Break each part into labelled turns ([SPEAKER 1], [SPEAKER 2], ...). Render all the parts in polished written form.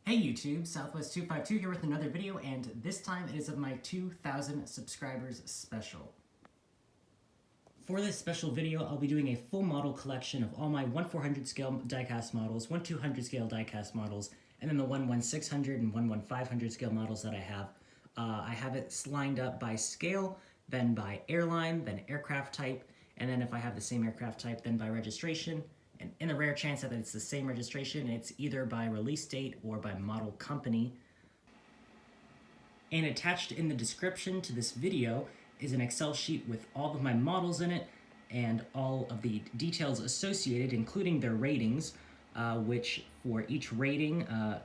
[SPEAKER 1] Hey YouTube, Southwest252 here with another video, and this time it is of my 2,000 subscribers special. For this special video, I'll be doing a full model collection of all my 1/400 scale diecast models, 1/200 scale diecast models, and then the 1/1600 and 1/1500 scale models that I have. I have it lined up by scale, then by airline, then aircraft type, and then if I have the same aircraft type, then by registration. And in the rare chance that it's the same registration, it's either by release date or by model company. And attached in the description to this video is an Excel sheet with all of my models in it and all of the details associated, including their ratings, which for each rating,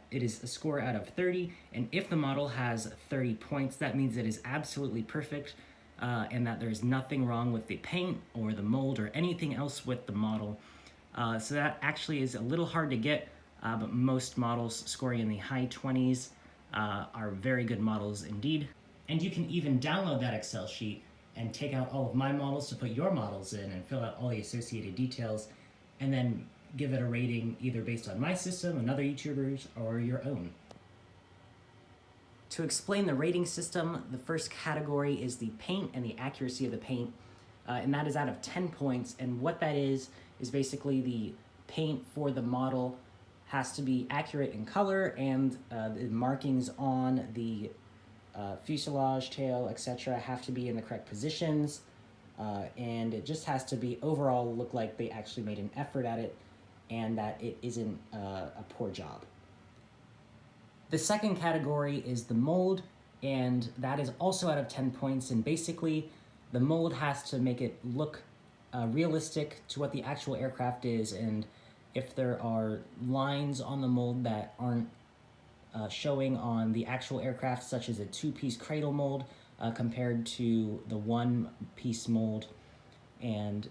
[SPEAKER 1] it is a score out of 30. And if the model has 30 points, that means it is absolutely perfect and that there's nothing wrong with the paint or the mold or anything else with the model. So that actually is a little hard to get, but most models scoring in the high 20s are very good models indeed. And you can even download that Excel sheet and take out all of my models to put your models in and fill out all the associated details, and then give it a rating either based on my system, another YouTuber's, or your own. To explain the rating system, the first category is the paint and the accuracy of the paint, and that is out of 10 points, and what that is basically the paint for the model has to be accurate in color, and the markings on the fuselage, tail, etc. have to be in the correct positions, and it just has to be overall look like they actually made an effort at it and that it isn't a poor job. The second category is the mold, and that is also out of 10 points, and basically the mold has to make it look realistic to what the actual aircraft is, and if there are lines on the mold that aren't showing on the actual aircraft, such as a two-piece cradle mold compared to the one-piece mold, and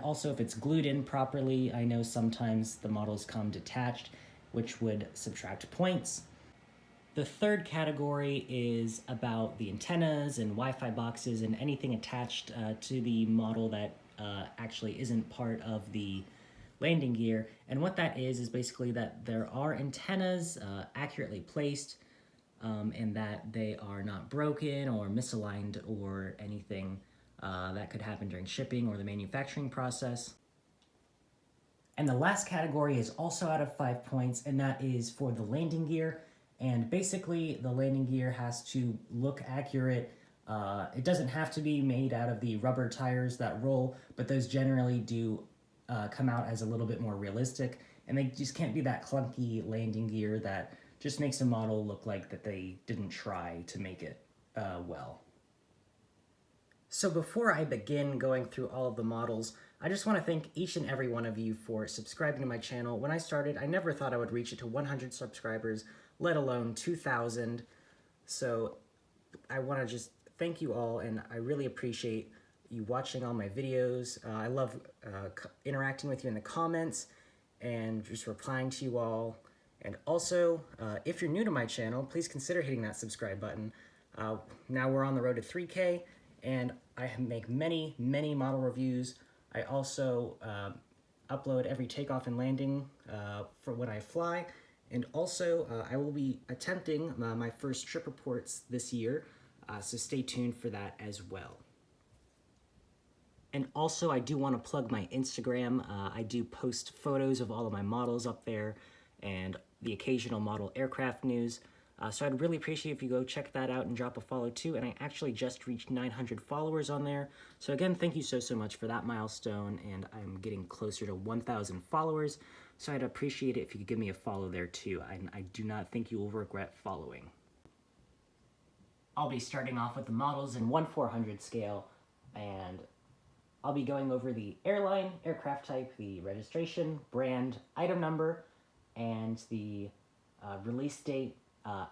[SPEAKER 1] also if it's glued in properly. I know sometimes the models come detached, which would subtract points. The third category is about the antennas and Wi-Fi boxes and anything attached to the model that actually isn't part of the landing gear. And what that is basically that there are antennas accurately placed and that they are not broken or misaligned or anything that could happen during shipping or the manufacturing process. And the last category is also out of 5 points, and that is for the landing gear. And basically, the landing gear has to look accurate. It doesn't have to be made out of the rubber tires that roll, but those generally do come out as a little bit more realistic. And they just can't be that clunky landing gear that just makes a model look like that they didn't try to make it well. So before I begin going through all of the models, I just want to thank each and every one of you for subscribing to my channel. When I started, I never thought I would reach it to 100 subscribers, let alone 2,000. So I want to just thank you all, and I really appreciate you watching all my videos. I love interacting with you in the comments and just replying to you all. And also, if you're new to my channel, please consider hitting that subscribe button. Now we're on the road to 3K, and I make many, many model reviews. I also upload every takeoff and landing for when I fly. And also, I will be attempting my first trip reports this year, so stay tuned for that as well. And also, I do want to plug my Instagram. I do post photos of all of my models up there and the occasional model aircraft news. So I'd really appreciate if you go check that out and drop a follow too. And I actually just reached 900 followers on there. So again, thank you so much for that milestone. And I'm getting closer to 1,000 followers. So I'd appreciate it if you could give me a follow there too. I do not think you will regret following. I'll be starting off with the models in 1/400 scale, and I'll be going over the airline, aircraft type, the registration, brand, item number, and the release date,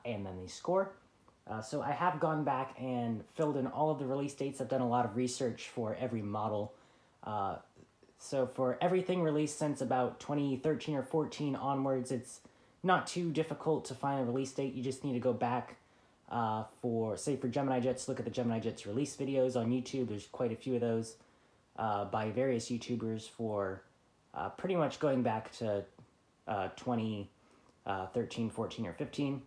[SPEAKER 1] and then the score. So I have gone back and filled in all of the release dates. I've done a lot of research for every model. So for everything released since about 2013 or 14 onwards, it's not too difficult to find a release date. You just need to go back for Gemini Jets, look at the Gemini Jets release videos on YouTube. There's quite a few of those by various YouTubers for pretty much going back to 20 13, 14, or 15.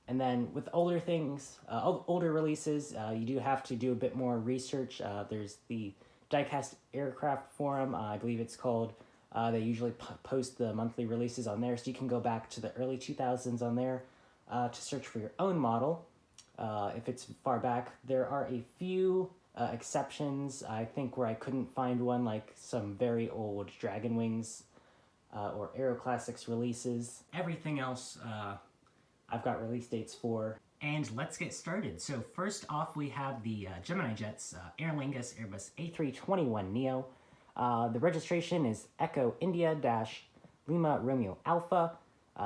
[SPEAKER 1] And then with older things, older releases, you do have to do a bit more research. There's the Diecast Aircraft Forum, I believe it's called. They usually post the monthly releases on there, so you can go back to the early 2000s on there to search for your own model. If it's far back, there are a few exceptions, I think, where I couldn't find one, like some very old Dragon Wings or Aero Classics releases. Everything else I've got release dates for. And let's get started. So first off, we have the Gemini Jets Aer Lingus Airbus A321neo. The registration is Echo India-Lima Romeo Alpha.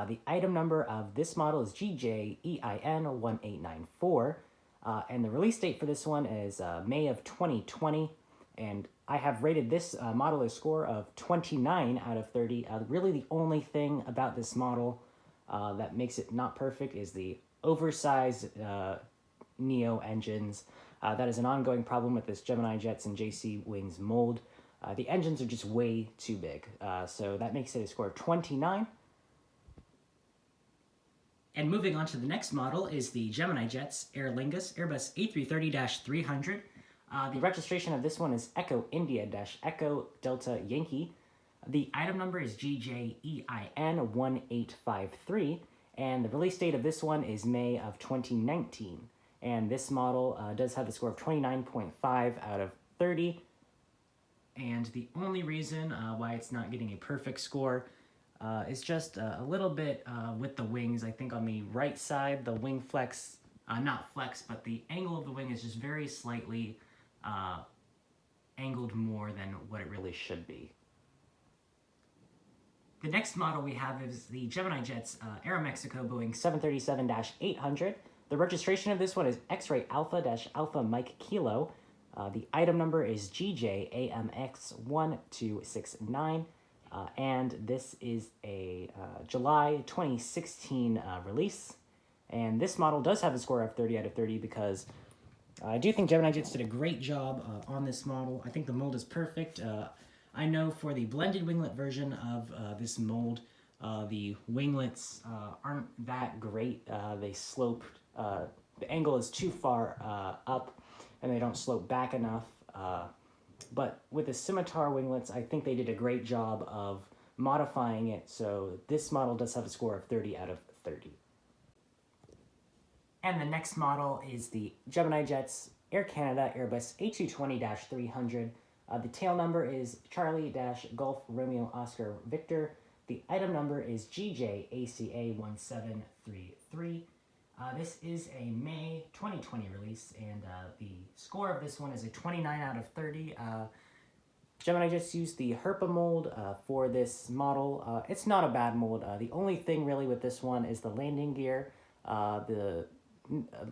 [SPEAKER 1] The item number of this model is GJEIN1894. And the release date for this one is May of 2020. And I have rated this model a score of 29 out of 30. Really the only thing about this model that makes it not perfect is the oversized Neo engines. That is an ongoing problem with this Gemini Jets and JC Wings mold. The engines are just way too big, so that makes it a score of 29. And moving on to the next model is the Gemini Jets Aer Lingus Airbus A330-300. The registration of this one is Echo India-Echo Delta Yankee. The item number is GJEIN1853, and the release date of this one is May of 2019. And this model does have the score of 29.5 out of 30. And the only reason why it's not getting a perfect score is just a little bit with the wings. I think on the right side, the wing flex, not flex, but the angle of the wing is just very slightly angled more than what it really should be. The next model we have is the Gemini Jets Aeromexico Boeing 737-800. The registration of this one is X-Ray Alpha-Alpha Mike Kilo. The item number is GJAMX1269. And this is a July 2016 release. And this model does have a score of 30 out of 30 because I do think Gemini Jets did a great job on this model. I think the mold is perfect. I know for the blended winglet version of this mold, the winglets aren't that great. They slope, the angle is too far up and they don't slope back enough. But with the Scimitar winglets, I think they did a great job of modifying it, so this model does have a score of 30 out of 30. And the next model is the Gemini Jets Air Canada Airbus A220-300. The tail number is Charlie-Golf Romeo Oscar Victor. The item number is GJACA1733. This is a May 2020 release, and the score of this one is a 29 out of 30. Gemini just used the Herpa mold for this model. It's not a bad mold. The only thing really with this one is the landing gear. All the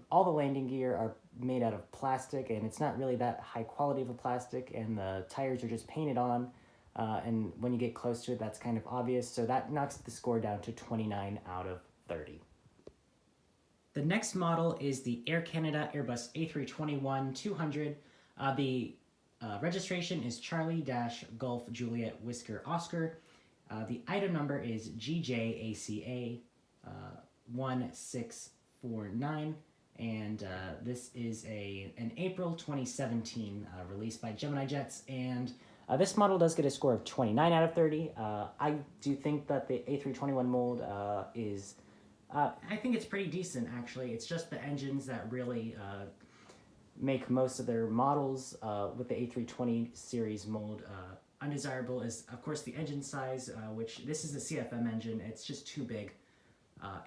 [SPEAKER 1] landing gear are made out of plastic, and it's not really that high quality of a plastic, and the tires are just painted on, and when you get close to it, that's kind of obvious, so that knocks the score down to 29 out of 30. The next model is the Air Canada Airbus A321-200. The registration is Charlie-Golf Juliet Whisker Oscar. The item number is GJACA1649, and this is an April 2017 release by Gemini Jets, and this model does get a score of 29 out of 30. I do think that the A321 mold is... I think it's pretty decent, actually. It's just the engines that really make most of their models with the A320 series mold undesirable is, of course, the engine size, which this is a CFM engine. It's just too big.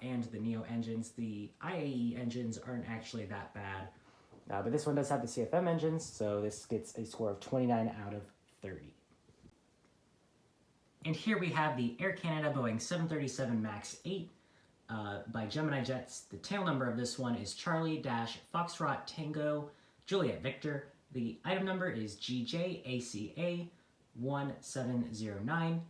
[SPEAKER 1] And the Neo engines. The IAE engines aren't actually that bad. But this one does have the CFM engines, so this gets a score of 29 out of 30. And here we have the Air Canada Boeing 737 MAX 8. By Gemini Jets. The tail number of this one is Charlie-Foxtrot Tango Juliet Victor. The item number is GJACA1709,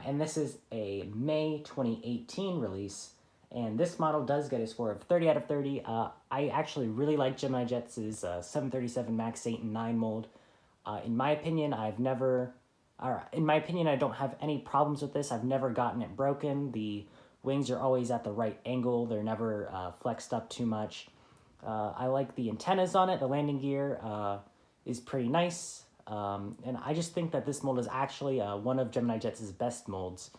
[SPEAKER 1] and this is a May 2018 release, and this model does get a score of 30 out of 30. I actually really like Gemini Jets' 737 MAX 8 and 9 mold. In my opinion, I don't have any problems with this. I've never gotten it broken. The wings are always at the right angle. They're never flexed up too much. I like the antennas on it. The landing gear is pretty nice. And I just think that this mold is actually one of Gemini Jets' best molds.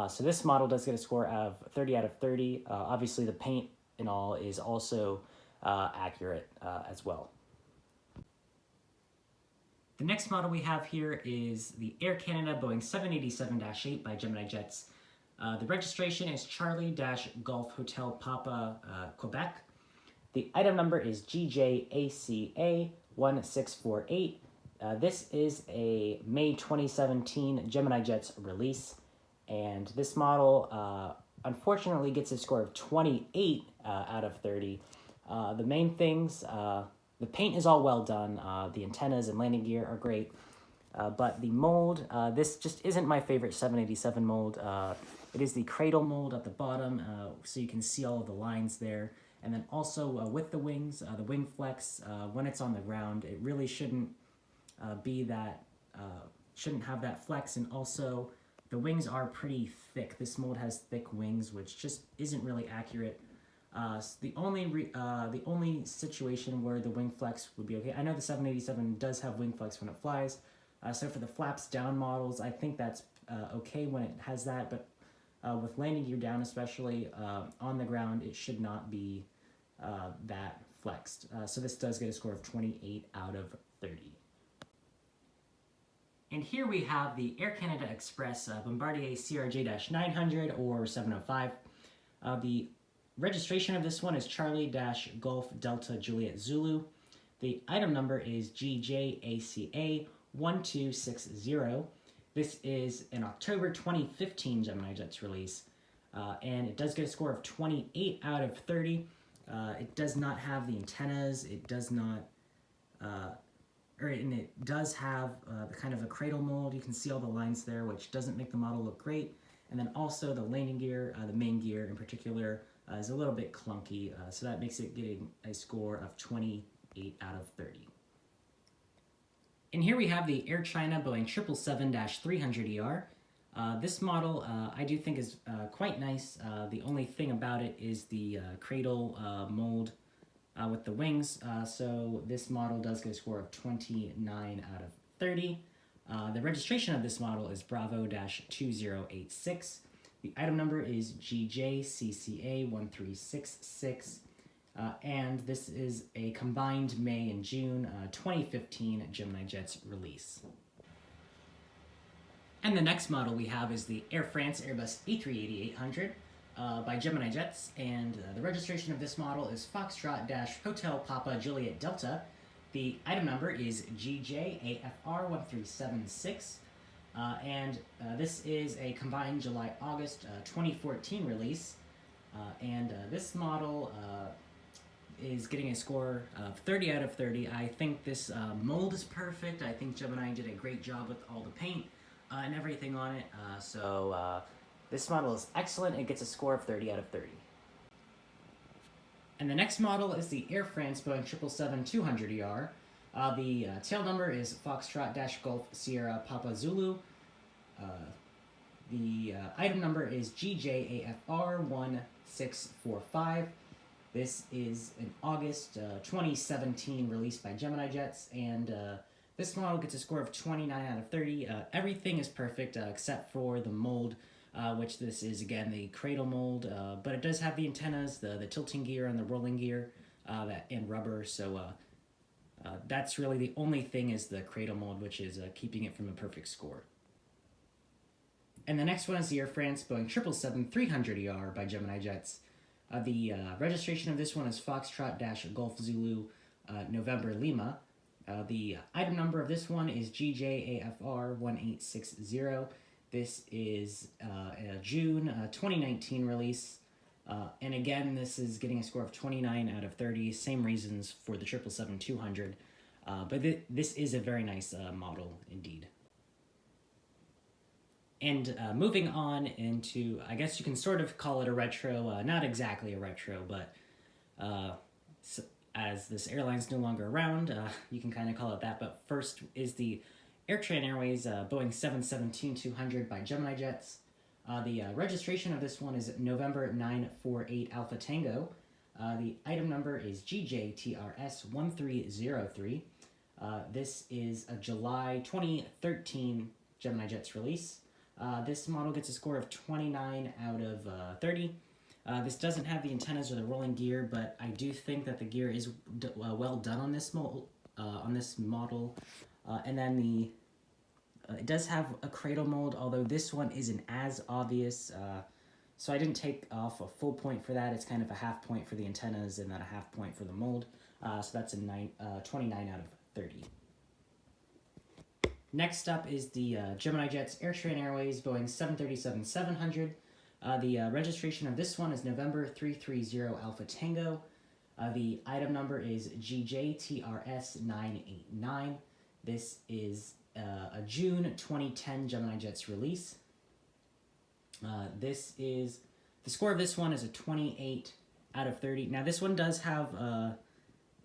[SPEAKER 1] So this model does get a score of 30 out of 30. Obviously the paint and all is also accurate as well. The next model we have here is the Air Canada Boeing 787-8 by Gemini Jets. The registration is Charlie-Golf Hotel Papa, Quebec. The item number is GJACA1648. This is a May 2017 Gemini Jets release, and this model unfortunately gets a score of 28 out of 30. The main things, the paint is all well done, the antennas and landing gear are great, but the mold, this just isn't my favorite 787 mold. It is the cradle mold at the bottom, so you can see all of the lines there. And then also with the wings, the wing flex, when it's on the ground, it really shouldn't be that, shouldn't have that flex. And also the wings are pretty thick. This mold has thick wings, which just isn't really accurate. So the only situation where the wing flex would be okay, I know the 787 does have wing flex when it flies. So for the flaps down models, I think that's okay when it has that, but with landing gear down, especially on the ground, it should not be that flexed. So this does get a score of 28 out of 30. And here we have the Air Canada Express Bombardier CRJ-900 or 705. The registration of this one is Charlie-Golf Delta Juliet Zulu. The item number is GJACA1260. This is an October 2015 Gemini Jets release, and it does get a score of 28 out of 30. It does not have the antennas, it does not, and it does have the kind of a cradle mold. You can see all the lines there, which doesn't make the model look great. And then also the landing gear, the main gear in particular, is a little bit clunky, so that makes it getting a score of 28 out of 30. And here we have the Air China Boeing 777-300ER. This model I do think is quite nice. The only thing about it is the cradle mold with the wings. So this model does get a score of 29 out of 30. The registration of this model is Bravo-2086. The item number is GJCCA1366. And this is a combined May and June 2015 Gemini Jets release. And the next model we have is the Air France Airbus A380-800 by Gemini Jets, and the registration of this model is Foxtrot-Hotel Papa Juliet Delta. The item number is GJAFR1376, and this is a combined July-August 2014 release, and this model is getting a score of 30 out of 30. I think this mold is perfect. I think Gemini did a great job with all the paint and everything on it. So this model is excellent. It gets a score of 30 out of 30. And the next model is the Air France Boeing 777-200ER. The tail number is Foxtrot-Golf Sierra Papa Zulu. The item number is GJAFR1645. This is an August 2017 release by Gemini Jets, and this model gets a score of 29 out of 30. Everything is perfect except for the mold, which this is, again, the cradle mold, but it does have the antennas, the tilting gear, and the rolling gear, and rubber, so that's really the only thing is the cradle mold, which is keeping it from a perfect score. And the next one is the Air France Boeing 777-300ER by Gemini Jets. The registration of this one is Foxtrot-Golf Zulu November Lima. The item number of this one is GJAFR1860. This is a June 2019 release. And again, this is getting a score of 29 out of 30. Same reasons for the 777-200. But this is a very nice model indeed. And moving on into, I guess you can sort of call it a retro, not exactly a retro, but as this airline's no longer around, you can kind of call it that. But first is the AirTran Airways Boeing 717-200 by Gemini Jets. The registration of this one is November 948 Alpha Tango. The item number is GJTRS1303. This is a July 2013 Gemini Jets release. This model gets a score of 29 out of 30. This doesn't have the antennas or the rolling gear, but I do think that the gear is well done on this model. And then it does have a cradle mold, although this one isn't as obvious. So I didn't take off a full point for that. It's kind of a half point for the antennas and then a half point for the mold. So that's a 29 out of 30. Next up is the Gemini Jets Airstream Airways Boeing 737-700. The registration of this one is November 330 Alpha Tango. The item number is GJTRS989. This is a June 2010 Gemini Jets release. The score of this one is a 28 out of 30. Now this one does have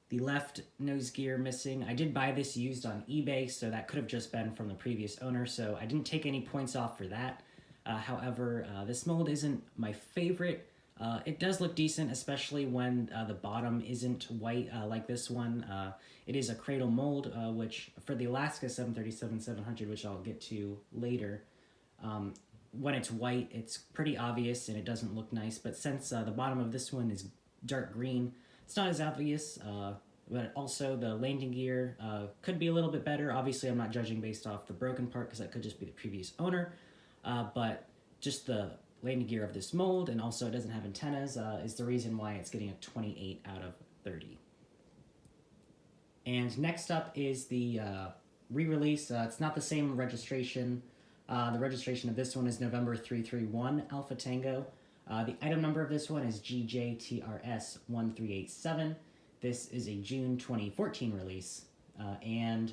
[SPEAKER 1] the left nose gear missing. I did buy this used on eBay, so that could have just been from the previous owner, so I didn't take any points off for that. However, this mold isn't my favorite. It does look decent, especially when the bottom isn't white like this one. It is a cradle mold, which for the Alaska 737-700, which I'll get to later, when it's white, it's pretty obvious and it doesn't look nice. But since the bottom of this one is dark green, it's not as obvious. But also the landing gear could be a little bit better. Obviously, I'm not judging based off the broken part because that could just be the previous owner. But just the landing gear of this mold, and also it doesn't have antennas, is the reason why it's getting a 28 out of 30. And next up is the re-release. It's not the same registration. The registration of this one is November 331 Alpha Tango. The item number of this one is GJTRS1387. This is a June 2014 release, and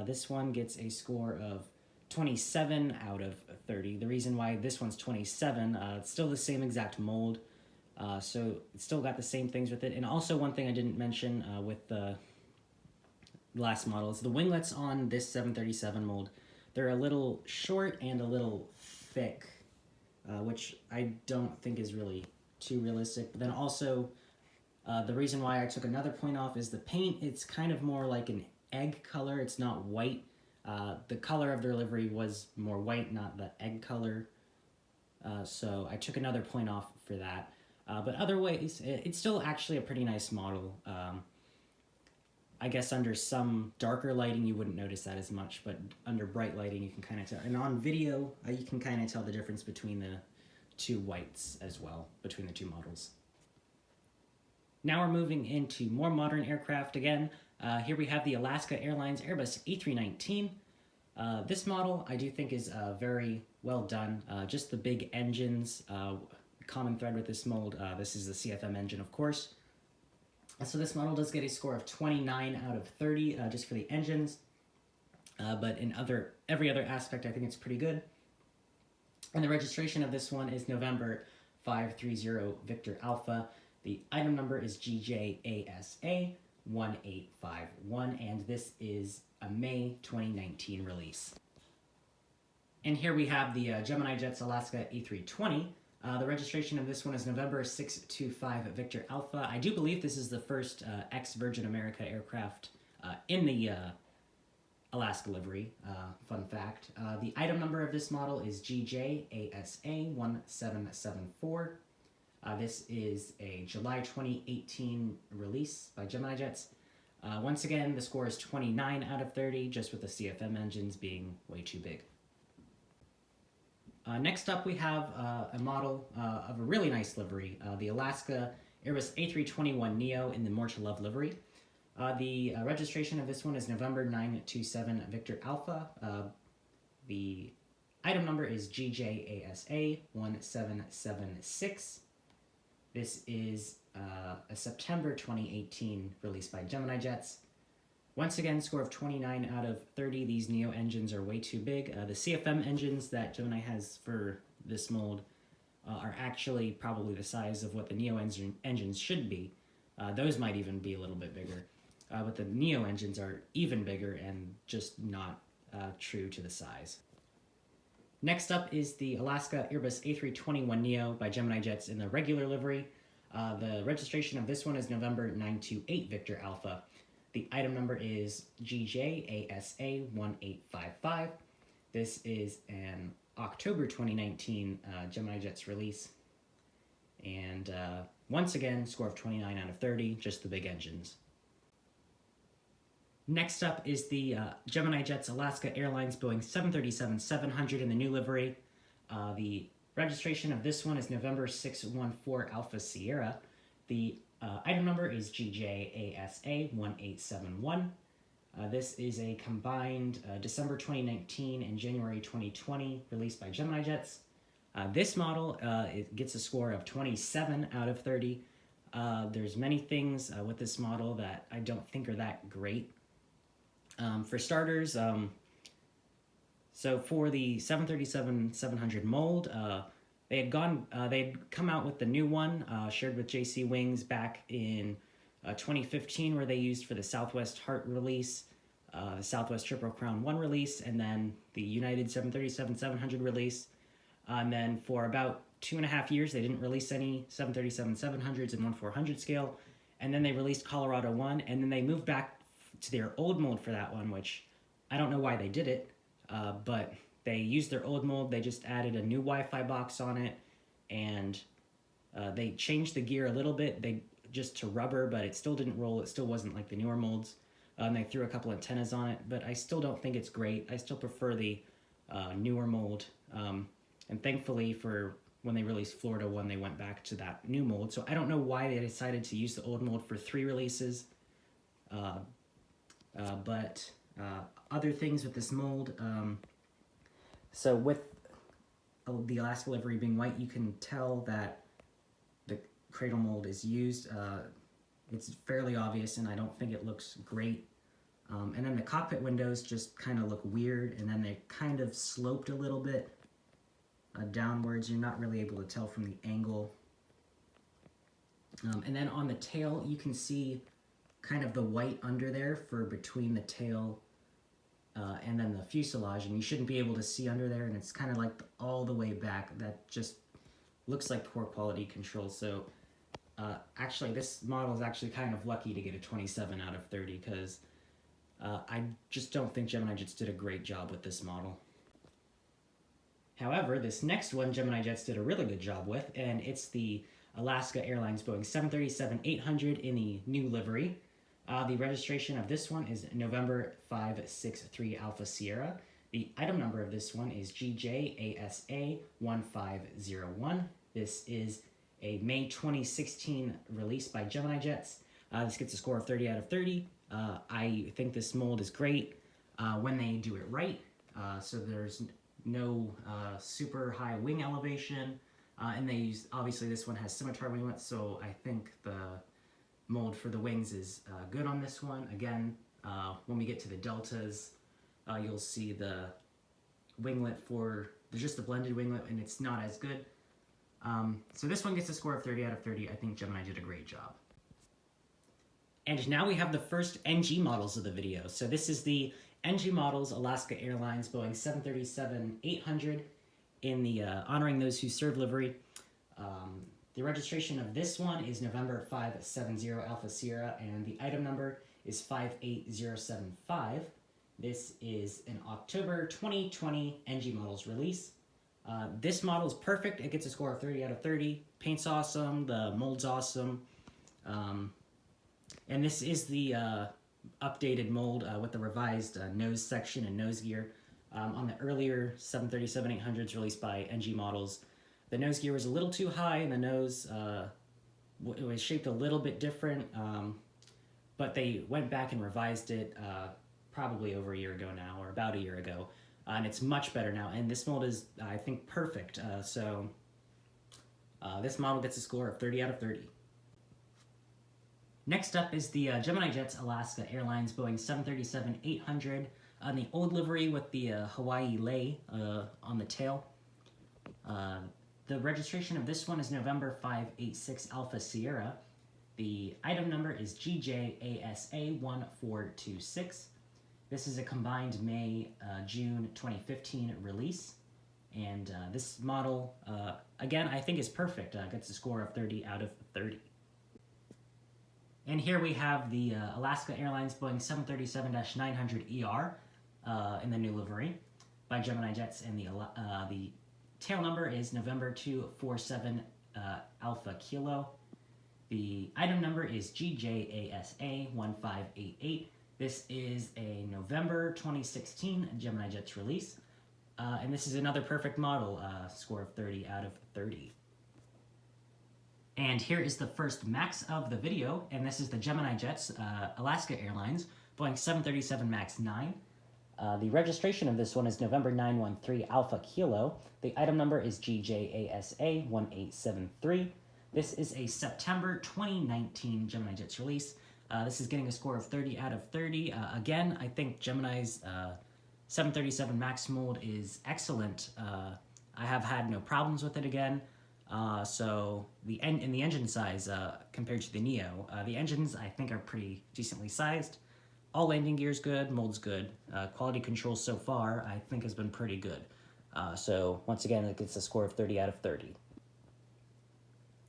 [SPEAKER 1] this one gets a score of 27 out of 30. The reason why this one's 27, it's still the same exact mold, so it's still got the same things with it. And also one thing I didn't mention with the last model is the winglets on this 737 mold. They're a little short and a little thick, which I don't think is really too realistic. But then also, the reason why I took another point off is the paint. It's kind of more like an egg color. It's not white. The color of the livery was more white, not the egg color. So I took another point off for that. But otherwise, it's still actually a pretty nice model. I guess under some darker lighting you wouldn't notice that as much, but under bright lighting you can kind of tell. And on video, you can kind of tell the difference between the two whites as well, between the two models. Now we're moving into more modern aircraft again. Here we have the Alaska Airlines Airbus A319. This model I do think is very well done. Just the big engines, common thread with this mold. This is the CFM engine, of course. So this model does get a score of 29 out of 30 just for the engines. But in every other aspect, I think it's pretty good. And the registration of this one is November 530 Victor Alpha. The item number is GJASA1851, and this is a May 2019 release. And here we have the Gemini Jets Alaska A320. The registration of this one is November 625 Victor Alpha. I do believe this is the first ex-Virgin America aircraft in the Alaska livery. Fun fact. The item number of this model is GJASA1774. This is a July 2018 release by Gemini Jets. Once again, the score is 29 out of 30, just with the CFM engines being way too big. Next up, we have a model of a really nice livery, the Alaska Airbus A321neo in the More to Love livery. The registration of this one is November 927 Victor Alpha. The item number is GJASA1776. This is a September 2018 release by Gemini Jets. Once again, score of 29 out of 30. These Neo engines are way too big. The CFM engines that Gemini has for this mold are actually probably the size of what the Neo engines should be. Those might even be a little bit bigger. But the Neo engines are even bigger and just not true to the size. Next up is the Alaska Airbus A321neo by Gemini Jets in the regular livery. The registration of this one is November 928 Victor Alpha. The item number is GJASA1855. This is an October 2019 Gemini Jets release. And once again, score of 29 out of 30, just the big engines. Next up is the Gemini Jets Alaska Airlines Boeing 737-700 in the new livery. The registration of this one is November 614 Alpha Sierra. The item number is GJASA1871. This is a combined December 2019 and January 2020 released by Gemini Jets. This model it gets a score of 27 out of 30. There's many things with this model that I don't think are that great. For starters, so for the 737-700 mold, they had come out with the new one, shared with JC Wings back in 2015, where they used for the Southwest Heart release, the Southwest Triple Crown 1 release, and then the United 737-700 release. And then for about 2.5 years, they didn't release any 737-700s in 1/400 scale. And then they released Colorado 1, and then they moved back to their old mold for that one, which I don't know why they did it, but they used their old mold. They just added a new Wi-Fi box on it, and they changed the gear a little bit, just to rubber, but it still didn't roll. It still wasn't like the newer molds. And they threw a couple antennas on it, but I still don't think it's great. I still prefer the newer mold. And thankfully, for when they released Florida 1, they went back to that new mold. So I don't know why they decided to use the old mold for 3 releases. But other things with this mold, so with the Alaska livery being white, you can tell that the cradle mold is used. It's fairly obvious, and I don't think it looks great. And then the cockpit windows just kind of look weird, and then they kind of sloped a little bit downwards. You're not really able to tell from the angle. And then on the tail, you can see kind of the white under there for between the tail and then the fuselage, and you shouldn't be able to see under there, and it's kind of like all the way back. That just looks like poor quality control. So actually, this model is actually kind of lucky to get a 27 out of 30, because I just don't think Gemini Jets did a great job with this model. However, this next one Gemini Jets did a really good job with, and it's the Alaska Airlines Boeing 737-800 in the new livery. The registration of this one is November 563 Alpha Sierra. The item number of this one is GJASA1501. This is a May 2016 release by Gemini Jets. This gets a score of 30 out of 30. I think this mold is great when they do it right. So there's no super high wing elevation, and they use, obviously this one has scimitar winglets, so I think the mold for the wings is good on this one. Again, when we get to the deltas, you'll see the winglet there's just a blended winglet, and it's not as good. So this one gets a score of 30 out of 30. I think Gemini did a great job. And now we have the first NG models of the video. So this is the NG models Alaska Airlines Boeing 737-800 in the honoring those who serve livery. The registration of this one is November 570 Alpha Sierra, and the item number is 58075. This is an October 2020 NG models release. This model is perfect. It gets a score of 30 out of 30. Paint's awesome. The mold's awesome. And this is the updated mold with the revised nose section and nose gear. On the earlier 737-800s released by NG models, the nose gear was a little too high, and the nose it was shaped a little bit different, but they went back and revised it probably over a year ago now, or about a year ago, and it's much better now, and this mold is, I think, perfect. So this model gets a score of 30 out of 30. Next up is the Gemini Jets Alaska Airlines Boeing 737-800 on the old livery with the Hawaii lei on the tail. The registration of this one is November 586 Alpha Sierra. The item number is GJASA1426. This is a combined May-June 2015 release. And this model, again, I think is perfect. Gets a score of 30 out of 30. And here we have the Alaska Airlines Boeing 737-900ER in the new livery by Gemini Jets, and the tail number is November 247 Alpha Kilo. The item number is GJASA1588. This is a November 2016 Gemini Jets release, and this is another perfect model, score of 30 out of 30. And here is the first max of the video, and this is the Gemini Jets, Alaska Airlines, Boeing 737 MAX 9. The registration of this one is November 913 Alpha Kilo. The item number is GJASA1873. This is a September 2019 Gemini Jets release. This is getting a score of 30 out of 30. Again, I think Gemini's 737 MAX mold is excellent. I have had no problems with it again. So the engine size compared to the Neo, the engines I think are pretty decently sized. All landing gear's good, mold's good. Quality control so far I think has been pretty good. So once again, it gets a score of 30 out of 30.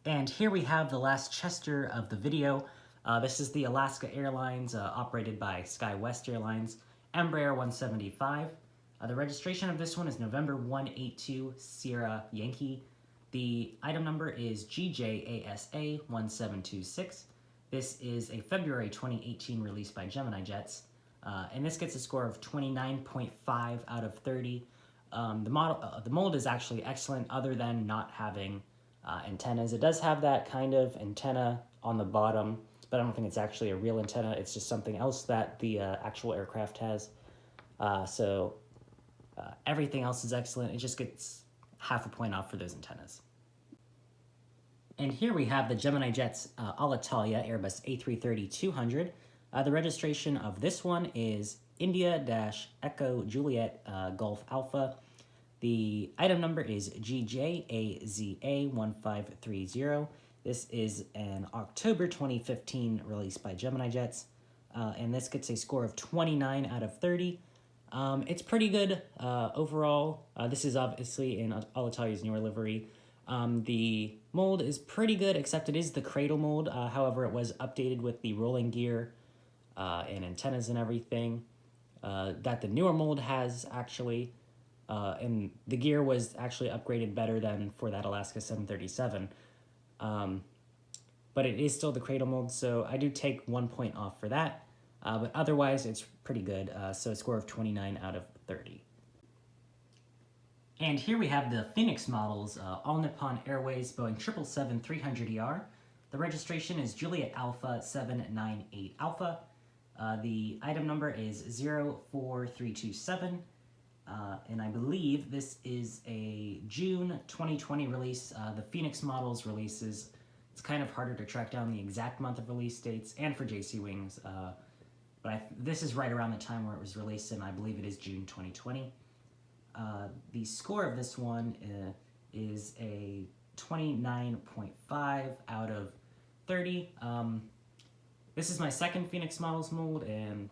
[SPEAKER 1] And here we have the last Chester of the video. This is the Alaska Airlines, operated by SkyWest Airlines, Embraer 175. The registration of this one is November 182 Sierra Yankee. The item number is GJASA1726. This is a February 2018 release by Gemini Jets, and this gets a score of 29.5 out of 30. The mold is actually excellent, other than not having antennas. It does have that kind of antenna on the bottom, but I don't think it's actually a real antenna. It's just something else that the actual aircraft has. Everything else is excellent. It just gets half a point off for those antennas. And here we have the Gemini Jets Alitalia Airbus A330-200. The registration of this one is India-Echo Juliet Golf Alpha. The item number is GJAZA1530. This is an October 2015 release by Gemini Jets, and this gets a score of 29 out of 30. It's pretty good overall. This is obviously in Alitalia's newer livery. The mold is pretty good, except it is the cradle mold. However, it was updated with the rolling gear and antennas and everything that the newer mold has, actually. And the gear was actually upgraded better than for that Alaska 737. But it is still the cradle mold, so I do take 1 point off for that. But otherwise, it's pretty good, so a score of 29 out of 30. And here we have the Phoenix models, All Nippon Airways Boeing 777-300ER. The registration is Juliet Alpha 798 Alpha. The item number is 04327, and I believe this is a June 2020 release. The Phoenix models releases, it's kind of harder to track down the exact month of release dates, and for JC Wings, but this is right around the time where it was released, and I believe it is June 2020. The score of this one is a 29.5 out of 30. This is my second Phoenix Models mold, and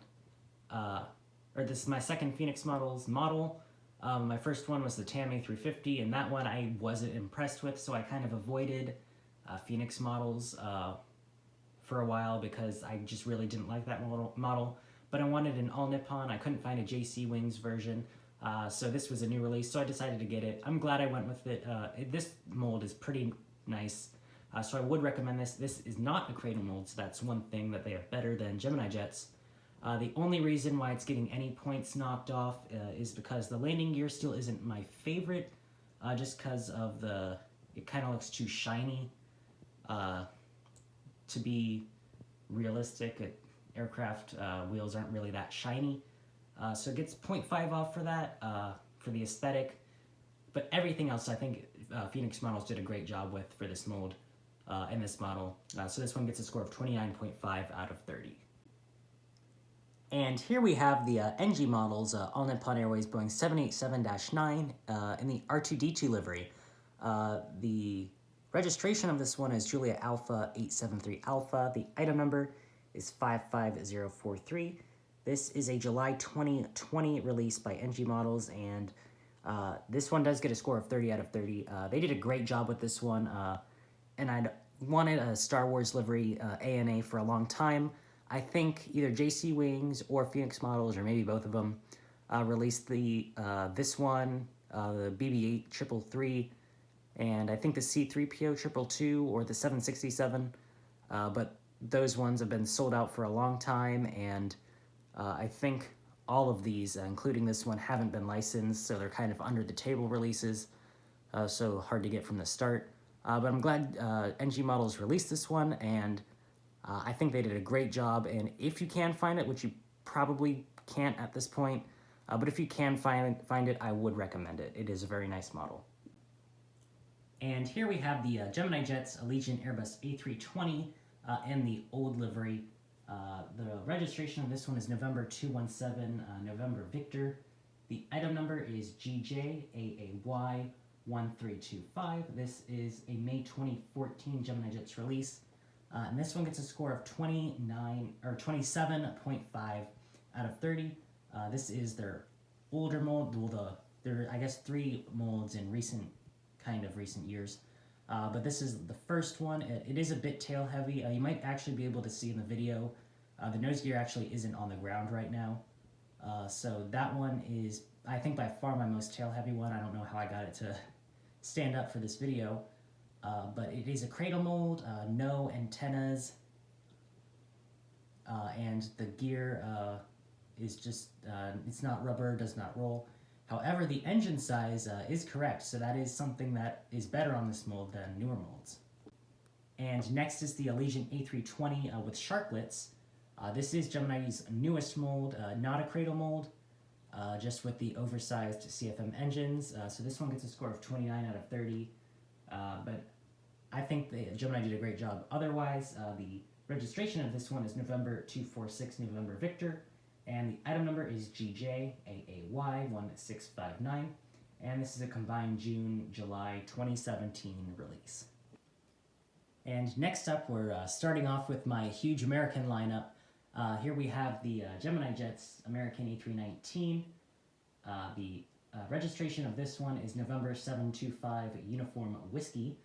[SPEAKER 1] this is my second Phoenix Models model. My first one was the TAM A350, and that one I wasn't impressed with, so I kind of avoided Phoenix Models for a while because I just really didn't like that model. But I wanted an All Nippon. I couldn't find a JC Wings version. So this was a new release, so I decided to get it. I'm glad I went with it. This mold is pretty nice, so I would recommend this. This is not a cradle mold, so that's one thing that they have better than Gemini Jets. The only reason why it's getting any points knocked off is because the landing gear still isn't my favorite, just because of it kind of looks too shiny to be realistic. Aircraft wheels aren't really that shiny. So it gets 0.5 off for that, for the aesthetic. But everything else, I think Phoenix Models did a great job with for this mold and this model. So this one gets a score of 29.5 out of 30. And here we have the NG models, All Nippon Airways Boeing 787-9 in the R2-D2 livery. The registration of this one is Juliet Alpha 873 Alpha. The item number is 55043. This is a July 2020 release by NG Models, and This one does get a score of 30 out of 30. They did a great job with this one, and I'd wanted a Star Wars livery ANA for a long time. I think either JC Wings or Phoenix Models, or maybe both of them, released this one, the BB-8 333, and I think the C-3PO 222 or the 767, but those ones have been sold out for a long time, and I think all of these, including this one, haven't been licensed, so they're kind of under the table releases, so hard to get from the start. But I'm glad NG Models released this one, and I think they did a great job, and if you can find it, which you probably can't at this point, but if you can find it, I would recommend it. It is a very nice model. And here we have the Gemini Jets Allegiant Airbus A320 in the old livery. The registration of this one is November 217, November Victor. The item number is GJAAY1325. This is a May 2014 Gemini Jets release. And this one gets a score of 27.5 out of 30. This is their older mold. Well, there are, I guess, 3 molds in recent years. But this is the first one. It is a bit tail heavy. You might actually be able to see in the video. The nose gear actually isn't on the ground right now. So that one is, I think, by far my most tail heavy one. I don't know how I got it to stand up for this video. But it is a cradle mold, no antennas, and the gear is just, it's not rubber, does not roll. However, the engine size is correct, so that is something that is better on this mold than newer molds. And next is the Allegiant A320 with sharklets. This is Gemini's newest mold, not a cradle mold, just with the oversized CFM engines. So this one gets a score of 29 out of 30, but I think Gemini did a great job. Otherwise, the registration of this one is November 246, November Victor, and the item number is GJAAY1659, and this is a combined June-July 2017 release. And next up, we're starting off with my huge American lineup. Here we have the Gemini Jets American A319. The registration of this one is November 725 Uniform Whiskey.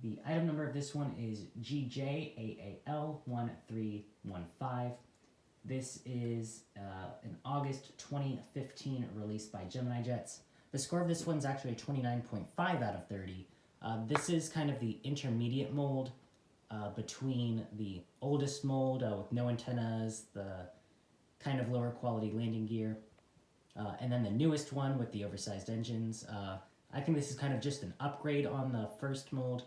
[SPEAKER 1] The item number of this one is GJAAL1315. This is an August 2015 release by Gemini Jets. The score of this one's actually 29.5 out of 30. This is kind of the intermediate mold between the oldest mold with no antennas, the kind of lower quality landing gear, and then the newest one with the oversized engines. I think this is kind of just an upgrade on the first mold,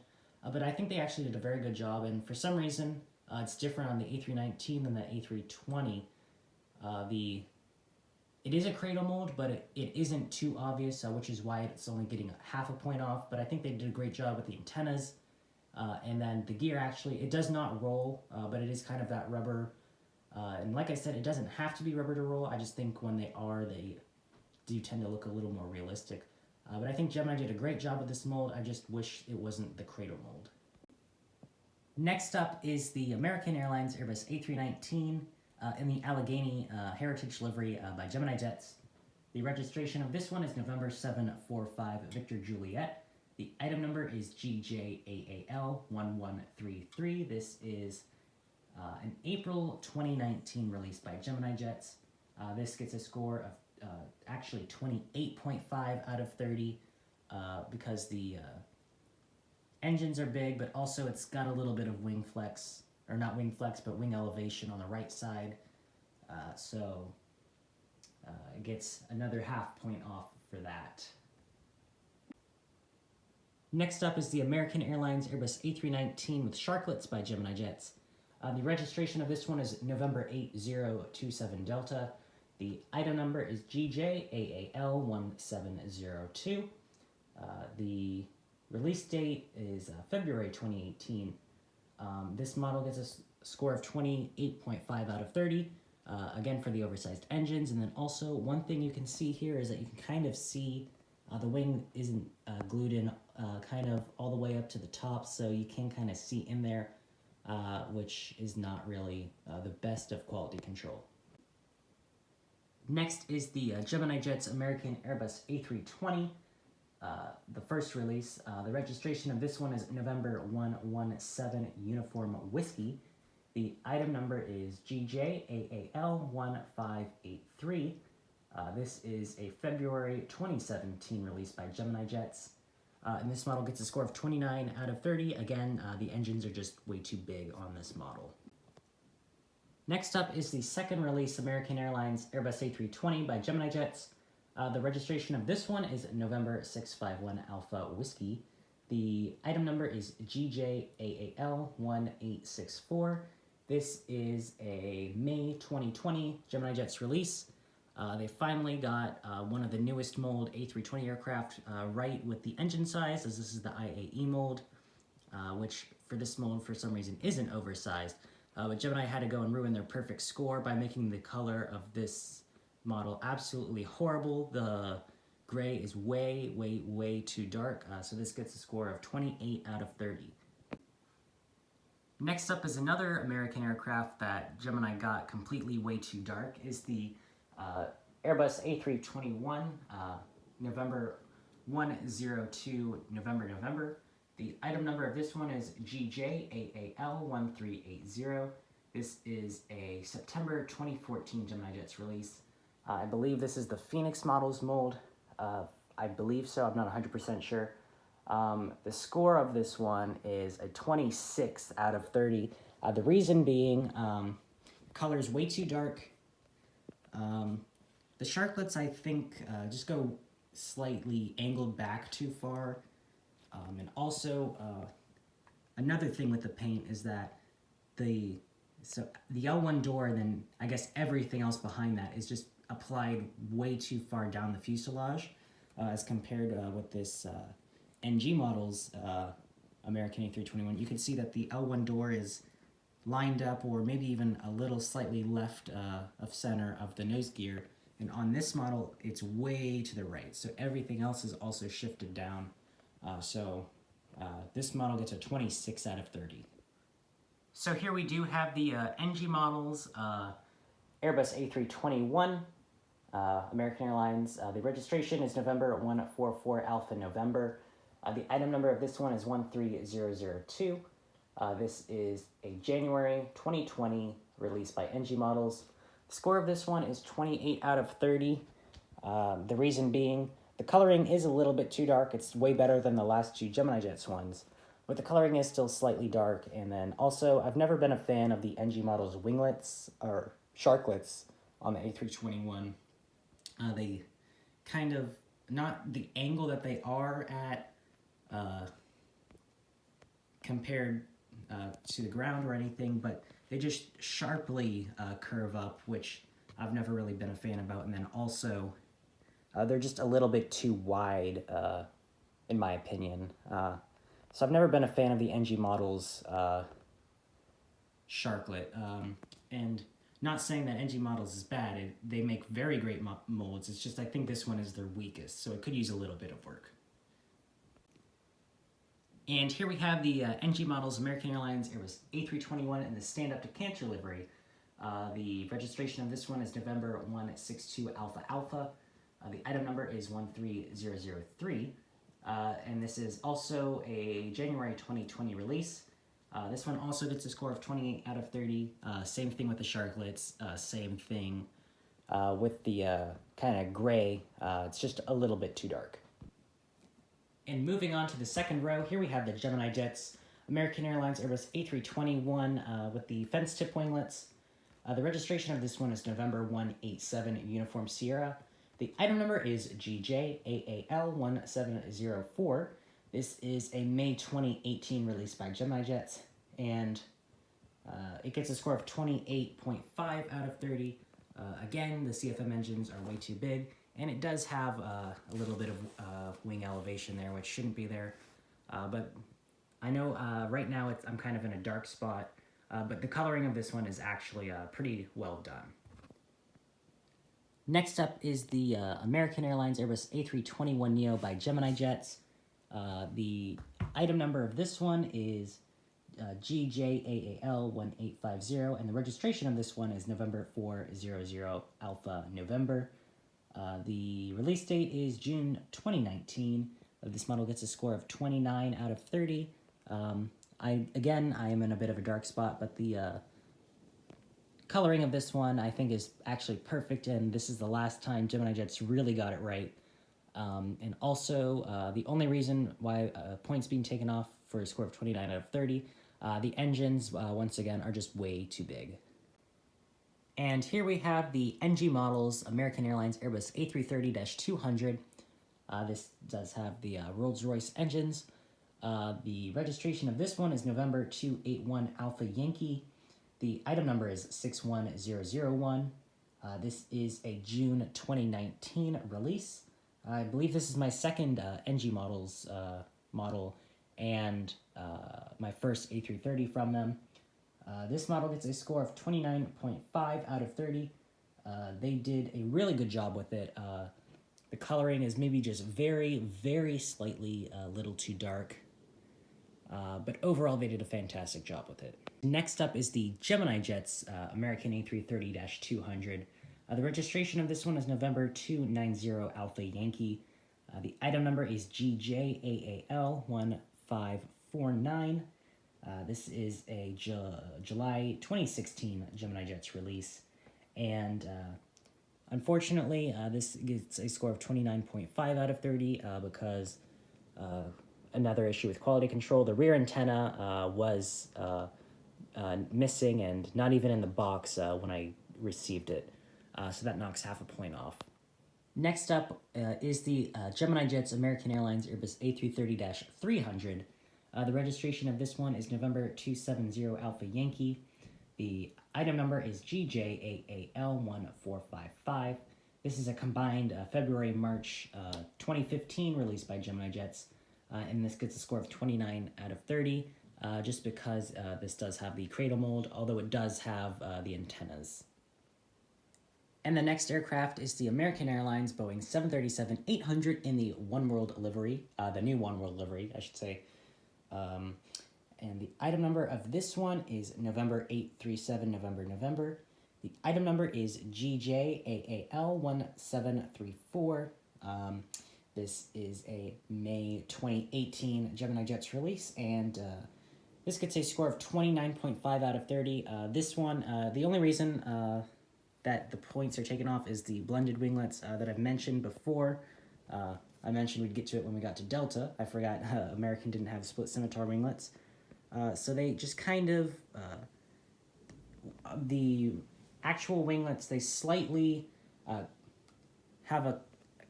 [SPEAKER 1] but I think they actually did a very good job, and for some reason it's different on the A319 than the A320. It is a cradle mold, but it isn't too obvious, which is why it's only getting half a point off, but I think they did a great job with the antennas, and then the gear actually, it does not roll, but it is kind of that rubber, and like I said, it doesn't have to be rubber to roll. I just think when they do tend to look a little more realistic. But I think Gemini did a great job with this mold. I just wish it wasn't the cradle mold. Next up is the American Airlines Airbus A319 in the Allegheny Heritage livery by Gemini Jets. The registration of this one is November 745 Victor Juliet. The item number is GJAAL1133. This is an April 2019 release by Gemini Jets. This gets a score of actually 28.5 out of 30 because the engines are big, but also it's got a little bit of wing flex, or not wing flex, but wing elevation on the right side. So it gets another half point off for that. Next up is the American Airlines Airbus A319 with sharklets by Gemini Jets. The registration of this one is November 8027 Delta. The item number is GJAAL1702. The release date is February 2018. This model gets a score of 28.5 out of 30, again for the oversized engines. And then also one thing you can see here is that you can kind of see the wing isn't glued in kind of all the way up to the top, so you can kind of see in there, which is not really the best of quality control. Next is the Gemini Jets American Airbus A320, the first release. The registration of this one is November 117 Uniform Whiskey. The item number is GJAAL1583. This is a February 2017 release by Gemini Jets. And this model gets a score of 29 out of 30. Again, the engines are just way too big on this model. Next up is the second release American Airlines Airbus A320 by Gemini Jets. The registration of this one is November 651 Alpha Whiskey. The item number is GJAAL1864. This is a May 2020 Gemini Jets release. They finally got one of the newest mold A320 aircraft right with the engine size, as this is the IAE mold, which for this mold for some reason isn't oversized. But Gemini had to go and ruin their perfect score by making the color of this model absolutely horrible. The gray is way, way, way too dark, so this gets a score of 28 out of 30. Next up is another American aircraft that Gemini got completely way too dark, is the Airbus A321, November 102, November. The item number of this one is GJAAL1380. This is a September 2014 Gemini Jets release. I believe this is the Phoenix models mold. I believe so, I'm not 100% sure. The score of this one is a 26 out of 30. The reason being, color is way too dark. The sharklets, I think, just go slightly angled back too far. And also, another thing with the paint is that the L1 door and then I guess everything else behind that is just applied way too far down the fuselage as compared with this NG models American A321. You can see that the L1 door is lined up or maybe even a little slightly left of center of the nose gear, and on this model it's way to the right, so everything else is also shifted down. This model gets a 26 out of 30. So here we do have the NG models, Airbus A321, American Airlines. The registration is November 144 Alpha November. The item number of this one is 13002. This is a January 2020 release by NG Models. The score of this one is 28 out of 30. The reason being, the coloring is a little bit too dark. It's way better than the last two Gemini Jets ones, but the coloring is still slightly dark. And then also, I've never been a fan of the NG Models winglets or sharklets on the A321. They kind of, not the angle that they are at compared to the ground or anything, but they just sharply curve up, which I've never really been a fan about. And then also, they're just a little bit too wide, in my opinion. So I've never been a fan of the NG Models sharklet. And not saying that NG Models is bad. They make very great molds. It's just I think this one is their weakest, so it could use a little bit of work. And here we have the NG Models American Airlines Airbus A321 in the stand-up to canter livery. The registration of this one is November 162 Alpha Alpha. The item number is 13003. And this is also a January 2020 release. This one also gets a score of 28 out of 30. Same thing with the sharklets. Same thing with the kind of gray. It's just a little bit too dark. And moving on to the second row, here we have the Gemini Jets American Airlines Airbus A321 with the fence tip winglets. The registration of this one is November 187 Uniform Sierra. The item number is GJAAL1704. This is a May 2018 release by Gemini Jets, and it gets a score of 28.5 out of 30. Again, the CFM engines are way too big, and it does have a little bit of wing elevation there, which shouldn't be there. But I know right now I'm kind of in a dark spot, but the coloring of this one is actually pretty well done. Next up is the American Airlines Airbus A321neo by Gemini Jets. The item number of this one is GJAAL1850, and the registration of this one is November 400 Alpha November. The release date is June 2019. This model gets a score of 29 out of 30. I am in a bit of a dark spot, but the coloring of this one I think is actually perfect, and this is the last time Gemini Jets really got it right. And also, the only reason why points being taken off for a score of 29 out of 30, the engines, once again, are just way too big. And here we have the NG models, American Airlines Airbus A330-200. This does have the Rolls-Royce engines. The registration of this one is November 281 Alpha Yankee. The item number is 61001. This is a June 2019 release. I believe this is my second NG models model and my first A330 from them. This model gets a score of 29.5 out of 30. They did a really good job with it. The coloring is maybe just very, very slightly a little too dark. But overall, they did a fantastic job with it. Next up is the Gemini Jets American A330-200. The registration of this one is November 290 Alpha Yankee. The item number is GJAAL1549. This is a July 2016 Gemini Jets release. And unfortunately, this gets a score of 29.5 out of 30 because another issue with quality control. The rear antenna was missing and not even in the box when I received it. So that knocks half a point off. Next up is the Gemini Jets American Airlines Airbus A330-300. The registration of this one is November 270 Alpha Yankee. The item number is GJAAL1455. This is a combined February-March 2015 release by Gemini Jets, and this gets a score of 29 out of 30, just because this does have the cradle mold, although it does have the antennas. And the next aircraft is the American Airlines Boeing 737-800 in the One World livery, the new One World livery, I should say. And the item number of this one is November 837 November. The item number is GJAAL1734. This is a May 2018 Gemini Jets release, and this gets a score of 29.5 out of 30. This one, the only reason that the points are taken off is the blended winglets that I've mentioned before. I mentioned we'd get to it when we got to Delta. I forgot American didn't have split scimitar winglets. So they just kind of, the actual winglets, they slightly have a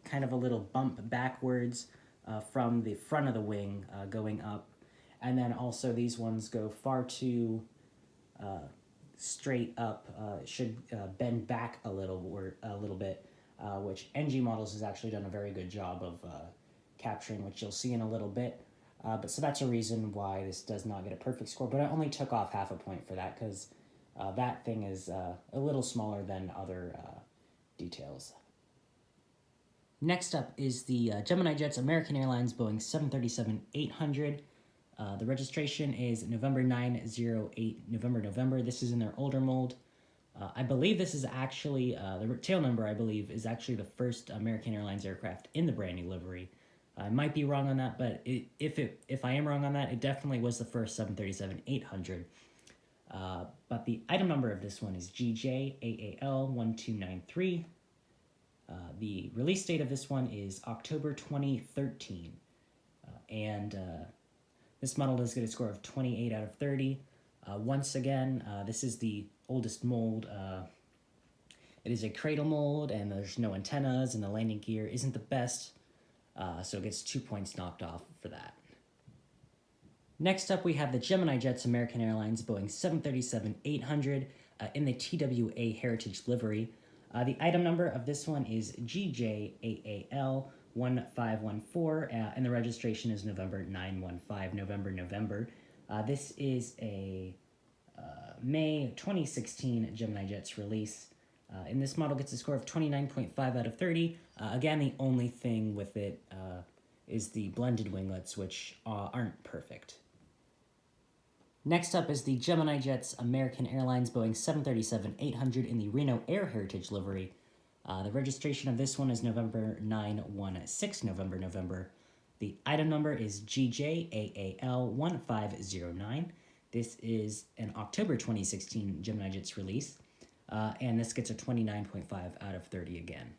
[SPEAKER 1] kind of a little bump backwards from the front of the wing going up. And then also these ones go far too straight up, should bend back a little bit, which NG Models has actually done a very good job of capturing, which you'll see in a little bit. But so that's a reason why this does not get a perfect score, but I only took off half a point for that because that thing is a little smaller than other details. Next up is the Gemini Jets American Airlines Boeing 737-800. The registration is November 908 November. This is in their older mold. I believe this is actually, the tail number, I believe, is actually the first American Airlines aircraft in the brand new livery. I might be wrong on that, but if I am wrong on that, it definitely was the first 737-800. But the item number of this one is GJAAL1293. The release date of this one is October 2013. And this model does get a score of 28 out of 30. Once again, this is the oldest mold. It is a cradle mold, and there's no antennas, and the landing gear isn't the best, so it gets 2 points knocked off for that. Next up, we have the Gemini Jets American Airlines Boeing 737-800 in the TWA Heritage livery. The item number of this one is GJAAL1514, and the registration is November 915 November. This is a May 2016 Gemini Jets release. And this model gets a score of 29.5 out of 30. Again, the only thing with it is the blended winglets, which aren't perfect. Next up is the Gemini Jets American Airlines Boeing 737-800 in the Reno Air Heritage livery. The registration of this one is November 916, November. The item number is GJAAL1509. This is an October 2016 Gemini Jets release, and this gets a 29.5 out of 30 again.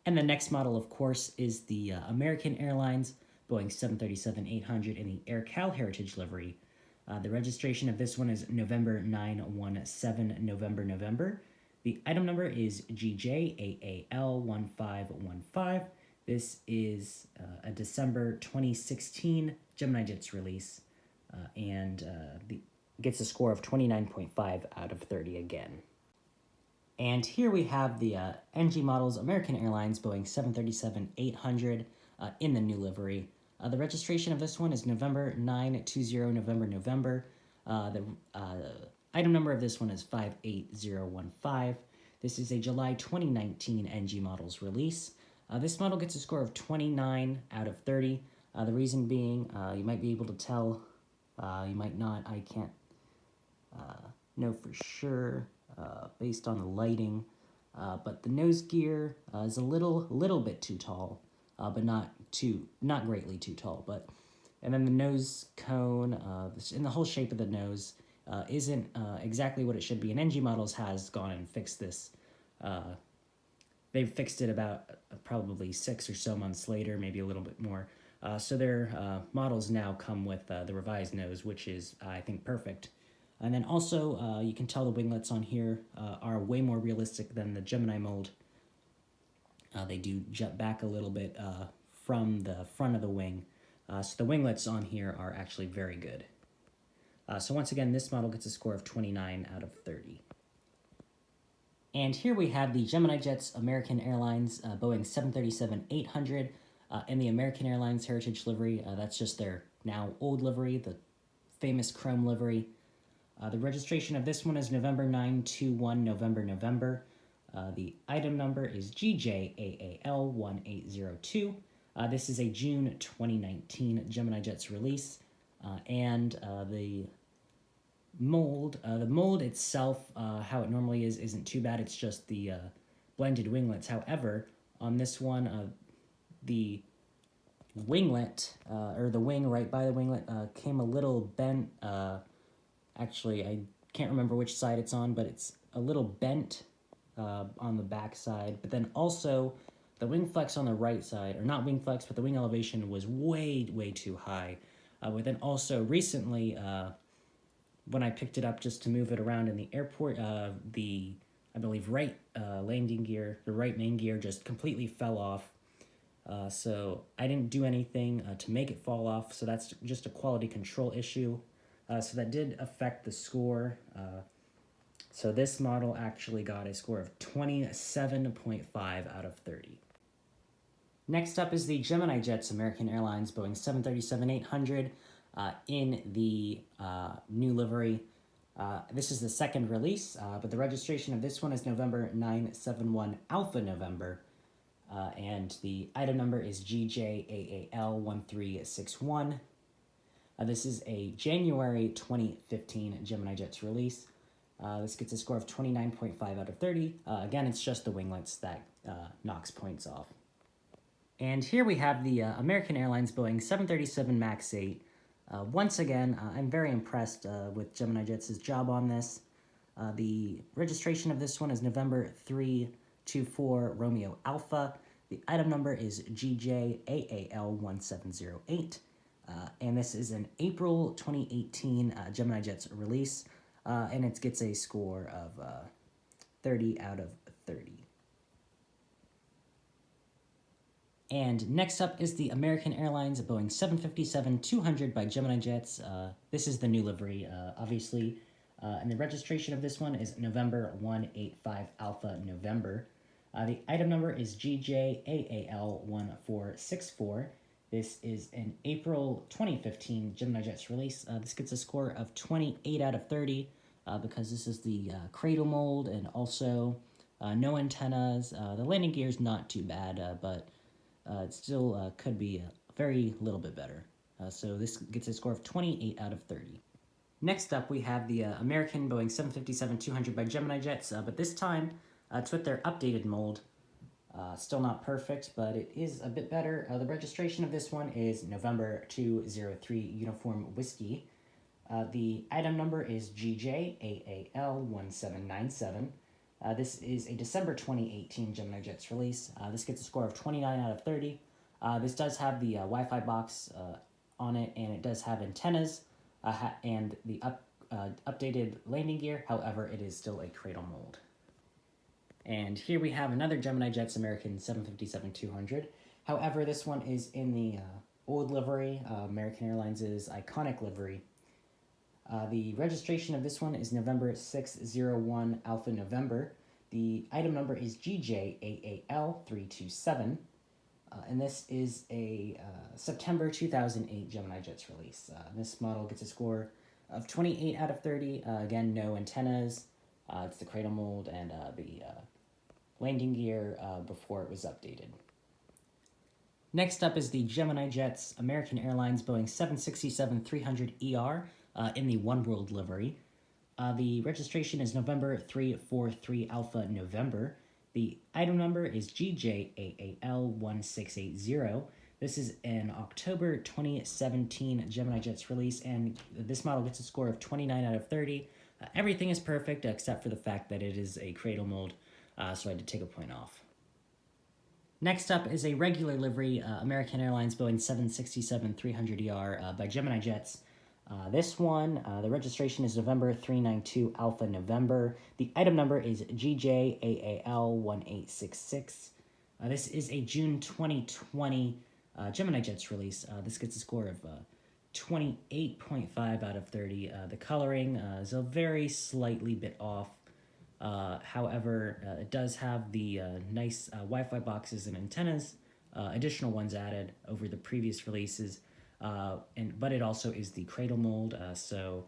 [SPEAKER 1] And the next model, of course, is the American Airlines Boeing 737-800 in the Air Cal Heritage livery. The registration of this one is November 917, November. The item number is GJAAL1515. This is a December 2016 Gemini Jets release, and gets a score of 29.5 out of 30 again. And here we have the NG models, American Airlines Boeing 737-800 in the new livery. The registration of this one is November 920, November. The item number of this one is 58015. This is a July 2019 NG models release. This model gets a score of 29 out of 30. The reason being, you might be able to tell, you might not, I can't know for sure based on the lighting, but the nose gear is a little bit too tall, but not greatly too tall. And then the nose cone and the whole shape of the nose isn't exactly what it should be. And NG Models has gone and fixed this. They've fixed it about probably 6 or so months later, maybe a little bit more. So their models now come with the revised nose, which is, I think, perfect. And then also, you can tell the winglets on here are way more realistic than the Gemini mold. They do jut back a little bit from the front of the wing. So the winglets on here are actually very good. So once again, this model gets a score of 29 out of 30. And here we have the Gemini Jets American Airlines Boeing 737-800 in the American Airlines Heritage livery. That's just their now old livery, the famous chrome livery. The registration of this one is November 921, November. The item number is GJAAL1802. This is a June 2019 Gemini Jets release, and the mold itself, how it normally isn't too bad. It's just the blended winglets. However, on this one, the winglet, or the wing right by the winglet, came a little bent. Actually, I can't remember which side it's on, but it's a little bent on the back side. But then also, the wing flex on the right side, or not wing flex, but the wing elevation was way too high. But then also, recently, when I picked it up just to move it around in the airport, I believe, right landing gear, the right main gear just completely fell off. So I didn't do anything to make it fall off, so that's just a quality control issue. So that did affect the score. So this model actually got a score of 27.5 out of 30. Next up is the Gemini Jets American Airlines Boeing 737-800 in the new livery. This is the second release, but the registration of this one is November 971 Alpha November. And the item number is GJAAL1361. This is a January 2015 Gemini Jets release. This gets a score of 29.5 out of 30. Again, it's just the winglets that knocks points off. And here we have the American Airlines Boeing 737 MAX 8. Once again, I'm very impressed with Gemini Jets' job on this. The registration of this one is November 324 Romeo Alpha. The item number is GJAAL1708. And this is an April 2018 Gemini Jets release, and it gets a score of 30 out of 30. And next up is the American Airlines Boeing 757-200 by Gemini Jets. This is the new livery, obviously, and the registration of this one is November 185 Alpha November. The item number is GJAAL1464. This is an April 2015 Gemini Jets release. This gets a score of 28 out of 30 because this is the cradle mold, and also no antennas. The landing gear is not too bad, but it still could be a very little bit better. So this gets a score of 28 out of 30. Next up, we have the American Boeing 757-200 by Gemini Jets, but this time it's with their updated mold. Still not perfect, but it is a bit better. The registration of this one is November 203 Uniform Whiskey. The item number is GJAAL1797. This is a December 2018 Gemini Jets release. This gets a score of 29 out of 30. This does have the Wi-Fi box on it, and it does have antennas and the updated landing gear. However, it is still a cradle mold. And here we have another Gemini Jets American 757-200. However, this one is in the old livery, American Airlines' iconic livery. The registration of this one is November 601 Alpha November. The item number is GJAAL327. And this is a September 2008 Gemini Jets release. This model gets a score of 28 out of 30. Again, no antennas. It's the cradle mold and the landing gear before it was updated. Next up is the Gemini Jets American Airlines Boeing 767-300ER in the One World livery. The registration is November 343 Alpha November. The item number is GJAAL1680. This is an October 2017 Gemini Jets release, and this model gets a score of 29 out of 30. Everything is perfect except for the fact that it is a cradle mold, so I had to take a point off. Next up is a regular livery American Airlines Boeing 767-300ER by Gemini Jets. This one, the registration is November 392 Alpha November. The item number is GJAAL1866. This is a June 2020 Gemini Jets release. This gets a score of 28.5 out of 30. The coloring is a very slightly bit off. However, it does have the nice Wi-Fi boxes and antennas, additional ones added over the previous releases. But it also is the cradle mold, so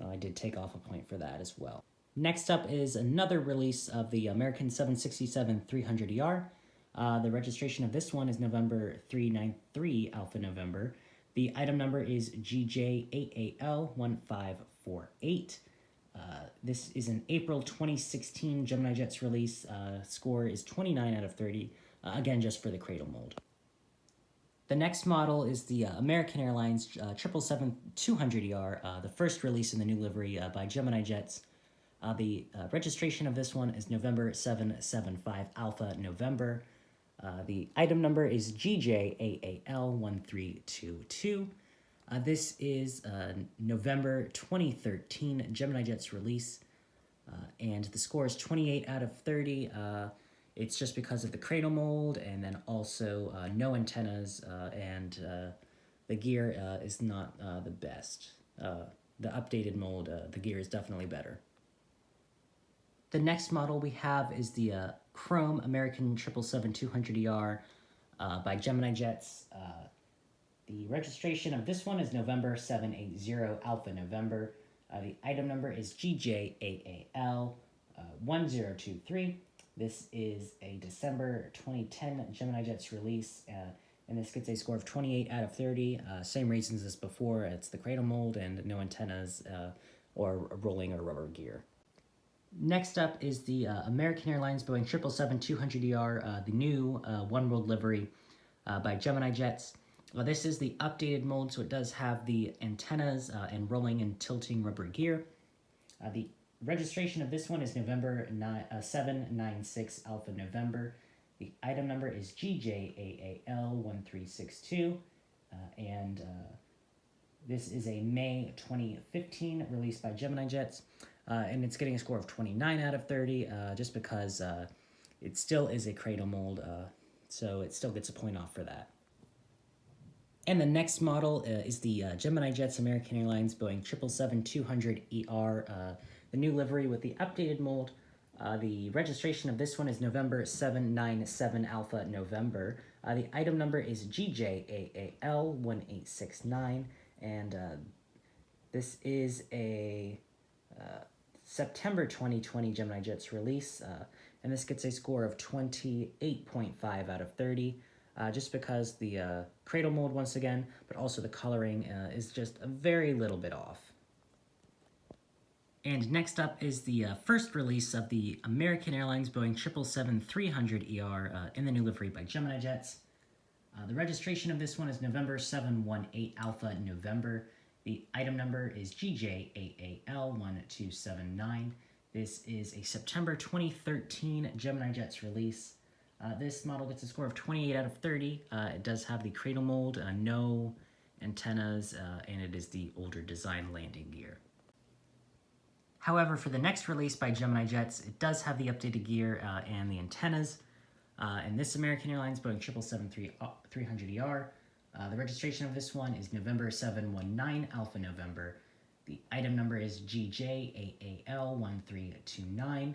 [SPEAKER 1] I did take off a point for that as well. Next up is another release of the American 767-300ER. The registration of this one is November 393 Alpha November. The item number is GJAAL1548. This is an April 2016 Gemini Jets release. Score is 29 out of 30, again just for the cradle mold. The next model is the American Airlines 777-200ER, the first release in the new livery by Gemini Jets. The registration of this one is November 775 Alpha November. The item number is GJAAL1322. This is November 2013 Gemini Jets release, and the score is 28 out of 30. It's just because of the cradle mold, and then also no antennas, and the gear is not the best. The updated mold, the gear is definitely better. The next model we have is the Chrome American 777-200ER by Gemini Jets. The registration of this one is November 780 Alpha November. The item number is GJAAL1023. This is a December 2010 Gemini Jets release, and this gets a score of 28 out of 30. Same reasons as before. It's the cradle mold and no antennas or rolling or rubber gear. Next up is the American Airlines Boeing 777-200ER, the new One World livery by Gemini Jets. This is the updated mold, so it does have the antennas and rolling and tilting rubber gear. The registration of this one is November 796 Alpha November. The item number is GJAAL1362, and this is a May 2015 release by Gemini Jets, and it's getting a score of 29 out of 30, just because it still is a cradle mold, so it still gets a point off for that. And the next model is the Gemini Jets American Airlines Boeing 777-200ER, the new livery with the updated mold. The registration of this one is November 797 Alpha November. The item number is GJAAL1869, and this is a September 2020 Gemini Jets release, and this gets a score of 28.5 out of 30. just because the cradle mold once again, but also the coloring is just a very little bit off. And next up is the first release of the American Airlines Boeing 777-300ER in the new livery by Gemini Jets. The registration of this one is November 718 Alpha November. The item number is GJ8AL1279. This is a September 2013 Gemini Jets release. This model gets a score of 28 out of 30. It does have the cradle mold, no antennas, and it is the older design landing gear. However, for the next release by Gemini Jets, it does have the updated gear and the antennas. And this American Airlines Boeing 777-300ER, the registration of this one is November 719 Alpha November. The item number is GJ8AL1329,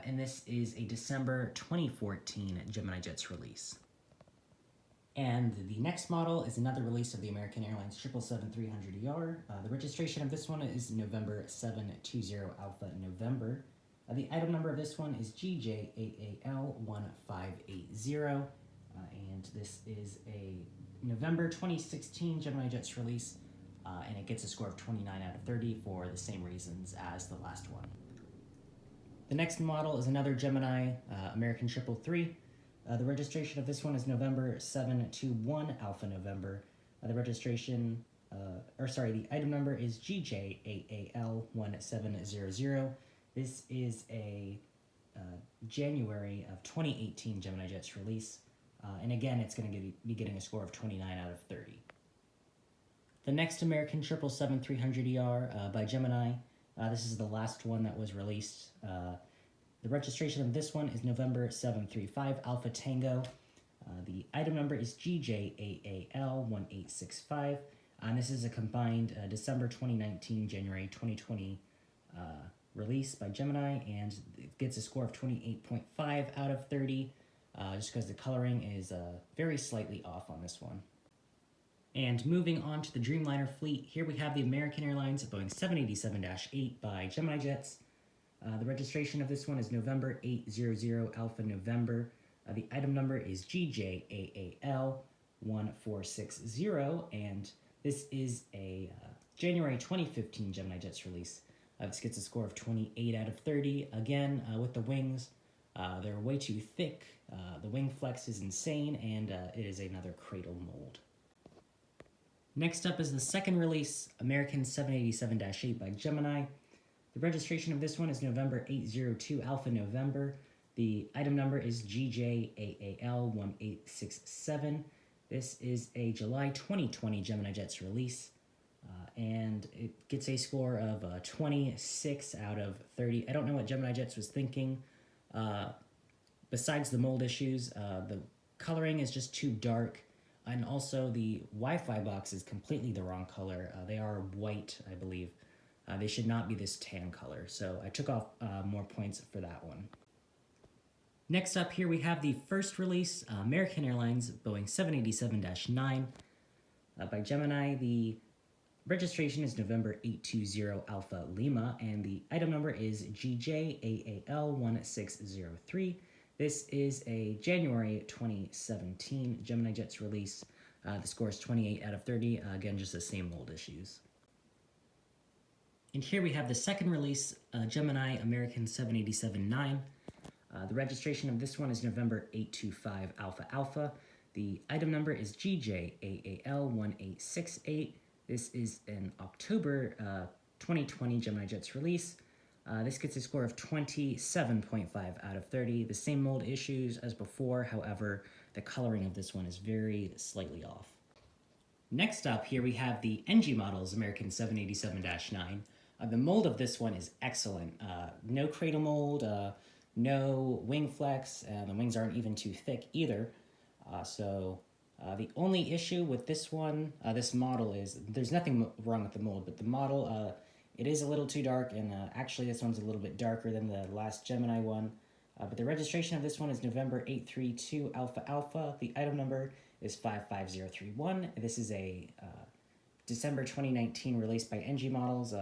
[SPEAKER 1] and this is a December 2014 Gemini Jets release. And the next model is another release of the American Airlines 777-300ER. The registration of this one is November 720 Alpha November. The item number of this one is GJ8AL1580, and this is a November 2016 Gemini Jets release, and it gets a score of 29 out of 30 for the same reasons as the last one. The next model is another Gemini American 333. The registration of this one is November 721 Alpha November. The item number is GJ8AL1700. This is a January of 2018 Gemini Jets release, and again, it's going to be getting a score of 29 out of 30. The next American 777-300ER by Gemini, this is the last one that was released. The registration of this one is November 735 Alpha Tango. The item number is GJ8AL1865, and this is a combined December 2019, January 2020 release by Gemini, and it gets a score of 28.5 out of 30, just because the coloring is very slightly off on this one. And moving on to the Dreamliner fleet, here we have the American Airlines Boeing 787-8 by Gemini Jets. The registration of this one is November 800 Alpha November. The item number is GJAAL1460, and this is a January 2015 Gemini Jets release. This gets a score of 28 out of 30. Again, with the wings, they're way too thick. The wing flex is insane, and it is another cradle mold. Next up is the second release, American 787-8 by Gemini. The registration of this one is November 802 Alpha November. The item number is GJAAL1867. This is a July 2020 Gemini Jets release, and it gets a score of 26 out of 30. I don't know what Gemini Jets was thinking. Besides the mold issues, the coloring is just too dark, and also the Wi-Fi box is completely the wrong color. They are white, I believe. They should not be this tan color, so I took off more points for that one. Next up here we have the first release, American Airlines Boeing 787-9 by Gemini. The registration is November 820 Alpha Lima, and the item number is GJAAL1603. This is a January 2017 Gemini Jets release. The score is 28 out of 30, again just the same mold issues. And here we have the second release, Gemini American 787-9. The registration of this one is November 825 Alpha Alpha. The item number is GJAAL1868. This is an October 2020 Gemini Jets release. This gets a score of 27.5 out of 30. The same mold issues as before, however, the coloring of this one is very slightly off. Next up, here we have the NG models American 787-9. The mold of this one is excellent. No cradle mold, no wing flex, the wings aren't even too thick either. The only issue with this one, this model, is there's nothing wrong with the mold, but the model, it is a little too dark, and actually this one's a little bit darker than the last Gemini one. But the registration of this one is November 832 Alpha Alpha. The item number is 55031. This is a December 2019 release by NG Models,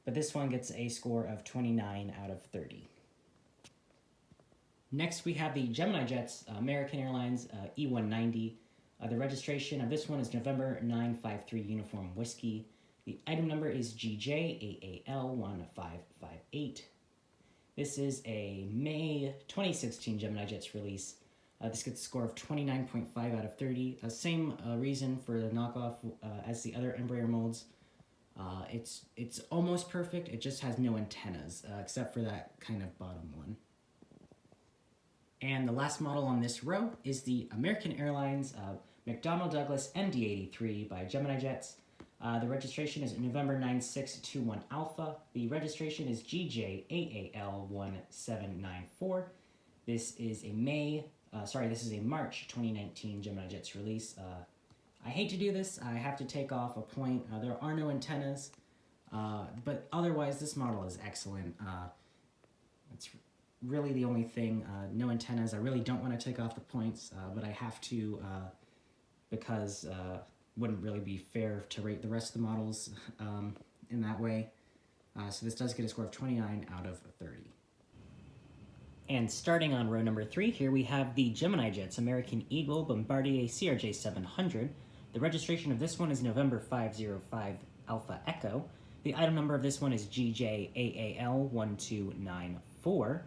[SPEAKER 1] but this one gets a score of 29 out of 30. Next, we have the Gemini Jets American Airlines E190. The registration of this one is November 953 Uniform Whiskey. The item number is GJ-AAL1558. This is a May 2016 Gemini Jets release. This gets a score of 29.5 out of 30. Same reason for the knockoff as the other Embraer molds. It's almost perfect. It just has no antennas, except for that kind of bottom one. And the last model on this row is the American Airlines McDonnell Douglas MD-83 by Gemini Jets. The registration is November 9621 Alpha. The registration is GJAAL1794. This is a March 2019 Gemini Jets release. I hate to do this. I have to take off a point. There are no antennas, but otherwise this model is excellent. It's really the only thing. No antennas. I really don't want to take off the points, but I have to because wouldn't really be fair to rate the rest of the models in that way. So this does get a score of 29 out of 30. And starting on row number 3, here we have the Gemini Jets American Eagle Bombardier CRJ 700. The registration of this one is November 505 Alpha Echo. The item number of this one is GJAAL1294.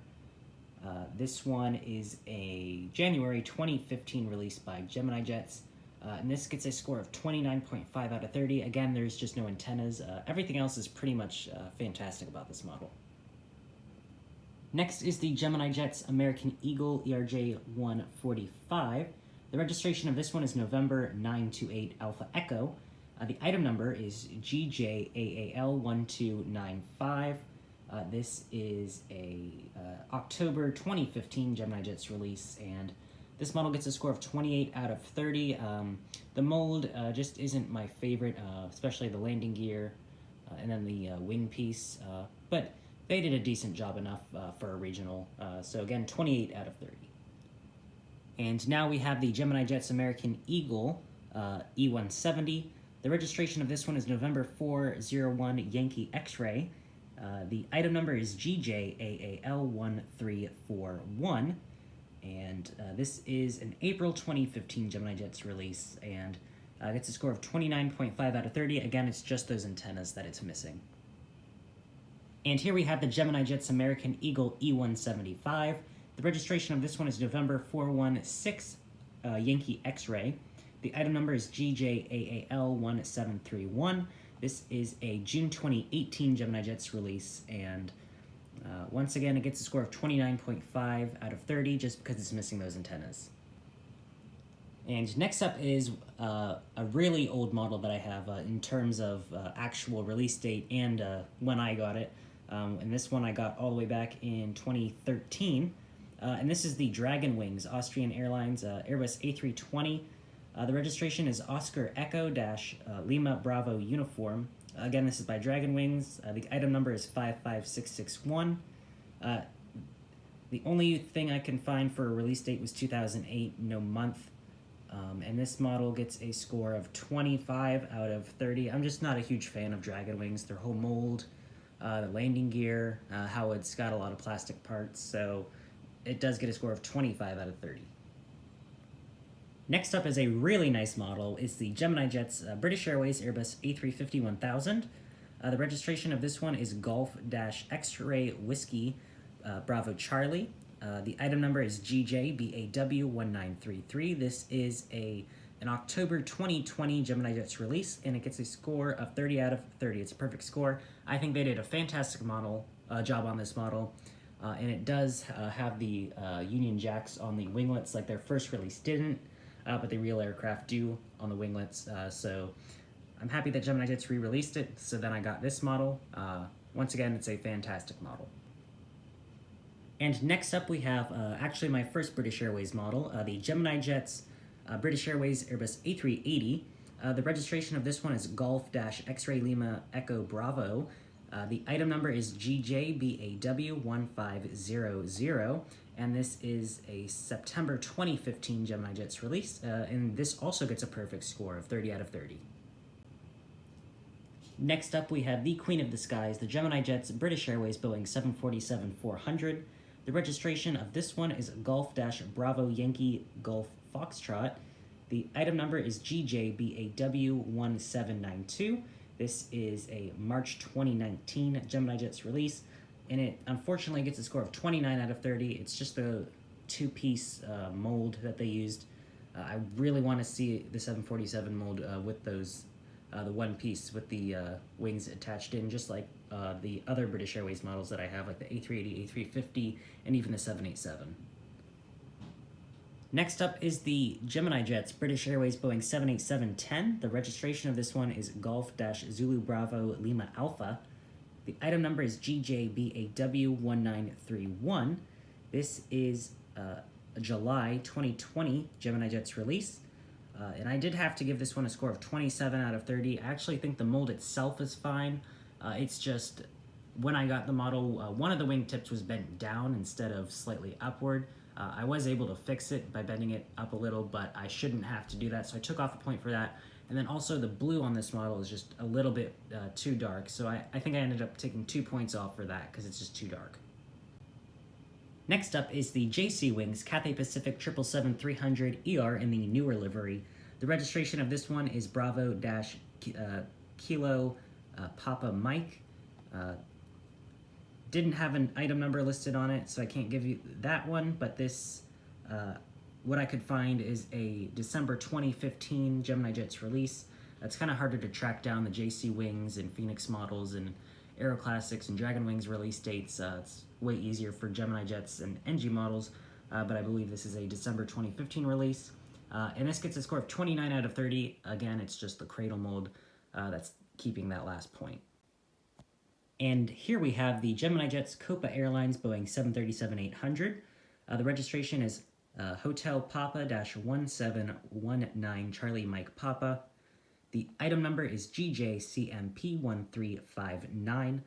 [SPEAKER 1] This one is a January 2015 release by Gemini Jets. And this gets a score of 29.5 out of 30. Again, there's just no antennas. Everything else is pretty much fantastic about this model. Next is the Gemini Jets American Eagle ERJ 145. The registration of this one is November 928 Alpha Echo. The item number is GJAAL1295. This is a October 2015 Gemini Jets release, and this model gets a score of 28 out of 30. The mold just isn't my favorite, especially the landing gear and then the wing piece, but they did a decent job enough for a regional. So again, 28 out of 30. And now we have the Gemini Jets American Eagle E170. The registration of this one is November 401 Yankee X-Ray. The item number is GJAAL1341. And this is an April 2015 Gemini Jets release, and gets a score of 29.5 out of 30. Again, it's just those antennas that it's missing. And here we have the Gemini Jets American Eagle E175. The registration of this one is November 416 Yankee X-Ray. The item number is GJAAL1731. This is a June 2018 Gemini Jets release, and once again, it gets a score of 29.5 out of 30 just because it's missing those antennas. And next up is a really old model that I have in terms of actual release date and when I got it. And this one I got all the way back in 2013. And this is the Dragon Wings Austrian Airlines Airbus A320. The registration is Oscar Echo Lima Bravo Uniform. Again, this is by Dragon Wings. The item number is 55661. The only thing I can find for a release date was 2008, no month. And this model gets a score of 25 out of 30. I'm just not a huge fan of Dragon Wings. Their whole mold, the landing gear, how it's got a lot of plastic parts. So it does get a score of 25 out of 30. Next up is a really nice model. It's the Gemini Jets British Airways Airbus A350-1000. The registration of this one is Golf-X-Ray Whiskey Bravo Charlie. The item number is GJBAW1933. This is an October 2020 Gemini Jets release, and it gets a score of 30 out of 30. It's a perfect score. I think they did a fantastic job on this model. And it does have the Union Jacks on the winglets like their first release didn't. But the real aircraft do on the winglets, so I'm happy that Gemini Jets re-released it, so then I got this model. Once again, it's a fantastic model. And next up we have actually my first British Airways model, the Gemini Jets British Airways Airbus A380. The registration of this one is Golf-X-Ray Lima Echo Bravo. The item number is GJBAW1500. And this is a September 2015 Gemini Jets release, and this also gets a perfect score of 30 out of 30. Next up, we have the Queen of the Skies, the Gemini Jets British Airways Boeing 747-400. The registration of this one is Golf-Bravo Yankee Golf Foxtrot. The item number is GJBAW1792. This is a March 2019 Gemini Jets release, and it unfortunately gets a score of 29 out of 30. It's just the two-piece mold that they used. I really want to see the 747 mold with those, the one piece with the wings attached in, just like the other British Airways models that I have, like the A380, A350, and even the 787. Next up is the Gemini Jets British Airways Boeing 787-10. The registration of this one is Golf-Zulu Bravo Lima Alpha. The item number is GJBAW1931. This is a July 2020 Gemini Jets release. And I did have to give this one a score of 27 out of 30. I actually think the mold itself is fine. It's just, when I got the model, one of the wingtips was bent down instead of slightly upward. I was able to fix it by bending it up a little, but I shouldn't have to do that, so I took off a point for that. And then also the blue on this model is just a little bit too dark, so I think I ended up taking 2 points off for that because it's just too dark. Next up is the JC Wings Cathay Pacific 777-300ER in the newer livery. The registration of this one is Bravo-Kilo Papa Mike. Didn't have an item number listed on it, so I can't give you that one, but this, what I could find is a December 2015 Gemini Jets release. It's kind of harder to track down the JC Wings and Phoenix models and Aero Classics and Dragon Wings release dates. It's way easier for Gemini Jets and NG models, but I believe this is a December 2015 release. And this gets a score of 29 out of 30. Again, it's just the cradle mold that's keeping that last point. And here we have the Gemini Jets Copa Airlines Boeing 737-800. The registration is Hotel Papa-1719 Charlie Mike Papa. The item number is GJCMP1359.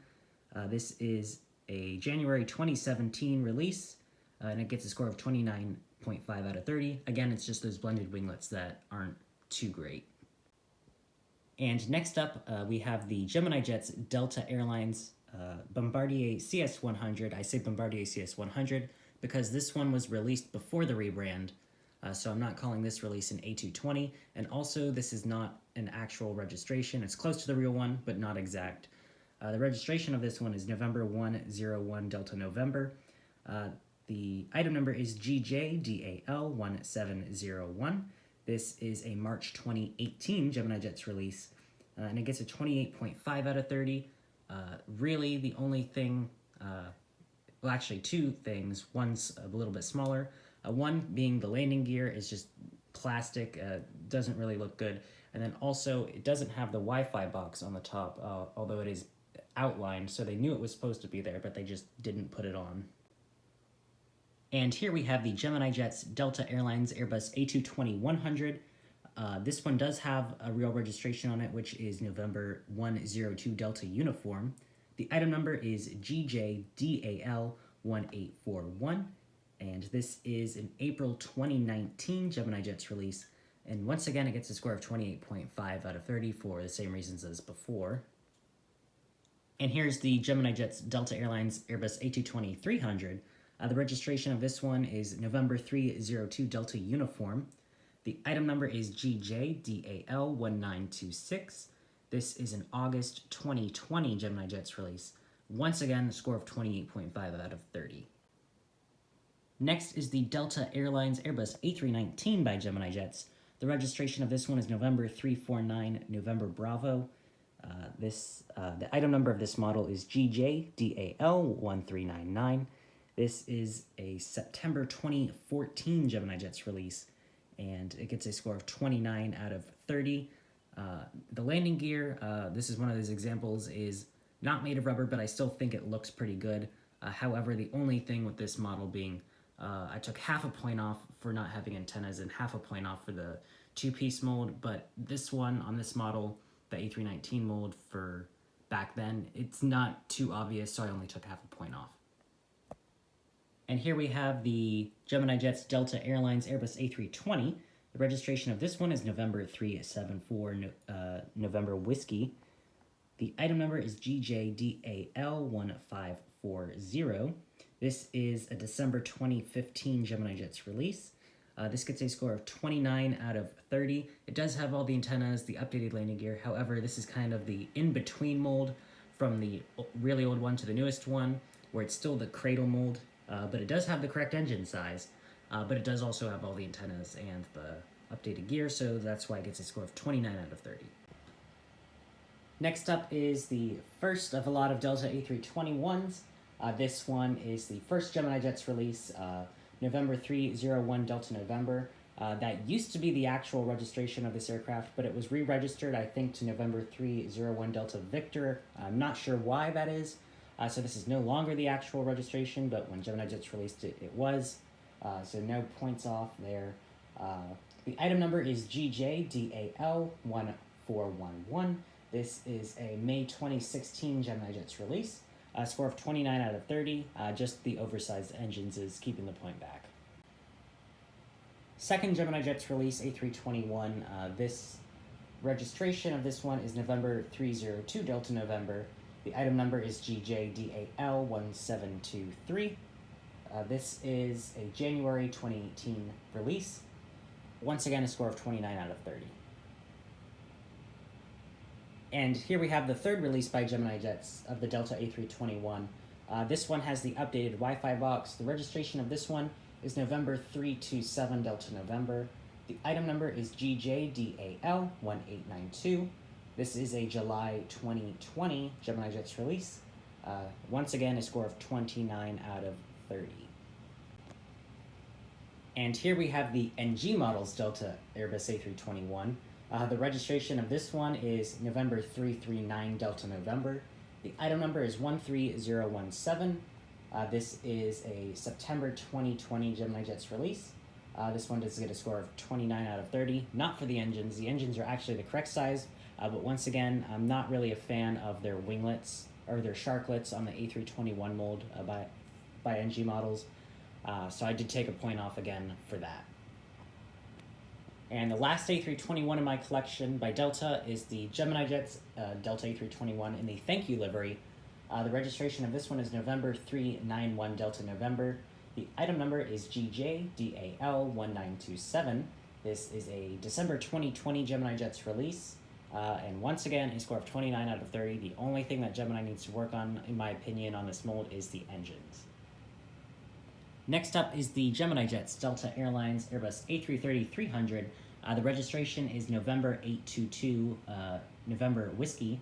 [SPEAKER 1] This is a January 2017 release, and it gets a score of 29.5 out of 30. Again, it's just those blended winglets that aren't too great. And next up, we have the Gemini Jets Delta Airlines Bombardier CS100. I say Bombardier CS100 because this one was released before the rebrand, so I'm not calling this release an A220. And also, this is not an actual registration. It's close to the real one, but not exact. The registration of this one is November 101 Delta November. The item number is GJDAL1701. This is a March 2018 Gemini Jets release, and it gets a 28.5 out of 30. Really, the only thing, well, actually two things. One's a little bit smaller. One being the landing gear is just plastic, doesn't really look good. And then also, it doesn't have the Wi-Fi box on the top, although it is outlined, so they knew it was supposed to be there, but they just didn't put it on. And here we have the Gemini Jets Delta Airlines Airbus A220-100. This one does have a real registration on it, which is November 102 Delta Uniform. The item number is GJDAL1841, and this is an April 2019 Gemini Jets release. And once again, it gets a score of 28.5 out of 30 for the same reasons as before. And here's the Gemini Jets Delta Airlines Airbus A220-300. The registration of this one is November 302 Delta Uniform. The item number is GJDAL1926. This is an August 2020 Gemini Jets release. Once again, a score of 28.5 out of 30. Next is the Delta Airlines Airbus A319 by Gemini Jets. The registration of this one is November 349 November Bravo. The item number of this model is GJDAL1399. This is a September 2014 Gemini Jets release, and it gets a score of 29 out of 30. The landing gear, this is one of those examples, is not made of rubber, but I still think it looks pretty good. However, the only thing with this model being, I took half a point off for not having antennas and half a point off for the two-piece mold, but this one, on this model, the A319 mold for back then, it's not too obvious, so I only took half a point off. And here we have the Gemini Jets Delta Airlines Airbus A320. The registration of this one is November 374 November Whiskey. The item number is GJDAL1540. This is a December 2015 Gemini Jets release. This gets a score of 29 out of 30. It does have all the antennas, the updated landing gear. However, this is kind of the in-between mold from the really old one to the newest one, where it's still the cradle mold, but it does have the correct engine size, but it does also have all the antennas and the updated gear, so that's why it gets a score of 29 out of 30. Next up is the first of a lot of Delta A321s. This one is the first Gemini Jets release, November 301 Delta November. That used to be the actual registration of this aircraft, but it was re-registered, I think, to November 301 Delta Victor. I'm not sure why that is. So this is no longer the actual registration, but when Gemini Jets released it, it was. So no points off there. The item number is GJDAL1411. This is a May 2016 Gemini Jets release. A score of 29 out of 30. Just the oversized engines is keeping the point back. Second Gemini Jets release, A321. This registration of this one is November 302 Delta November. The item number is GJDAL1723. This is a January 2018 release. Once again, a score of 29 out of 30. And here we have the third release by Gemini Jets of the Delta A321. This one has the updated Wi-Fi box. The registration of this one is November 327 Delta November. The item number is GJDAL1892. This is a July 2020 Gemini Jets release. Once again, a score of 29 out of 30. And here we have the NG models Delta Airbus A321. The registration of this one is November 339 Delta November. The item number is 13017. This is a September 2020 Gemini Jets release. This one does get a score of 29 out of 30. Not for the engines. The engines are actually the correct size, but once again, I'm not really a fan of their winglets or their sharklets on the A321 mold by NG models. So I did take a point off again for that. And the last A321 in my collection by Delta is the Gemini Jets Delta A321 in the thank you livery. The registration of this one is November 391 Delta November. The item number is GJDAL1927. This is a December 2020 Gemini Jets release. And once again, a score of 29 out of 30. The only thing that Gemini needs to work on, in my opinion, on this mold is the engines. Next up is the Gemini Jets Delta Airlines Airbus A330-300. The registration is November 822 November Whiskey.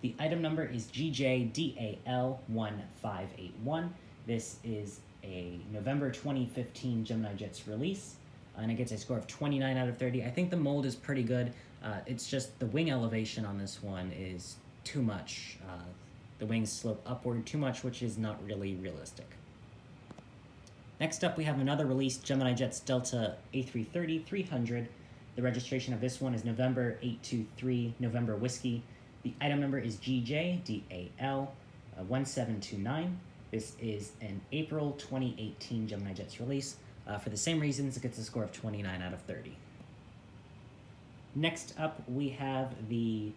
[SPEAKER 1] The item number is GJDAL1581. This is a November 2015 Gemini Jets release, and it gets a score of 29 out of 30. I think the mold is pretty good. It's just the wing elevation on this one is too much. The wings slope upward too much, which is not really realistic. Next up, we have another release, Gemini Jets Delta A330-300. The registration of this one is November 823 November Whiskey. The item number is GJDAL1729. This is an April 2018 Gemini Jets release. For the same reasons, it gets a score of 29 out of 30. Next up, we have the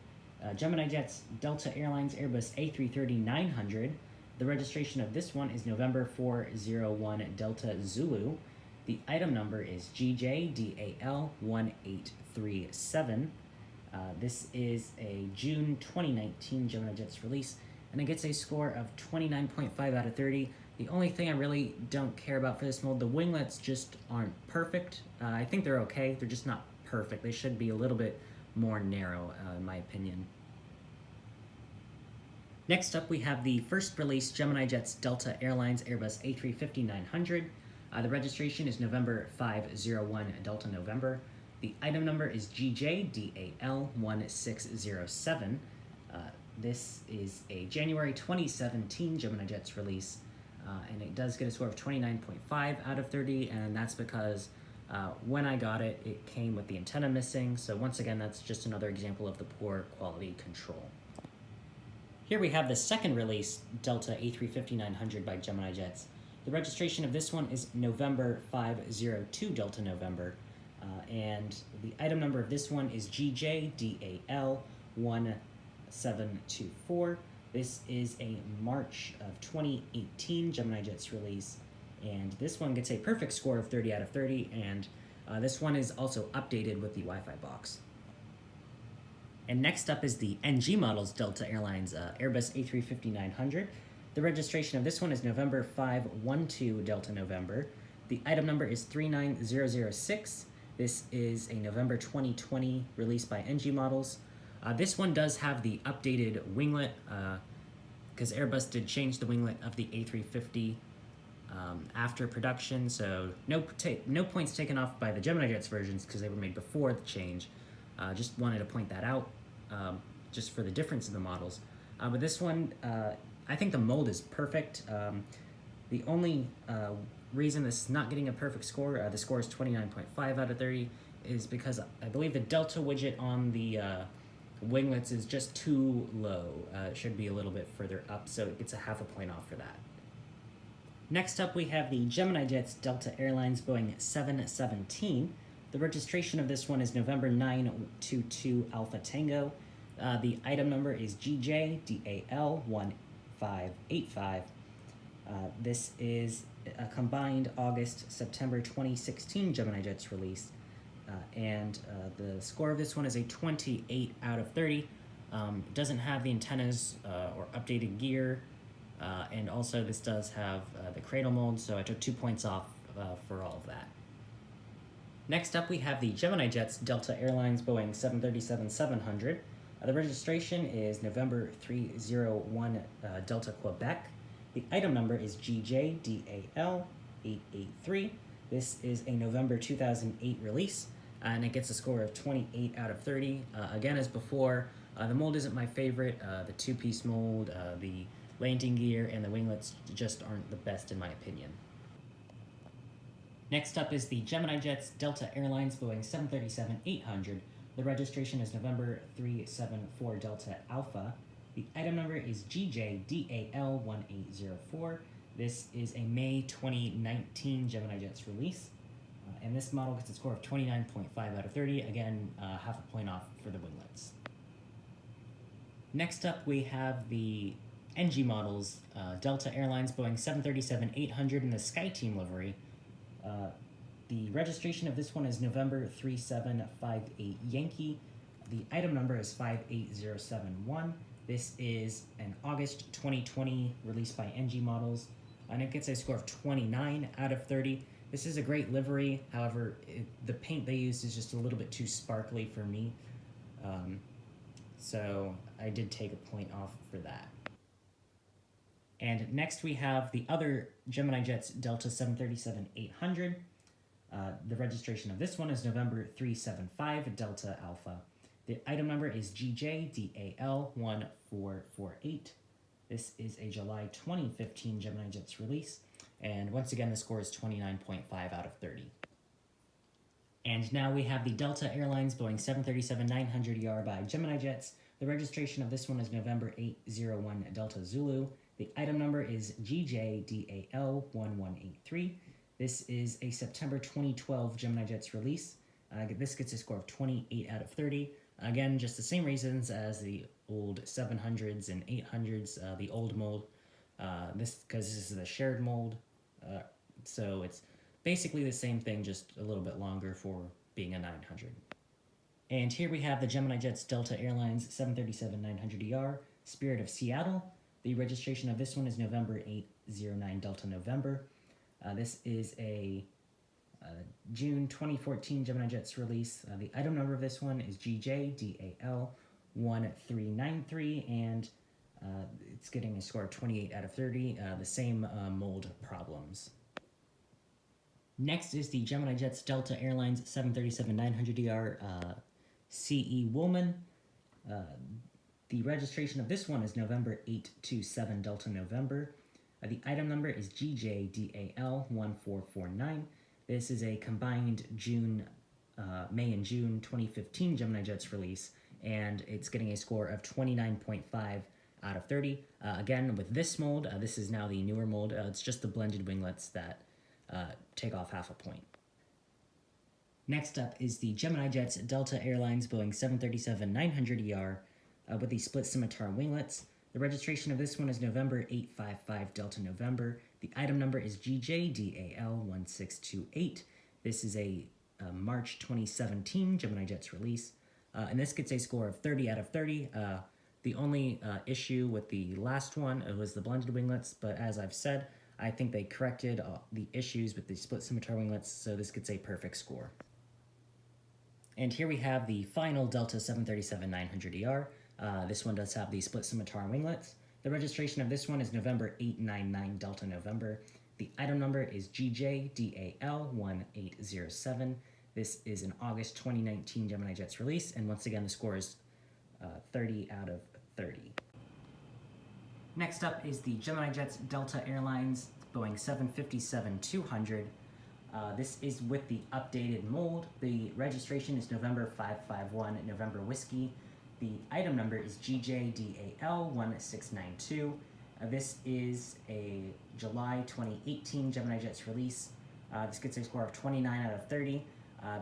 [SPEAKER 1] Gemini Jets Delta Airlines Airbus A330-900. The registration of this one is November 401 Delta Zulu. The item number is GJDAL1837. This is a June 2019 Gemini Jets release, and it gets a score of 29.5 out of 30. The only thing I really don't care about for this mold, the winglets just aren't perfect. I think they're okay, they're just not perfect. They should be a little bit more narrow, in my opinion. Next up, we have the first release Gemini Jets Delta Airlines Airbus A350-900. The registration is November 501 Delta November. The item number is GJDAL1607. This is a January 2017 Gemini Jets release, and it does get a score of 29.5 out of 30, and that's because when I got it, it came with the antenna missing, so once again, that's just another example of the poor quality control. Here we have the second release, Delta A350-900 by Gemini Jets. The registration of this one is November 502 Delta November, and the item number of this one is GJDAL1724. This is a March of 2018 Gemini Jets release, and this one gets a perfect score of 30 out of 30, and This one is also updated with the Wi-Fi box. And next up is the NG models Delta Airlines Airbus A350-900. The registration of this one is November 512 Delta November. The item number is 39006. This is a November 2020 release by NG models. This one does have the updated winglet because Airbus did change the winglet of the A350 after production, so no points taken off by the Gemini Jets versions because they were made before the change. Just wanted to point that out, just for the difference in the models. But this one, I think the mold is perfect. The only reason this is not getting a perfect score, the score is 29.5 out of 30, is because I believe the Delta widget on the winglets is just too low. It should be a little bit further up, so it gets a half a point off for that. Next up, we have the Gemini Jets Delta Airlines Boeing 717. The registration of this one is November 922 Alpha Tango. The item number is GJDAL1585. This is a combined August-September 2016 Gemini Jets release. And the score of this one is a 28 out of 30. It doesn't have the antennas or updated gear. And also this does have the cradle mold, so I took 2 points off for all of that. Next up, we have the Gemini Jets Delta Airlines Boeing 737-700. The registration is November 301 Delta Quebec. The item number is GJDAL883. This is a November 2008 release, and it gets a score of 28 out of 30. Again, as before, the mold isn't my favorite. The two-piece mold, the landing gear, and the winglets just aren't the best in my opinion. Next up is the Gemini Jets Delta Airlines Boeing 737-800. The registration is November 374 Delta Alpha. The item number is GJDAL1804. This is a May 2019 Gemini Jets release. And this model gets a score of 29.5 out of 30. Again, half a point off for the winglets. Next up, we have the NG models, Delta Airlines Boeing 737-800 in the SkyTeam livery. The registration of this one is November 3758 Yankee. The item number is 58071. This is an August 2020 release by NG models, and it gets a score of 29 out of 30. This is a great livery, however, the paint they used is just a little bit too sparkly for me, so I did take a point off for that. And next we have the other Gemini Jets Delta 737-800. The registration of this one is November 375 Delta Alpha. The item number is GJDAL1448. This is a July 2015 Gemini Jets release, and once again the score is 29.5 out of 30. And now we have the Delta Airlines Boeing 737-900ER by Gemini Jets. The registration of this one is November 801 Delta Zulu. The item number is GJDAL1183. This is a September 2012 Gemini Jets release. This gets a score of 28 out of 30. Again, just the same reasons as the old 700s and 800s, the old mold. Because this is the shared mold, so it's basically the same thing, just a little bit longer for being a 900. And here we have the Gemini Jets Delta Airlines 737-900ER, Spirit of Seattle. The registration of this one is November 809 Delta November. This is a June 2014 Gemini Jets release. The item number of this one is GJDAL1393, and it's getting a score of 28 out of 30, the same mold problems. Next is the Gemini Jets Delta Airlines 737-900ER CE Woolman. The registration of this one is November 827 Delta November. The item number is GJDAL1449. This is a combined May and June 2015 Gemini Jets release, and it's getting a score of 29.5 out of 30. Again, with this mold, this is now the newer mold. It's just the blended winglets that take off half a point. Next up is the Gemini Jets Delta Airlines Boeing 737-900ER with the split scimitar winglets. The registration of this one is November 855 Delta November. The item number is GJDAL1628. This is a March 2017 Gemini Jets release. And this gets a score of 30 out of 30. The only issue with the last one was the blended winglets, but as I've said, I think they corrected the issues with the split scimitar winglets, so this gets a perfect score. And here we have the final Delta 737-900ER. This one does have the split scimitar winglets. The registration of this one is November 899 Delta November. The item number is GJDAL1807. This is an August 2019 Gemini Jets release, and once again the score is 30 out of 30. Next up is the Gemini Jets Delta Airlines Boeing 757-200. This is with the updated mold. The registration is November 551 November Whiskey. The item number is GJDAL1692. This is a July 2018 Gemini Jets release. This gets a score of 29 out of 30.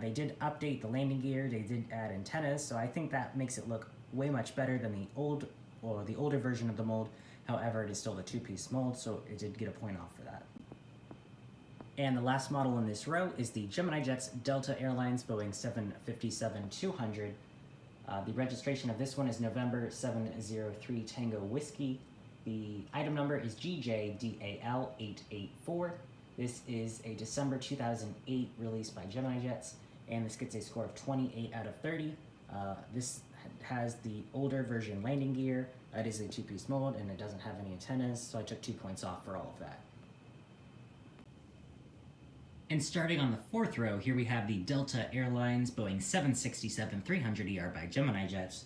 [SPEAKER 1] They did update the landing gear. They did add antennas, so I think that makes it look way much better than the older version of the mold. However, it is still the two-piece mold, so it did get a point off for that. And the last model in this row is the Gemini Jets Delta Airlines Boeing 757-200. The registration of this one is November 703 Tango Whiskey. The item number is GJDAL884. This is a December 2008 release by Gemini Jets, and this gets a score of 28 out of 30. This has the older version landing gear. It is a two-piece mold, and it doesn't have any antennas, so I took 2 points off for all of that. And starting on the fourth row, here we have the Delta Airlines Boeing 767-300ER by Gemini Jets,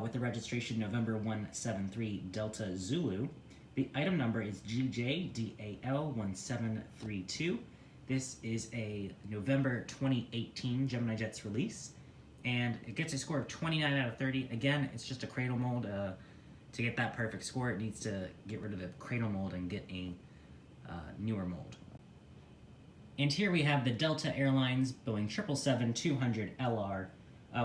[SPEAKER 1] with the registration November 173 Delta Zulu. The item number is GJDAL1732. This is a November 2018 Gemini Jets release, and it gets a score of 29 out of 30. Again, it's just a cradle mold. To get that perfect score, it needs to get rid of the cradle mold and get a newer mold. And here we have the Delta Airlines Boeing 777-200LR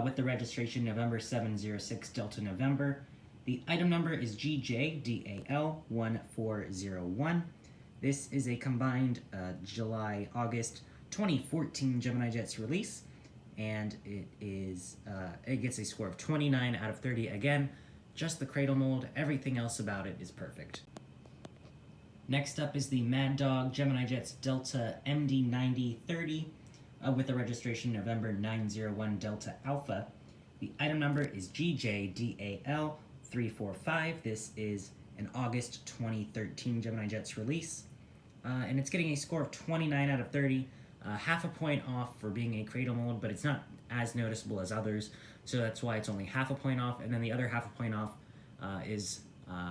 [SPEAKER 1] with the registration November 706 Delta November. The item number is GJDAL1401. This is a combined July-August 2014 Gemini Jets release, and it gets a score of 29 out of 30. Again, just the cradle mold. Everything else about it is perfect. Next up is the Mad Dog Gemini Jets Delta MD9030 with the registration November 901 Delta Alpha. The item number is GJDAL345. This is an August 2013 Gemini Jets release, and it's getting a score of 29 out of 30. Half a point off for being a cradle mold, but it's not as noticeable as others, so that's why it's only half a point off, and then the other half a point off is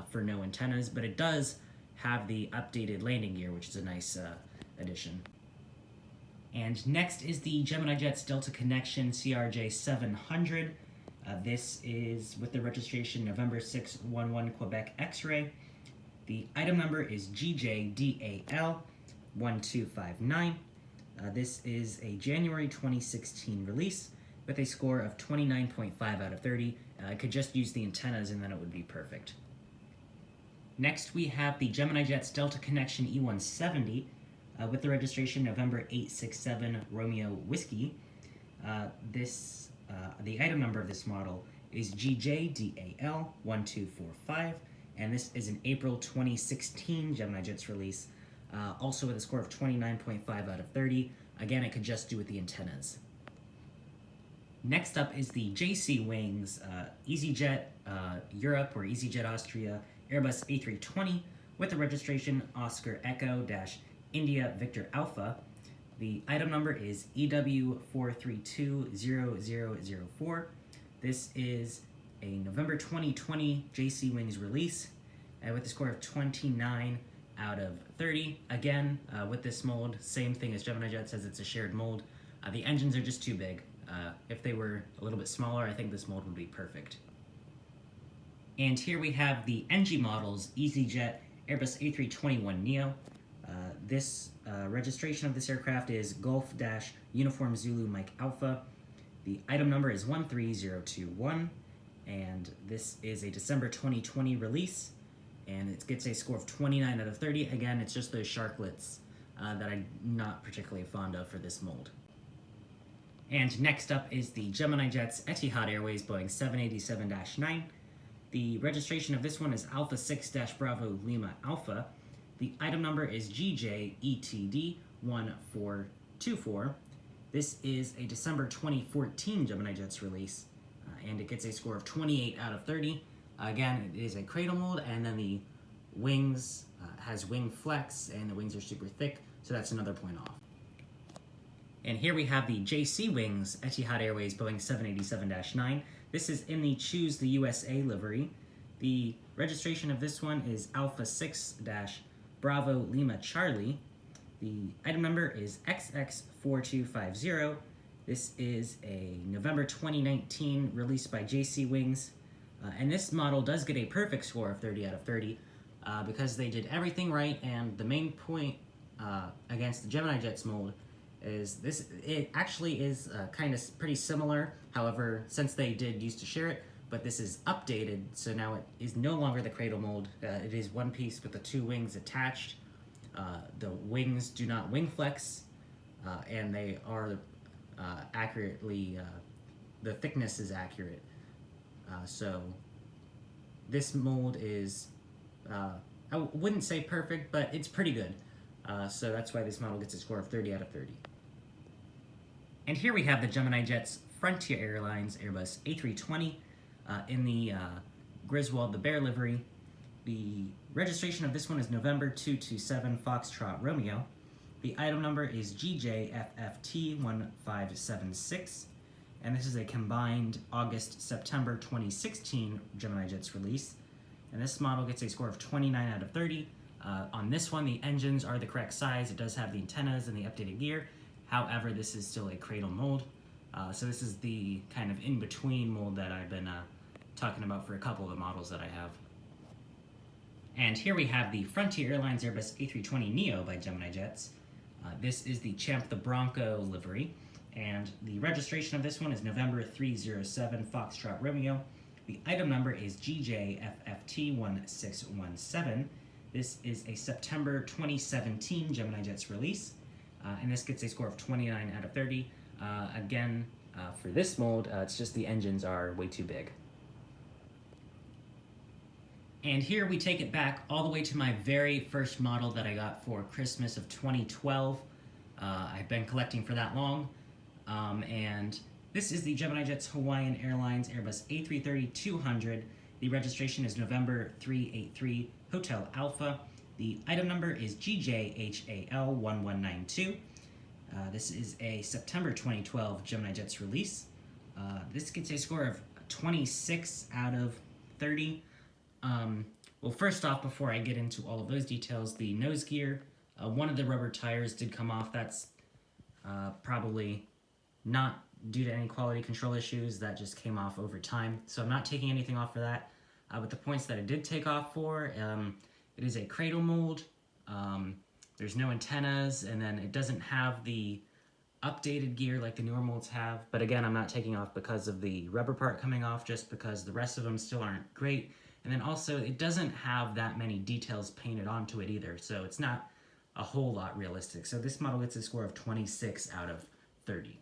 [SPEAKER 1] for no antennas, but it does have the updated landing gear, which is a nice addition. And next is the Gemini Jets Delta Connection CRJ700. This is with the registration November 611 Quebec X-Ray. The item number is GJDAL1259. This is a January 2016 release with a score of 29.5 out of 30. I could just use the antennas and then it would be perfect. Next, we have the Gemini Jets Delta Connection E170 with the registration November 867 Romeo Whiskey. The item number of this model is GJDAL1245, and this is an April 2016 Gemini Jets release, also with a score of 29.5 out of 30. Again, it could just do with the antennas. Next up is the JC Wings EasyJet Europe or EasyJet Austria Airbus A320 with the registration Oscar Echo India Victor Alpha. The item number is EW4320004. This is a November 2020 JC Wings release with a score of 29 out of 30. Again, with this mold, same thing as Gemini Jets, as it's a shared mold. The engines are just too big. If they were a little bit smaller, I think this mold would be perfect. And here we have the NG models, EasyJet Airbus A321neo. This registration of this aircraft is Golf-Uniform Zulu Mike Alpha. The item number is 13021, and this is a December 2020 release, and it gets a score of 29 out of 30. Again, it's just those sharklets that I'm not particularly fond of for this mold. And next up is the Gemini Jets Etihad Airways Boeing 787-9. The registration of this one is Alpha 6-Bravo Lima Alpha. The item number is GJETD1424. This is a December 2014 Gemini Jets release, and it gets a score of 28 out of 30. Again, it is a cradle mold, and then the wings has wing flex, and the wings are super thick, so that's another point off. And here we have the JC Wings Etihad Airways Boeing 787-9. This is in the Choose the USA livery. The registration of this one is Alpha 6-Bravo Lima Charlie. The item number is XX4250. This is a November 2019 release by JC Wings. And this model does get a perfect score of 30 out of 30 because they did everything right, and the main point against the Gemini Jets mold is this. It actually is kind of pretty similar, however, since they did used to share it, but this is updated, so now it is no longer the cradle mold. It is one piece with the two wings attached. The wings do not wing flex, and they are accurately, the thickness is accurate. So this mold is, I wouldn't say perfect, but it's pretty good. So that's why this model gets a score of 30 out of 30. And here we have the Gemini Jets Frontier Airlines Airbus A320 in the Griswold the Bear livery. The registration of this one is November 227 Foxtrot Romeo. The item number is GJFFT1576, and this is a combined August-September 2016 Gemini Jets release. And this model gets a score of 29 out of 30. On this one, the engines are the correct size. It does have the antennas and the updated gear. However, this is still a cradle mold. So this is the kind of in-between mold that I've been talking about for a couple of the models that I have. And here we have the Frontier Airlines Airbus A320neo by Gemini Jets. This is the Champ the Bronco livery, and the registration of this one is November 307 Foxtrot Romeo. The item number is GJFFT1617. This is a September 2017 Gemini Jets release, and this gets a score of 29 out of 30. Again, for this mold, it's just the engines are way too big. And here we take it back all the way to my very first model that I got for Christmas of 2012. I've been collecting for that long. And this is the Gemini Jets Hawaiian Airlines Airbus A330-200. The registration is November 383 Hotel Alpha. The item number is GJHAL1192. This is a September 2012 Gemini Jets release. This gets a score of 26 out of 30. Well, first off, before I get into all of those details, the nose gear, one of the rubber tires did come off. That's probably not due to any quality control issues. That just came off over time. So I'm not taking anything off for that. But the points that I did take off for, it is a cradle mold. There's no antennas, and then it doesn't have the updated gear like the newer molds have. But again, I'm not taking off because of the rubber part coming off, just because the rest of them still aren't great. And then also, it doesn't have that many details painted onto it either, so it's not a whole lot realistic. So this model gets a score of 26 out of 30.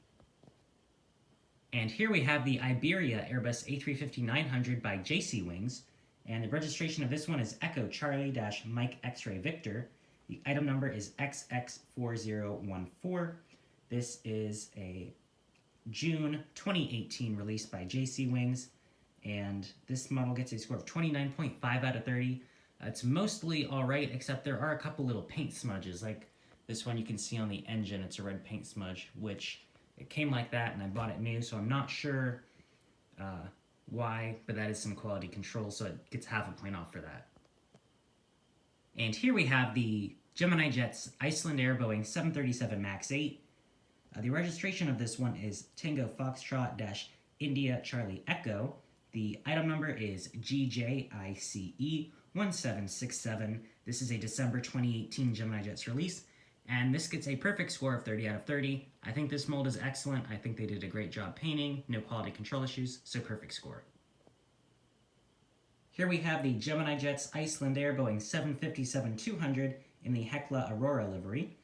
[SPEAKER 1] And here we have the Iberia Airbus A350-900 by JC Wings, and the registration of this one is Echo Charlie-Mike X-Ray Victor. The item number is XX4014. This is a June 2018 release by JC Wings, and this model gets a score of 29.5 out of 30. It's mostly alright, except there are a couple little paint smudges, like this one you can see on the engine. It's a red paint smudge, which it came like that and I bought it new, so I'm not sure why, but that is some quality control, so it gets half a point off for that. And here we have the Gemini Jets Iceland Air Boeing 737 MAX 8. The registration of this one is Tango Foxtrot-India Charlie Echo. The item number is GJICE1767. This is a December 2018 Gemini Jets release, and this gets a perfect score of 30 out of 30. I think this mold is excellent. I think they did a great job painting, no quality control issues, so perfect score. Here we have the Gemini Jets Iceland Air Boeing 757-200 in the Hekla Aurora livery.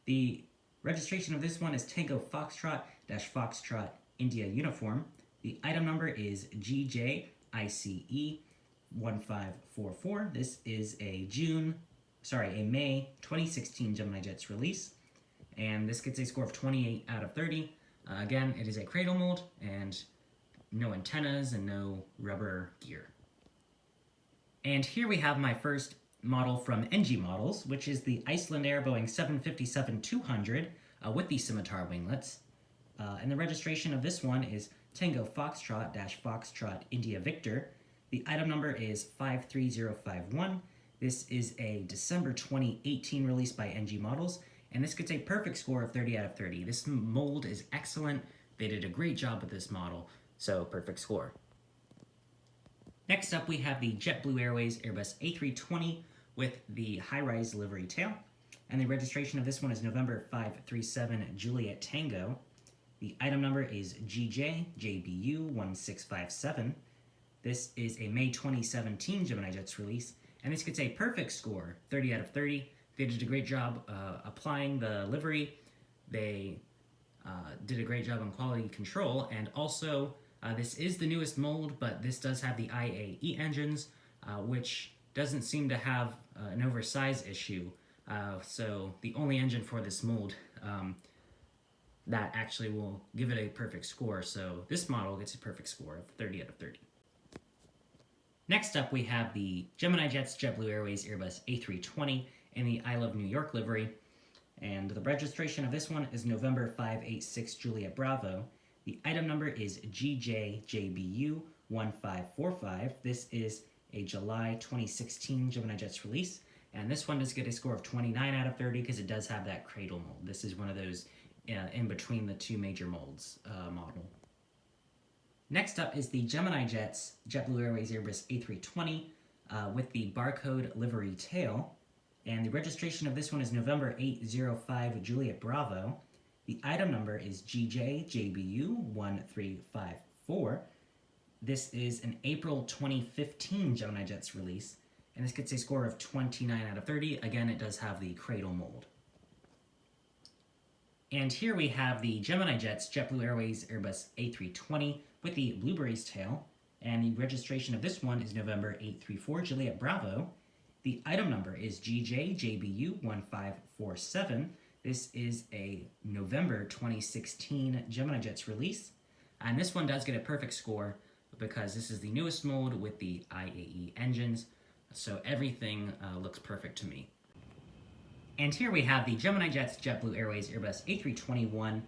[SPEAKER 1] The registration of this one is Tango Foxtrot Foxtrot India uniform. The item number is GJICE1544. This is a May 2016 Gemini Jets release, and this gets a score of 28 out of 30. Again, it is a cradle mold and no antennas and no rubber gear. And here we have my first model from NG Models, which is the Iceland Air Boeing 757-200 with the scimitar winglets. And the registration of this one is Tango Foxtrot-Foxtrot India Victor. The item number is 53051. This is a December 2018 release by NG Models, and this gets a perfect score of 30 out of 30. This mold is excellent. They did a great job with this model, so perfect score. Next up, we have the JetBlue Airways Airbus A320 with the high-rise livery tail, and the registration of this one is November 537 Juliet Tango. The item number is GJJBU1657. This is a May 2017 Gemini Jets release, and this gets a perfect score, 30 out of 30. They did a great job applying the livery. They did a great job on quality control, and also this is the newest mold, but this does have the IAE engines, which doesn't seem to have an oversize issue. So the only engine for this mold that actually will give it a perfect score. So this model gets a perfect score of 30 out of 30. Next up, we have the Gemini Jets JetBlue Airways Airbus A320 in the I Love New York livery. And the registration of this one is November 586 Juliet Bravo. The item number is GJJBU1545. This is a July 2016 Gemini Jets release. And this one does get a score of 29 out of 30 because it does have that cradle mold. This is one of those in between the two major molds model. Next up is the Gemini Jets JetBlue Airways Airbus A320 with the barcode livery tail. And the registration of this one is November 805 Juliet Bravo. The item number is GJJBU1354. This is an April 2015 Gemini Jets release, and this gets a score of 29 out of 30. Again, it does have the cradle mold. And here we have the Gemini Jets JetBlue Airways Airbus A320 with the blueberries tail, and the registration of this one is November 834 Juliet Bravo. The item number is GJJBU1547. This is a November 2016 Gemini Jets release, and this one does get a perfect score because this is the newest mold with the IAE engines, so everything looks perfect to me. And here we have the Gemini Jets JetBlue Airways Airbus A321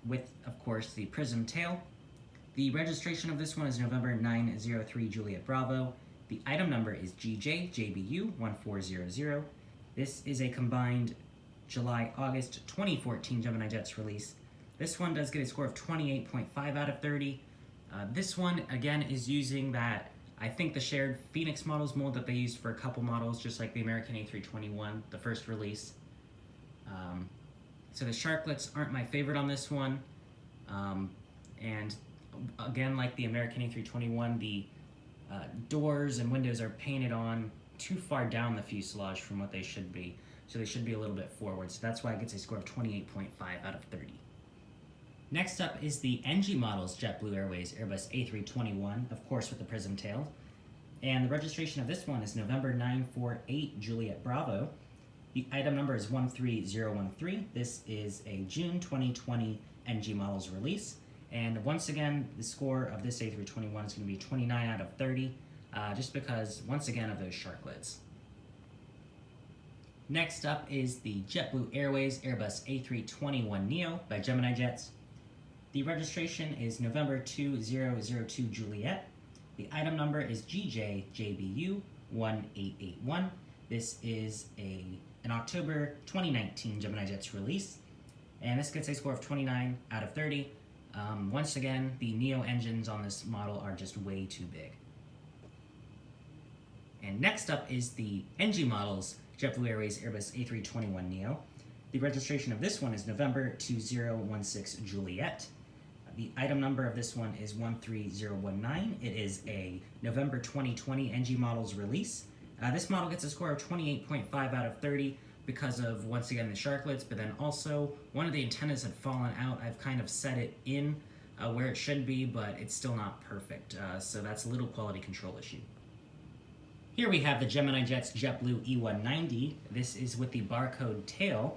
[SPEAKER 1] with, of course, the prism tail. The registration of this one is November 903 Juliet Bravo. The item number is GJJBU1400. This is a combined July-August 2014 Gemini Jets release. This one does get a score of 28.5 out of 30. This one, again, is using that, I think, the shared Phoenix models mold that they used for a couple models, just like the American A321, the first release. So the sharklets aren't my favorite on this one. And again, like the American A321, the doors and windows are painted on too far down the fuselage from what they should be. So they should be a little bit forward. So that's why it gets a score of 28.5 out of 30. Next up is the NG Models JetBlue Airways Airbus A321, of course with the prism tail. And the registration of this one is November 948 Juliet Bravo. The item number is 13013. This is a June 2020 NG Models release. And once again, the score of this A321 is going to be 29 out of 30, just because, once again, of those sharklets. Next up is the JetBlue Airways Airbus A321neo by Gemini Jets. The registration is November 2002 Juliet. The item number is GJJBU1881. This is an October 2019 Gemini Jets release, and this gets a score of 29 out of 30. Once again, the Neo engines on this model are just way too big. And next up is the NG Models JetBlue Airways Airbus A321neo. The registration of this one is November 2016 Juliet. The item number of this one is 13019. It is a November 2020 NG Models release. This model gets a score of 28.5 out of 30, because of, once again, the sharklets, but then also one of the antennas had fallen out. I've kind of set it in where it should be, but it's still not perfect, so that's a little quality control issue. Here we have the Gemini Jets JetBlue E190. This is with the barcode tail.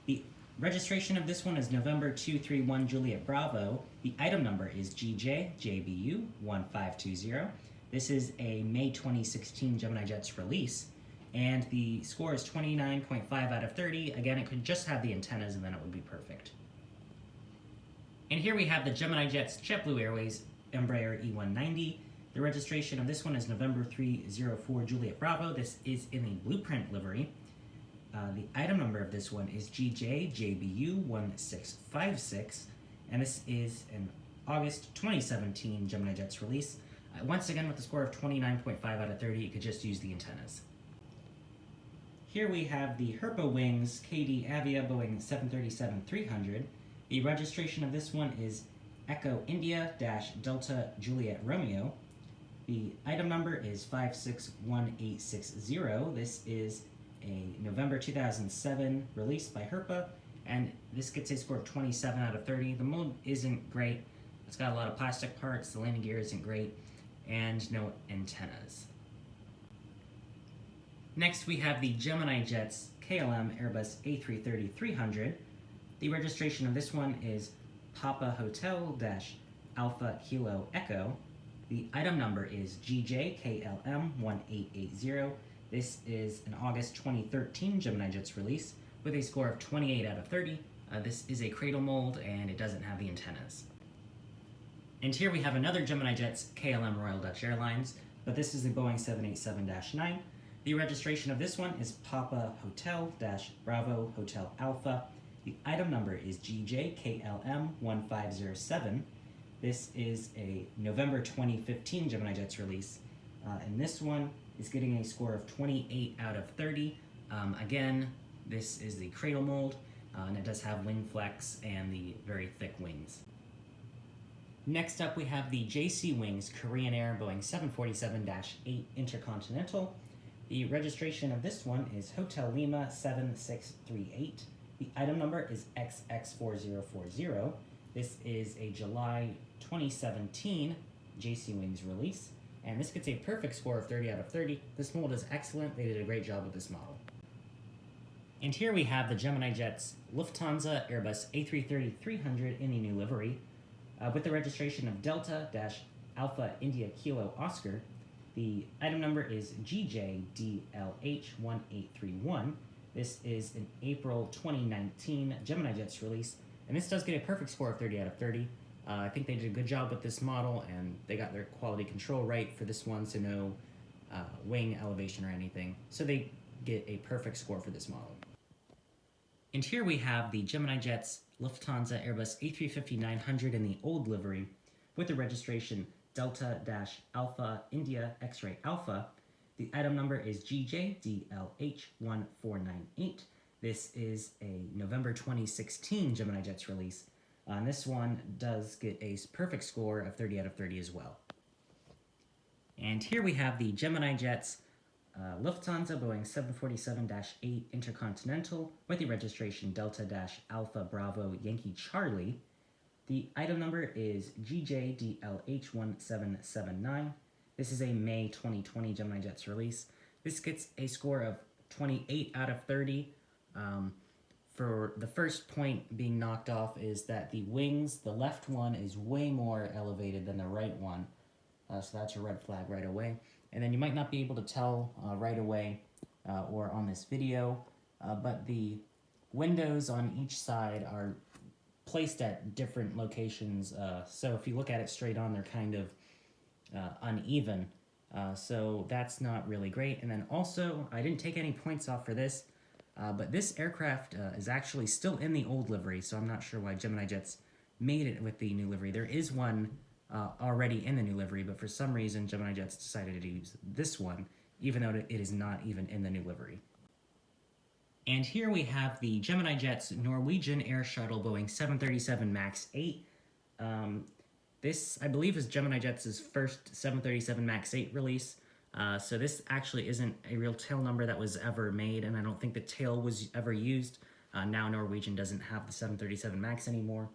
[SPEAKER 1] The registration of this one is November 231 Juliet Bravo. The item number is GJJBU1520. This is a May 2016 Gemini Jets release, and the score is 29.5 out of 30. Again, it could just have the antennas and then it would be perfect. And here we have the Gemini Jets JetBlue Airways Embraer E190. The registration of this one is November 304 Juliet Bravo. This is in the blueprint livery. The item number of this one is GJJBU1656, and this is an August 2017 Gemini Jets release. Once again, with a score of 29.5 out of 30, you could just use the antennas. Here we have the Herpa Wings KD Avia Boeing 737-300. The registration of this one is Echo India Delta Juliet Romeo. The item number is 561860. This is a November 2007 release by Herpa, and this gets a score of 27 out of 30. The mold isn't great. It's got a lot of plastic parts, the landing gear isn't great, and no antennas. Next we have the Gemini Jets KLM Airbus A330-300. The registration of this one is Papa Hotel Alpha Kilo Echo. The item number is GJKLM1880. This is an August 2013 Gemini Jets release with a score of 28 out of 30. This is a cradle mold and it doesn't have the antennas. And here we have another Gemini Jets KLM Royal Dutch Airlines, but this is the Boeing 787-9. The registration of this one is Papa Hotel Bravo Hotel Alpha. The item number is GJKLM1507. This is a November 2015 Gemini Jets release, and this one is getting a score of 28 out of 30. Again, this is the cradle mold, and it does have wing flex and the very thick wings. Next up we have the JC Wings Korean Air Boeing 747-8 Intercontinental. The registration of this one is Hotel Lima 7638. The item number is XX4040. This is a July 2017 JC Wings release, and this gets a perfect score of 30 out of 30. This mold is excellent. They did a great job with this model. And here we have the Gemini Jets Lufthansa Airbus A330-300 in the new livery, with the registration of Delta-Alpha India Kilo Oscar. The item number is GJDLH1831. This is an April 2019 Gemini Jets release, and this does get a perfect score of 30 out of 30. I think they did a good job with this model, and they got their quality control right for this one, so no wing elevation or anything. So they get a perfect score for this model. And here we have the Gemini Jets Lufthansa Airbus A350-900 in the old livery, with the registration Delta-Alpha India X-Ray Alpha. The item number is GJDLH1498. This is a November 2016 Gemini Jets release, and this one does get a perfect score of 30 out of 30 as well. And here we have the Gemini Jets Lufthansa Boeing 747-8 Intercontinental with the registration Delta-Alpha Bravo Yankee Charlie. The item number is GJDLH1779. This is a May 2020 Gemini Jets release. This gets a score of 28 out of 30. For the first point being knocked off is that the wings, the left one is way more elevated than the right one. So that's a red flag right away. And then you might not be able to tell right away or on this video, but the windows on each side are placed at different locations. So if you look at it straight on, they're kind of uneven. So that's not really great. And then also, I didn't take any points off for this, but this aircraft is actually still in the old livery, so I'm not sure why Gemini Jets made it with the new livery. There is one already in the new livery, but for some reason Gemini Jets decided to use this one, even though it is not even in the new livery. And here we have the Gemini Jets Norwegian Air Shuttle Boeing 737 MAX 8. This, I believe, is Gemini Jets' first 737 MAX 8 release. So this actually isn't a real tail number that was ever made, and I don't think the tail was ever used. Now Norwegian doesn't have the 737 MAX anymore.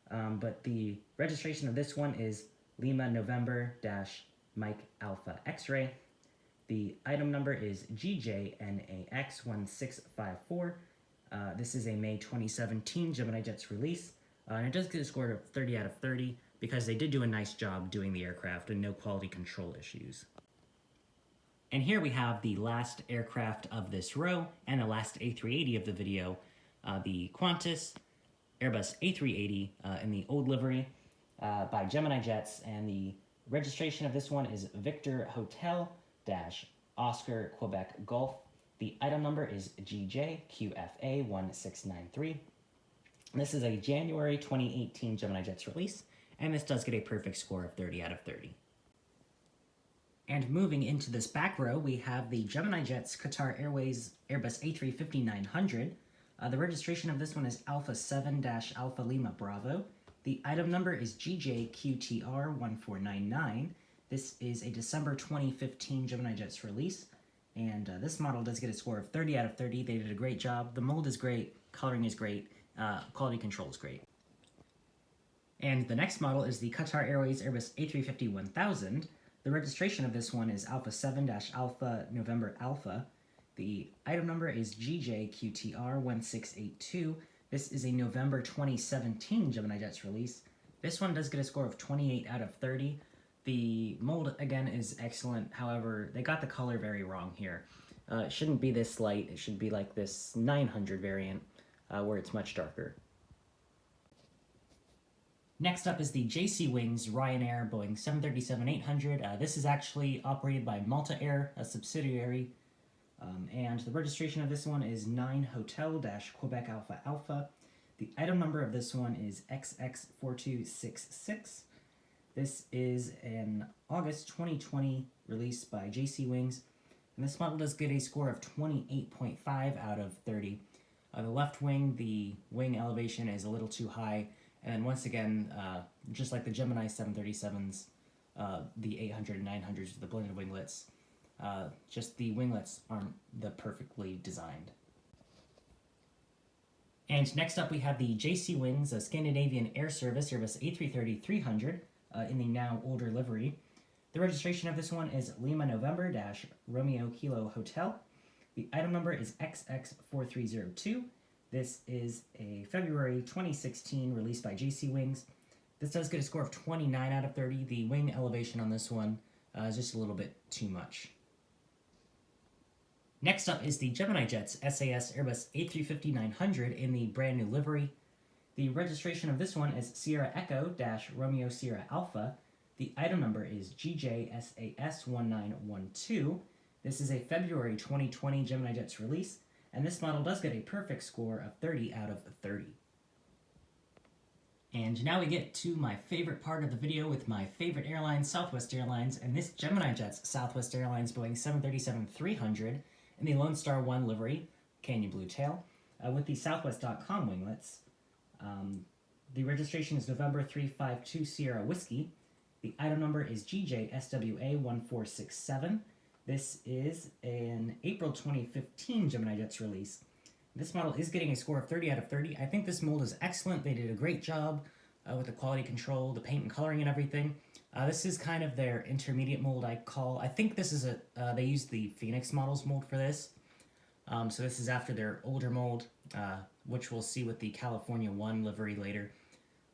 [SPEAKER 1] But the registration of this one is Lima November dash Mike Alpha X-ray. The item number is GJNAX1654. This is a May 2017 Gemini Jets release, and it does get a score of 30 out of 30 because they did do a nice job doing the aircraft and no quality control issues. And here we have the last aircraft of this row and the last A380 of the video, the Qantas Airbus A380 in the old livery by Gemini Jets, and the registration of this one is Victor Hotel Oscar Quebec Golf. The item number is GJQFA1693. This is a January 2018 Gemini Jets release, and this does get a perfect score of 30 out of 30. And moving into this back row, we have the Gemini Jets Qatar Airways Airbus A350-900. The registration of this one is Alpha 7-Alpha Lima Bravo. The item number is GJQTR1499. This is a December 2015 Gemini Jets release, and this model does get a score of 30 out of 30. They did a great job. The mold is great, coloring is great, quality control is great. And the next model is the Qatar Airways Airbus A350-1000. The registration of this one is Alpha 7-Alpha November Alpha. The item number is GJQTR1682. This is a November 2017 Gemini Jets release. This one does get a score of 28 out of 30. The mold, again, is excellent. However, they got the color very wrong here. It shouldn't be this light. It should be like this 900 variant, where it's much darker. Next up is the JC Wings Ryanair Boeing 737-800. This is actually operated by Malta Air, a subsidiary, and the registration of this one is 9 Hotel-Quebec Alpha Alpha. The item number of this one is XX4266. This is an August 2020 release by JC Wings, and this model does get a score of 28.5 out of 30. The left wing, the wing elevation is a little too high, and once again, just like the Gemini 737s, the 800 and 900s with the blended winglets, just the winglets aren't the perfectly designed. And next up we have the JC Wings, a Scandinavian Air Service Airbus A330-300 in the now older livery. The registration of this one is Lima November-Romeo Kilo Hotel. The item number is XX4302. This is a February 2016 release by JC Wings. This does get a score of 29 out of 30. The wing elevation on this one is just a little bit too much. Next up is the Gemini Jets SAS Airbus A350-900 in the brand new livery. The registration of this one is Sierra Echo-Romeo Sierra Alpha. The item number is GJSAS1912. This is a February 2020 Gemini Jets release, and this model does get a perfect score of 30 out of 30. And now we get to my favorite part of the video with my favorite airline, Southwest Airlines, and this Gemini Jets Southwest Airlines Boeing 737-300 in the Lone Star 1 livery, canyon blue tail, with the Southwest.com winglets. The registration is November 352 Sierra Whiskey. The item number is GJSWA1467. This is an April 2015 Gemini Jets release. This model is getting a score of 30 out of 30. I think this mold is excellent. They did a great job with the quality control, the paint and coloring and everything. This is kind of their intermediate mold, I think this is they used the Phoenix models mold for this. So this is after their older mold, which we'll see with the California 1 livery later.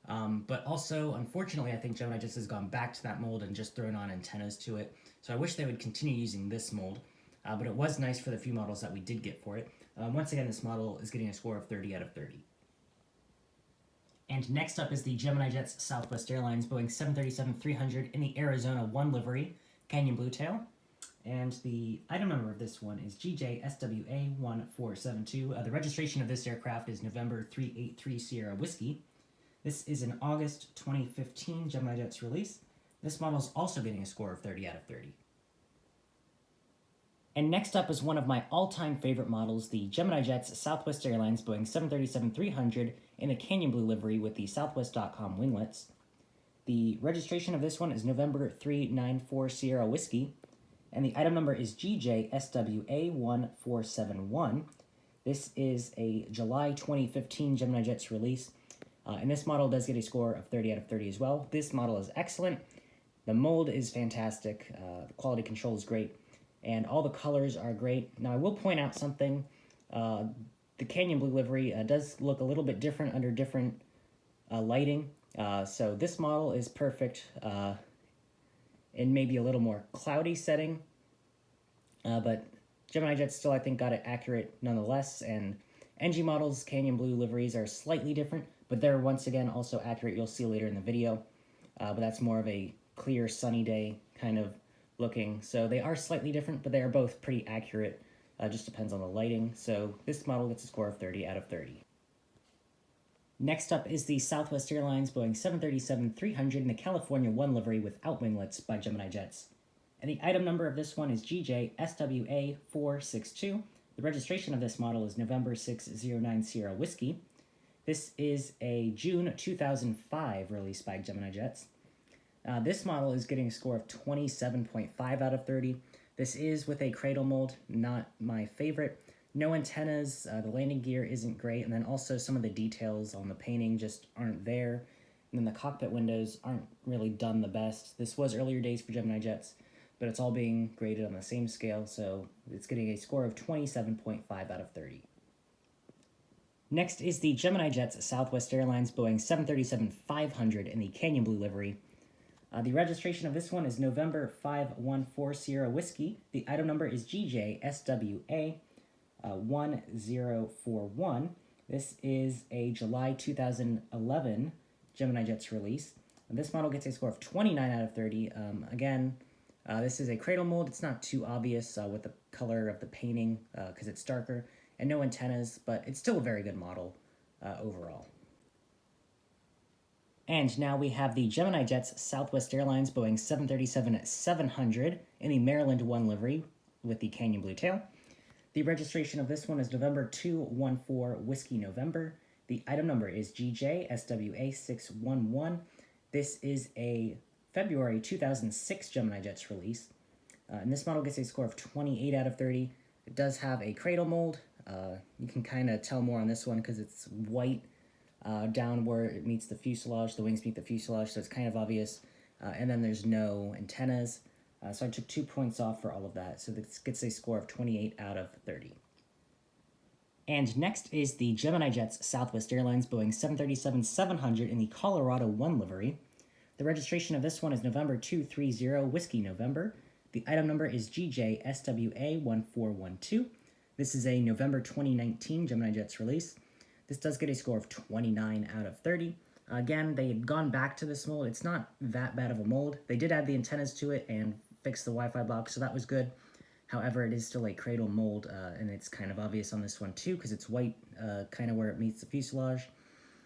[SPEAKER 1] But also, unfortunately, I think Gemini Jets has gone back to that mold and just thrown on antennas to it. So I wish they would continue using this mold, but it was nice for the few models that we did get for it. Once again, this model is getting a score of 30 out of 30. And next up is the Gemini Jets Southwest Airlines Boeing 737-300 in the Arizona 1 livery, canyon blue tail. And the item number of this one is GJSWA1472. The registration of this aircraft is November 383 Sierra Whiskey. This is an August 2015 Gemini Jets release. This model is also getting a score of 30 out of 30. And next up is one of my all-time favorite models, the Gemini Jets Southwest Airlines Boeing 737-300 in a canyon blue livery with the Southwest.com winglets. The registration of this one is November 394 Sierra Whiskey. and the item number is GJSWA1471. This is a July 2015 Gemini Jets release, and this model does get a score of 30 out of 30 as well. This model is excellent. The mold is fantastic. The quality control is great, and all the colors are great. Now, I will point out something. The Canyon Blue livery does look a little bit different under different lighting. So this model is perfect in maybe a little more cloudy setting, but Gemini Jets still, I think, got it accurate nonetheless, and NG models' Canyon Blue liveries are slightly different, but they're once again also accurate. You'll see later in the video, but that's more of a clear, sunny day kind of looking. So they are slightly different, but they are both pretty accurate. Just depends on the lighting. So this model gets a score of 30 out of 30. Next up is the Southwest Airlines Boeing 737-300 in the California 1 livery without winglets by Gemini Jets. And the item number of this one is GJSWA462. The registration of this model is November 6090 Sierra Whiskey. This is a June 2005 release by Gemini Jets. This model is getting a score of 27.5 out of 30. This is with a cradle mold, not my favorite. No antennas, the landing gear isn't great, and then also some of the details on the painting just aren't there. And then the cockpit windows aren't really done the best. This was earlier days for Gemini Jets, but it's all being graded on the same scale, so it's getting a score of 27.5 out of 30. Next is the Gemini Jets Southwest Airlines Boeing 737-500 in the Canyon Blue livery. The registration of this one is November 514 Sierra Whiskey. The item number is GJSWA1041. This is a July 2011 Gemini Jets release. And this model gets a score of 29 out of 30. This is a cradle mold. It's not too obvious with the color of the painting because it's darker, and no antennas, but it's still a very good model overall. And now we have the Gemini Jets Southwest Airlines Boeing 737-700 in the Maryland 1 livery with the Canyon Blue tail. The registration of this one is November 214 Whiskey November. The item number is GJSWA611. This is a February 2006 Gemini Jets release. And this model gets a score of 28 out of 30. It does have a cradle mold. You can kind of tell more on this one because it's white down where it meets the fuselage. The wings meet the fuselage, so it's kind of obvious. And then there's no antennas. So I took 2 points off for all of that. So this gets a score of 28 out of 30. And next is the Gemini Jets Southwest Airlines Boeing 737-700 in the Colorado 1 livery. The registration of this one is November 230 Whiskey November. The item number is GJSWA1412. This is a November 2019 Gemini Jets release. This does get a score of 29 out of 30. Again, they had gone back to this mold. It's not that bad of a mold. They did add the antennas to it and fix the Wi-Fi box, so that was good. However, it is still a cradle mold, and it's kind of obvious on this one too, because it's white, kind of where it meets the fuselage.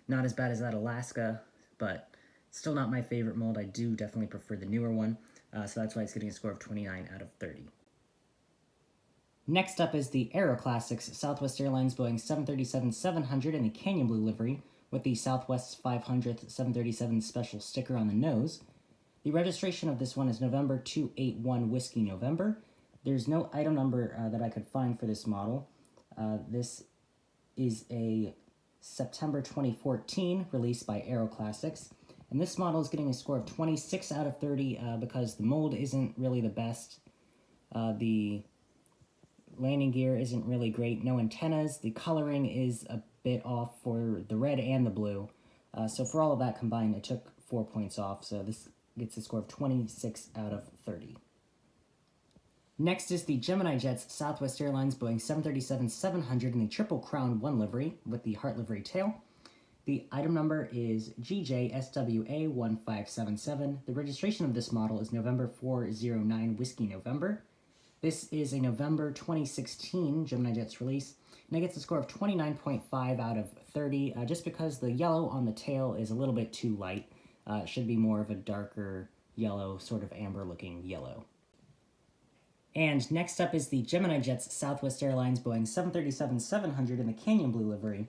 [SPEAKER 1] Not as bad as that Alaska, but still not my favorite mold. I do definitely prefer the newer one, so that's why it's getting a score of 29 out of 30. Next up is the Aero Classics Southwest Airlines Boeing 737-700 in the Canyon Blue livery with the Southwest 500th 737 special sticker on the nose. The registration of this one is November 281 Whiskey November. There's no item number that I could find for this model. This is a September 2014 release by Aero Classics. And this model is getting a score of 26 out of 30 because the mold isn't really the best. The landing gear isn't really great. No antennas. The coloring is a bit off for the red and the blue. So for all of that combined, it took 4 points off. So this gets a score of 26 out of 30. Next is the Gemini Jets Southwest Airlines Boeing 737-700 in the Triple Crown 1 livery with the Heart livery tail. The item number is GJSWA1577. The registration of this model is November 409 Whiskey November. This is a November 2016 Gemini Jets release, and it gets a score of 29.5 out of 30, just because the yellow on the tail is a little bit too light. It should be more of a darker yellow, sort of amber-looking yellow. And next up is the Gemini Jets Southwest Airlines Boeing 737-700 in the Canyon Blue livery.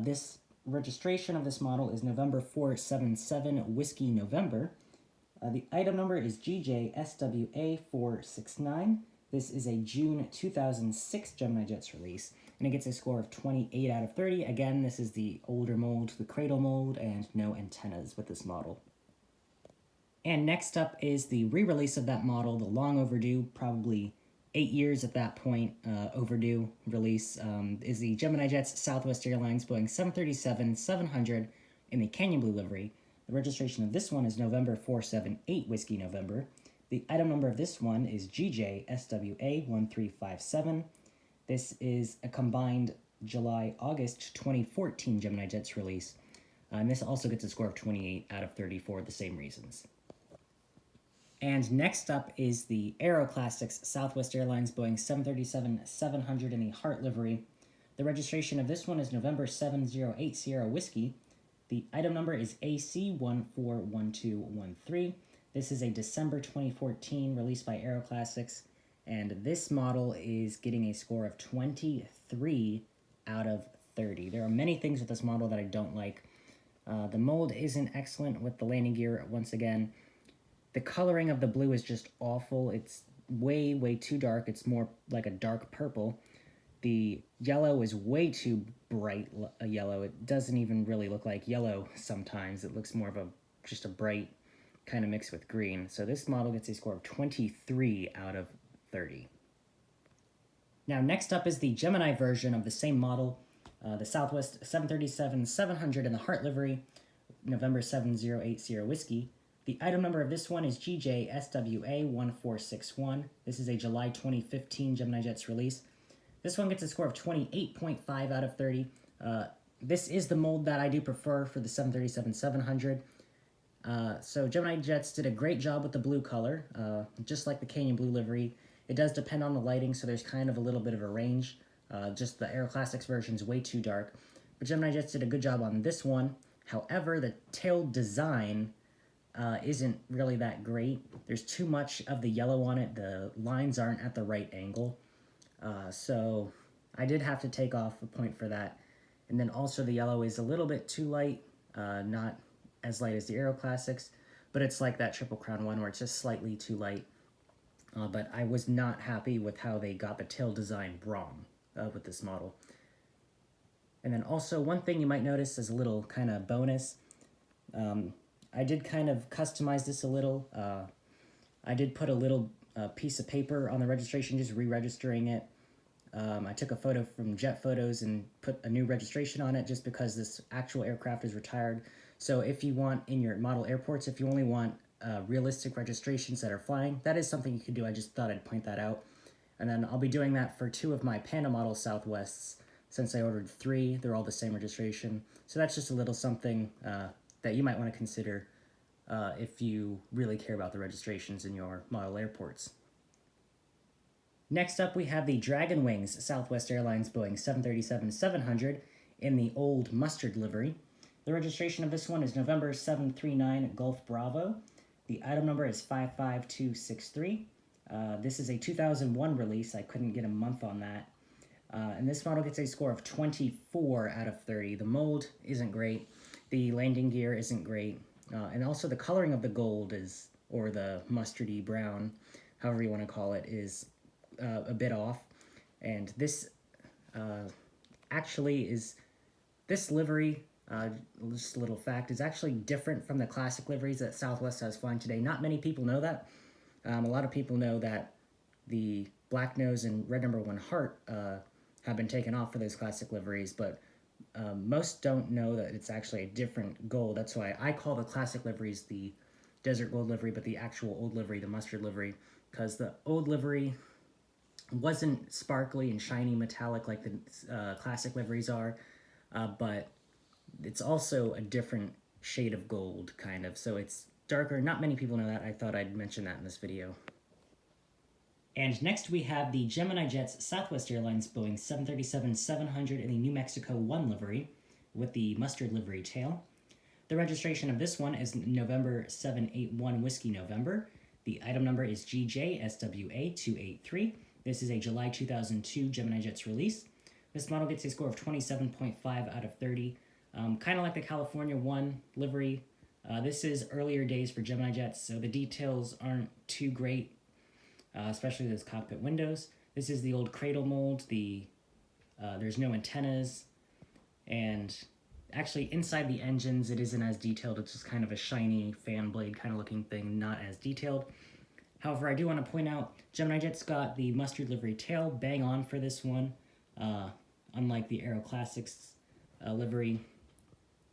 [SPEAKER 1] This registration of this model is November 477 Whiskey November. The item number is GJSWA469. This is a June 2006 Gemini Jets release, and it gets a score of 28 out of 30. Again, this is the older mold, the cradle mold, and no antennas with this model. And next up is the re-release of that model, the long overdue, probably 8 years at that point, overdue release, is the Gemini Jets Southwest Airlines Boeing 737-700 in the Canyon Blue livery. The registration of this one is November 478 Whiskey November. The item number of this one is GJSWA1357. This is a combined July-August 2014 Gemini Jets release. And this also gets a score of 28 out of 30 for the same reasons. And next up is the Aero Classics Southwest Airlines Boeing 737-700 in the Heart livery. The registration of this one is November 708 Sierra Whiskey. The item number is AC141213. This is a December 2014 release by Aero Classics, and this model is getting a score of 23 out of 30. There are many things with this model that I don't like. The mold isn't excellent with the landing gear once again. The coloring of the blue is just awful. It's way, way too dark. It's more like a dark purple. The yellow is way too bright a yellow. It doesn't even really look like yellow sometimes. It looks more of just a bright kind of mix with green. So this model gets a score of 23 out of 30. Now next up is the Gemini version of the same model, the Southwest 737-700 in the Heart livery, November 708 Sierra Whiskey. The item number of this one is GJSWA1461. This is a July 2015 Gemini Jets release. This one gets a score of 28.5 out of 30. This is the mold that I do prefer for the 737-700. So Gemini Jets did a great job with the blue color, just like the Canyon Blue livery. It does depend on the lighting, so there's kind of a little bit of a range. Just the Aero Classics version is way too dark. But Gemini Jets did a good job on this one. However, the tail design isn't really that great. There's too much of the yellow on it. The lines aren't at the right angle. So I did have to take off a point for that. And then also the yellow is a little bit too light, not as light as the Aero Classics, but it's like that Triple Crown one where it's just slightly too light. But I was not happy with how they got the tail design wrong with this model. And then also one thing you might notice as a little kind of bonus, I did kind of customize this a little. I did put a little piece of paper on the registration, just re-registering it. I took a photo from Jet Photos and put a new registration on it just because this actual aircraft is retired. So if you want, in your model airports, if you only want realistic registrations that are flying, that is something you can do. I just thought I'd point that out. And then I'll be doing that for 2 of my Panda model Southwests. Since I ordered 3, they're all the same registration. So that's just a little something that you might want to consider if you really care about the registrations in your model airports. Next up, we have the Dragon Wings Southwest Airlines Boeing 737-700 in the old mustard livery. The registration of this one is November 739 Gulf Bravo. The item number is 55263. This is a 2001 release. I couldn't get a month on that. And this model gets a score of 24 out of 30. The mold isn't great. The landing gear isn't great. And also the coloring of the gold is, or the mustardy brown, however you want to call it, is a bit off. And this actually is, this livery, just a little fact, is actually different from the classic liveries that Southwest has flying today. Not many people know that. A lot of people know that the black nose and red number 1 heart have been taken off for those classic liveries, but most don't know that it's actually a different gold. That's why I call the classic liveries the desert gold livery, but the actual old livery, the mustard livery, because the old livery wasn't sparkly and shiny metallic like the classic liveries are, but it's also a different shade of gold, kind of, so it's darker. Not many people know that. I thought I'd mention that in this video. And next we have the Gemini Jets Southwest Airlines Boeing 737-700 in the New Mexico 1 livery with the mustard livery tail. The registration of this one is November 781 Whiskey November. The item number is GJSWA283. This is a July 2002 Gemini Jets release. This model gets a score of 27.5 out of 30. Kind of like the California 1 livery. This is earlier days for Gemini jets, so the details aren't too great, especially those cockpit windows. This is the old cradle mold. There's no antennas, and actually inside the engines it isn't as detailed. It's just kind of a shiny fan blade kind of looking thing, not as detailed. However, I do want to point out Gemini Jet's got the mustard livery tail bang on for this one, unlike the Aero Classics livery,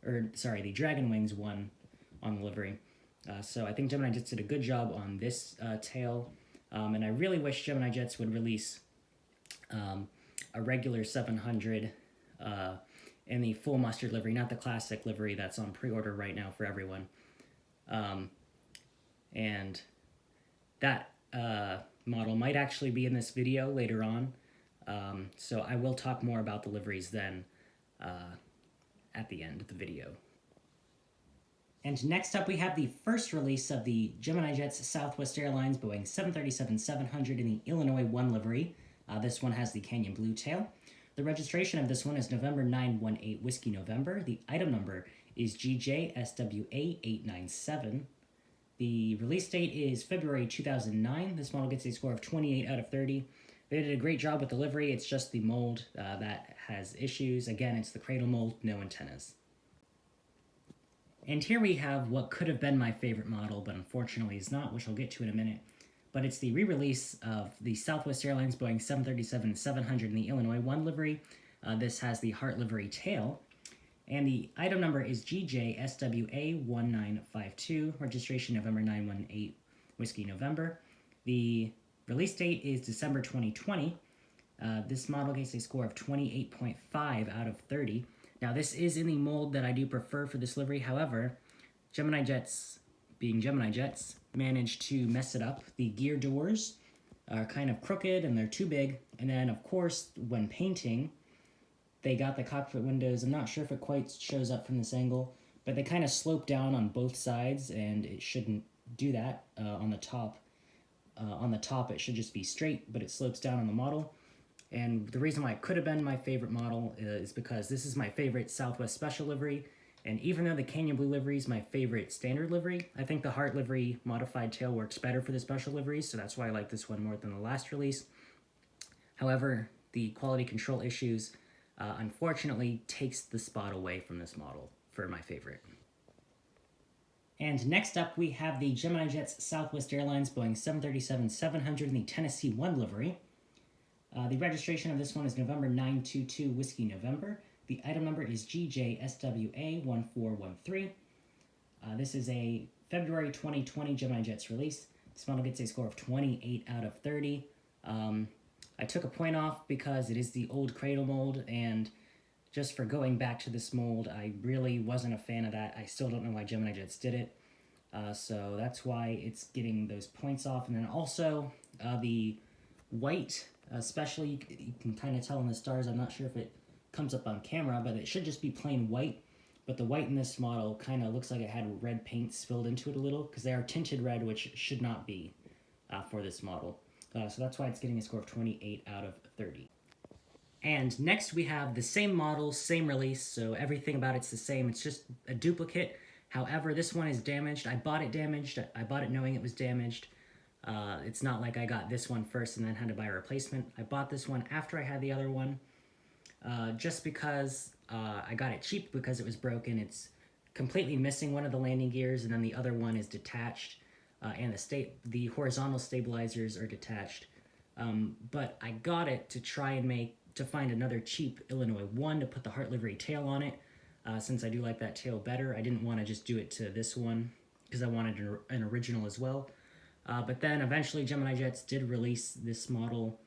[SPEAKER 1] the Dragon Wings one on the livery. So I think Gemini Jets did a good job on this tail, and I really wish Gemini Jets would release a regular 700 in the full mustard livery, not the classic livery that's on pre-order right now for everyone. And that model might actually be in this video later on, so I will talk more about the liveries then at the end of the video. And next up we have the first release of the Gemini Jets Southwest Airlines Boeing 737-700 in the Illinois 1 livery. This one has the Canyon Blue tail. The registration of this one is November 918 Whiskey November. The item number is GJSWA897. The release date is February 2009. This model gets a score of 28 out of 30. They did a great job with the livery. It's just the mold that has issues. Again, it's the cradle mold, no antennas. And here we have what could have been my favorite model, but unfortunately is not, which I'll get to in a minute. But it's the re-release of the Southwest Airlines Boeing 737-700 in the Illinois 1 livery. This has the Heart livery tail. And the item number is GJSWA1952, registration November 918 Whiskey November. The release date is December 2020. This model gets a score of 28.5 out of 30. Now this is in the mold that I do prefer for this livery. However, Gemini Jets, being Gemini Jets, managed to mess it up. The gear doors are kind of crooked and they're too big. And then of course, when painting, they got the cockpit windows. I'm not sure if it quite shows up from this angle, but they kind of slope down on both sides, and it shouldn't do that on the top. On the top, it should just be straight, but it slopes down on the model. And the reason why it could have been my favorite model is because this is my favorite Southwest Special livery, and even though the Canyon Blue livery is my favorite standard livery, I think the Heart livery modified tail works better for the special liveries, so that's why I like this one more than the last release. However, the quality control issues unfortunately takes the spot away from this model for my favorite. And next up we have the Gemini Jets Southwest Airlines Boeing 737-700 in the Tennessee 1 livery. The registration of this one is November 922 Whiskey November. The item number is GJSWA1413. This is a February 2020 Gemini Jets release. This model gets a score of 28 out of 30. I took a point off because it is the old cradle mold, and just for going back to this mold, I really wasn't a fan of that. I still don't know why Gemini Jets did it. So that's why it's getting those points off. And then also the white, especially, you can kind of tell in the stars. I'm not sure if it comes up on camera, but it should just be plain white. But the white in this model kind of looks like it had red paint spilled into it a little, because they are tinted red, which should not be for this model. So that's why it's getting a score of 28 out of 30. And next we have the same model, same release, so everything about it's the same. It's just a duplicate. However, this one is damaged. I bought it damaged. I bought it knowing it was damaged. It's not like I got this one first and then had to buy a replacement. I bought this one after I had the other one, just because I got it cheap because it was broken. It's completely missing one of the landing gears, and then the other one is detached. And the horizontal stabilizers are detached. But I got it to try and find another cheap Illinois 1 to put the Heart livery tail on it. Since I do like that tail better, I didn't want to just do it to this one because I wanted an original as well. But then eventually Gemini Jets did release this model,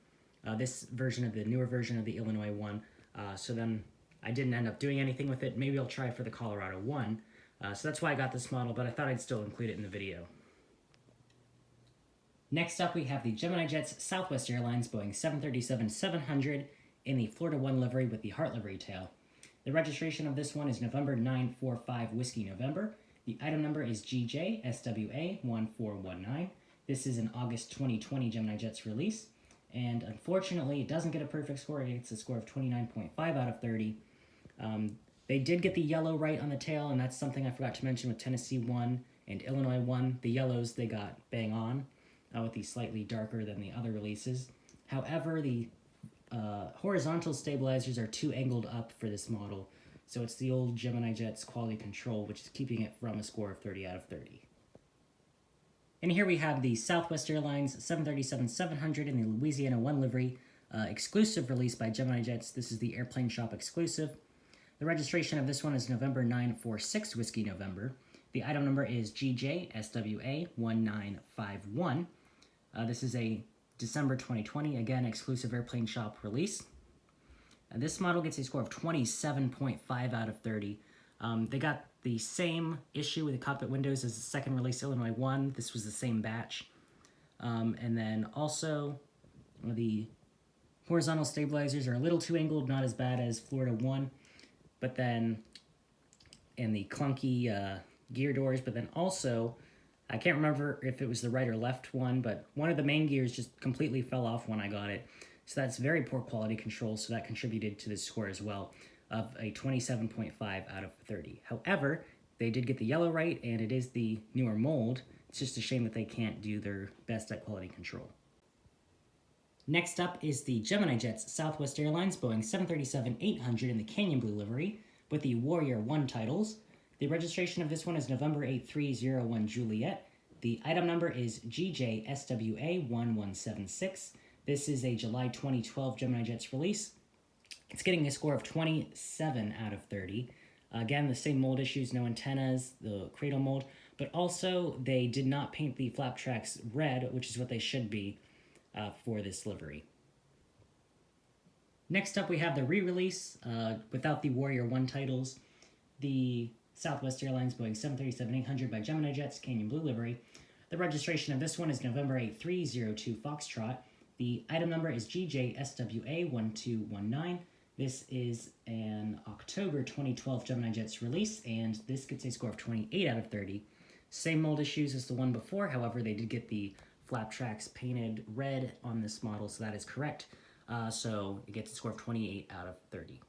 [SPEAKER 1] this newer version of the Illinois 1. So then I didn't end up doing anything with it. Maybe I'll try for the Colorado 1. So that's why I got this model, but I thought I'd still include it in the video. Next up, we have the Gemini Jets Southwest Airlines Boeing 737-700 in the Florida 1 livery with the Heart livery tail. The registration of this one is November 945 Whiskey November. The item number is GJSWA1419. This is an August 2020 Gemini Jets release, and unfortunately, it doesn't get a perfect score. It gets a score of 29.5 out of 30. They did get the yellow right on the tail, and that's something I forgot to mention with Tennessee 1 and Illinois 1. The yellows they got bang on, with the slightly darker than the other releases. However, the horizontal stabilizers are too angled up for this model, so it's the old Gemini Jets quality control, which is keeping it from a score of 30 out of 30. And here we have the Southwest Airlines 737-700 in the Louisiana 1 livery, exclusive release by Gemini Jets. This is the airplane shop exclusive. The registration of this one is November 946 Whiskey November. The item number is GJSWA1951. This is a December 2020, again, exclusive airplane shop release. This model gets a score of 27.5 out of 30. They got the same issue with the cockpit windows as the second release, Illinois 1. This was the same batch. And then also, the horizontal stabilizers are a little too angled, not as bad as Florida 1. But then, and the clunky gear doors, but then also, I can't remember if it was the right or left one, but one of the main gears just completely fell off when I got it. So that's very poor quality control, so that contributed to this score as well, of a 27.5 out of 30. However, they did get the yellow right, and it is the newer mold. It's just a shame that they can't do their best at quality control. Next up is the Gemini Jets Southwest Airlines Boeing 737-800 in the Canyon Blue livery with the Warrior 1 titles. The registration of this one is November 8301 Juliet. The item number is GJSWA1176. This is a July 2012 Gemini Jets release. It's getting a score of 27 out of 30. Again, the same mold issues, no antennas, the cradle mold, but also they did not paint the flap tracks red, which is what they should be for this livery. Next up, we have the re-release without the Warrior 1 titles, the Southwest Airlines Boeing 737-800 by Gemini Jets, Canyon Blue livery. The registration of this one is November 8302 Foxtrot. The item number is GJSWA1219. This is an October 2012 Gemini Jets release, and this gets a score of 28 out of 30. Same mold issues as the one before, however, they did get the flap tracks painted red on this model, so that is correct. So it gets a score of 28 out of 30.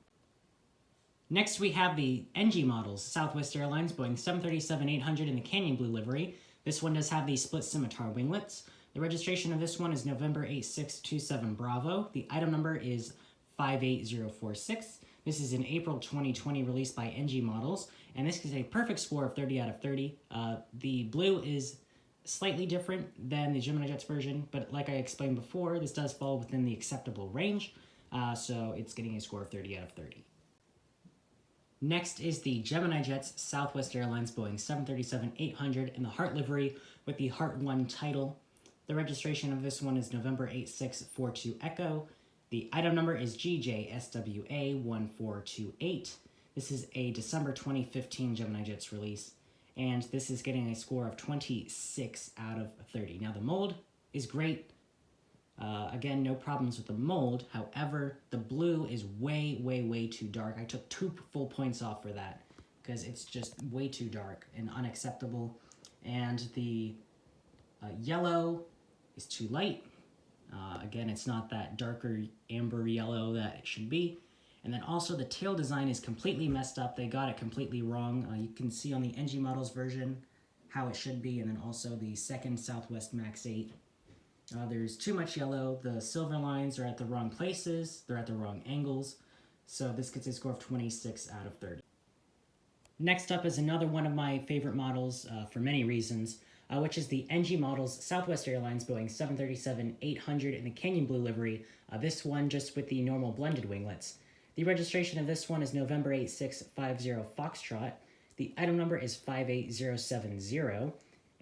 [SPEAKER 1] Next, we have the NG models, Southwest Airlines Boeing 737-800 in the Canyon Blue livery. This one does have the split scimitar winglets. The registration of this one is November 8627 Bravo. The item number is 58046. This is an April 2020 release by NG Models, and this is a perfect score of 30 out of 30. The blue is slightly different than the Gemini Jets version, but like I explained before, this does fall within the acceptable range, so it's getting a score of 30 out of 30. Next is the Gemini Jets Southwest Airlines Boeing 737-800 in the Heart livery with the Heart 1 title. The registration of this one is November 8642 Echo. The item number is GJSWA1428. This is a December 2015 Gemini Jets release, and this is getting a score of 26 out of 30. Now the mold is great. Again, no problems with the mold. However, the blue is way, way, way too dark. I took 2 full points off for that because it's just way too dark and unacceptable. And the yellow is too light. Again, it's not that darker amber yellow that it should be. And then also the tail design is completely messed up. They got it completely wrong. You can see on the NG Models version how it should be, and then also the second Southwest Max 8. There's too much yellow. The silver lines are at the wrong places. They're at the wrong angles. So this gets a score of 26 out of 30. Next up is another one of my favorite models for many reasons, which is the NG Models Southwest Airlines Boeing 737-800 in the Canyon Blue livery. This one just with the normal blended winglets. The registration of this one is November 8650 Foxtrot. The item number is 58070.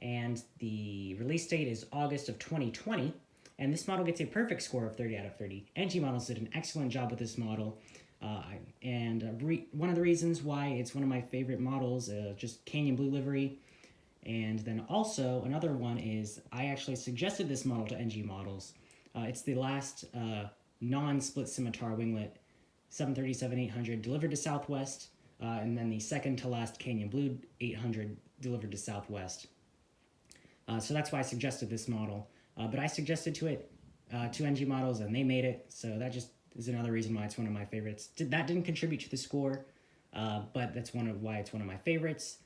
[SPEAKER 1] And the release date is August of 2020, and this model gets a perfect score of 30 out of 30. NG Models did an excellent job with this model, one of the reasons why it's one of my favorite models, just Canyon Blue livery. And then also, another one is, I actually suggested this model to NG Models. It's the last non-split scimitar winglet 737-800 delivered to Southwest, and then the second to last Canyon Blue 800 delivered to Southwest. So that's why I suggested this model. But I suggested to NG Models, and they made it. So that just is another reason why it's one of my favorites. That didn't contribute to the score. but that's why it's one of my favorites.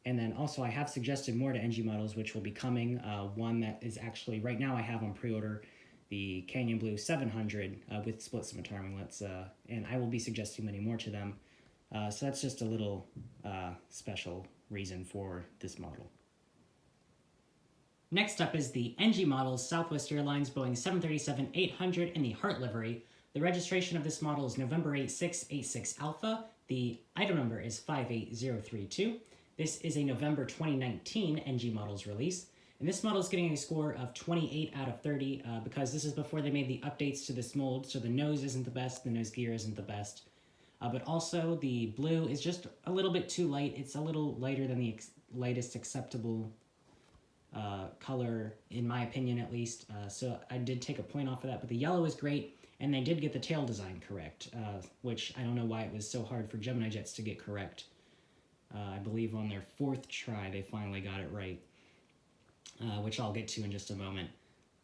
[SPEAKER 1] And then also I have suggested more to NG models, which will be coming. One that is actually, right now I have on pre-order the Canyon Blue 700 with split scimitar winglets, and I will be suggesting many more to them. So that's just a little special reason for this model. Next up is the NG models, Southwest Airlines Boeing 737-800 in the Heart livery. The registration of this model is November 8686 Alpha. The item number is 58032. This is a November 2019 NG models release. And this model is getting a score of 28 out of 30 because this is before they made the updates to this mold, so the nose isn't the best, the nose gear isn't the best. But also the blue is just a little bit too light. It's a little lighter than the lightest acceptable color, in my opinion at least. So I did take a point off of that, but the yellow is great, and they did get the tail design correct, which I don't know why it was so hard for Gemini Jets to get correct. I believe on their 4th try they finally got it right, which I'll get to in just a moment.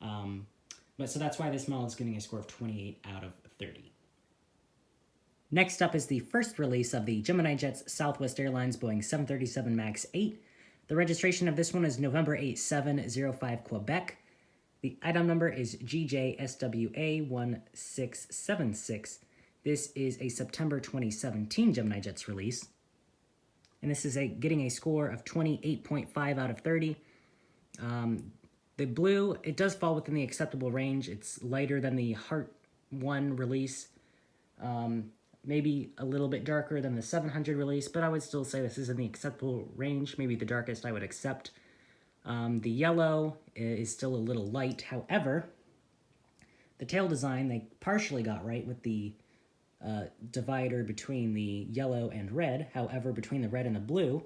[SPEAKER 1] But so that's why this model is getting a score of 28 out of 30. Next up is the first release of the Gemini Jets Southwest Airlines Boeing 737 MAX 8. The registration of this one is November 8705 Quebec. The item number is GJSWA1676. This is a September 2017 Gemini Jets release. And this is getting a score of 28.5 out of 30. The blue, it does fall within the acceptable range. It's lighter than the Heart 1 release. Maybe a little bit darker than the 700 release, but I would still say this is in the acceptable range, maybe the darkest I would accept. The yellow is still a little light. However, the tail design they partially got right with the divider between the yellow and red. However, between the red and the blue,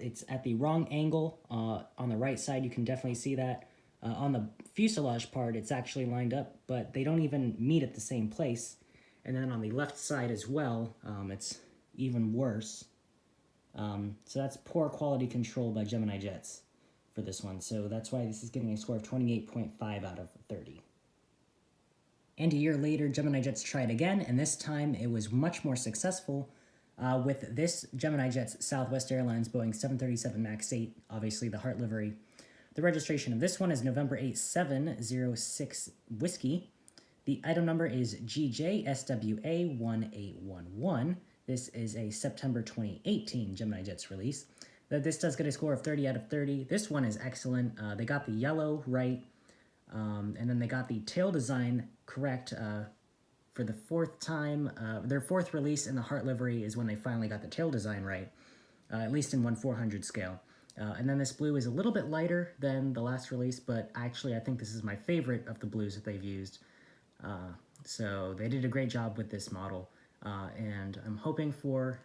[SPEAKER 1] it's at the wrong angle. On the right side, you can definitely see that. On the fuselage part, it's actually lined up, but they don't even meet at the same place. And then on the left side as well, it's even worse. So that's poor quality control by Gemini Jets for this one. So that's why this is getting a score of 28.5 out of 30. And a year later, Gemini Jets tried again, and this time it was much more successful with this Gemini Jets Southwest Airlines Boeing 737 MAX 8, obviously the Heart livery. The registration of this one is November 8706 Whiskey. The item number is GJSWA1811. This is a September 2018 Gemini Jets release. This does get a score of 30 out of 30. This one is excellent. They got the yellow right, and then they got the tail design correct for the 4th time. Their 4th release in the Heart livery is when they finally got the tail design right, at least in 1/400 scale. And then this blue is a little bit lighter than the last release, but actually I think this is my favorite of the blues that they've used. So they did a great job with this model, and I'm hoping for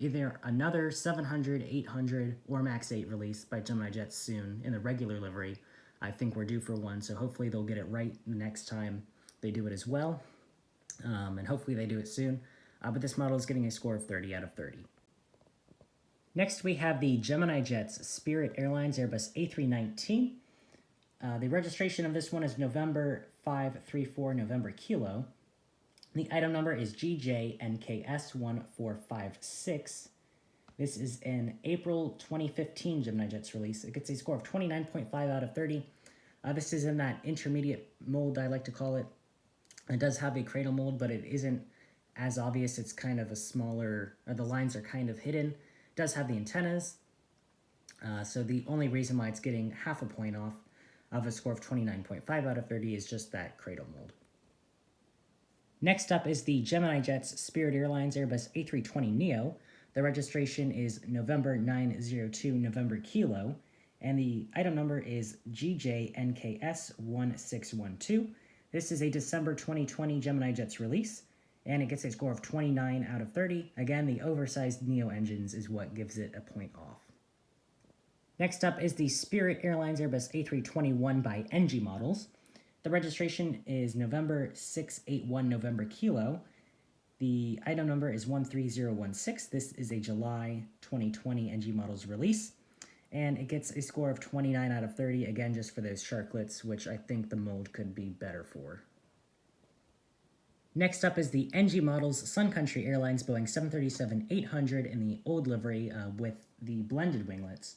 [SPEAKER 1] either another 700, 800, or MAX 8 release by Gemini Jets soon in the regular livery. I think we're due for one, so hopefully they'll get it right next time they do it as well, and hopefully they do it soon. But this model is getting a score of 30 out of 30. Next we have the Gemini Jets Spirit Airlines Airbus A319. The registration of this one is November 534 November Kilo. The item number is GJNKS1456. This is an April 2015 Gemini Jets release. It gets a score of 29.5 out of 30. This is in that intermediate mold, I like to call it. It does have a cradle mold, but it isn't as obvious. It's kind of a smaller, the lines are kind of hidden. It does have the antennas. So the only reason why it's getting half a point off of a score of 29.5 out of 30 is just that cradle mold. Next up is the Gemini Jets Spirit Airlines Airbus A320neo. The registration is November 902 November Kilo, and the item number is GJNKS1612. This is a December 2020 Gemini Jets release, and it gets a score of 29 out of 30. Again, the oversized neo engines is what gives it a point off. Next up is the Spirit Airlines Airbus A321 by NG models. The registration is November 681 November Kilo. The item number is 13016. This is a July 2020 NG models release, and it gets a score of 29 out of 30, again just for those sharklets, which I think the mold could be better for. Next up is the NG models Sun Country Airlines Boeing 737-800 in the old livery with the blended winglets.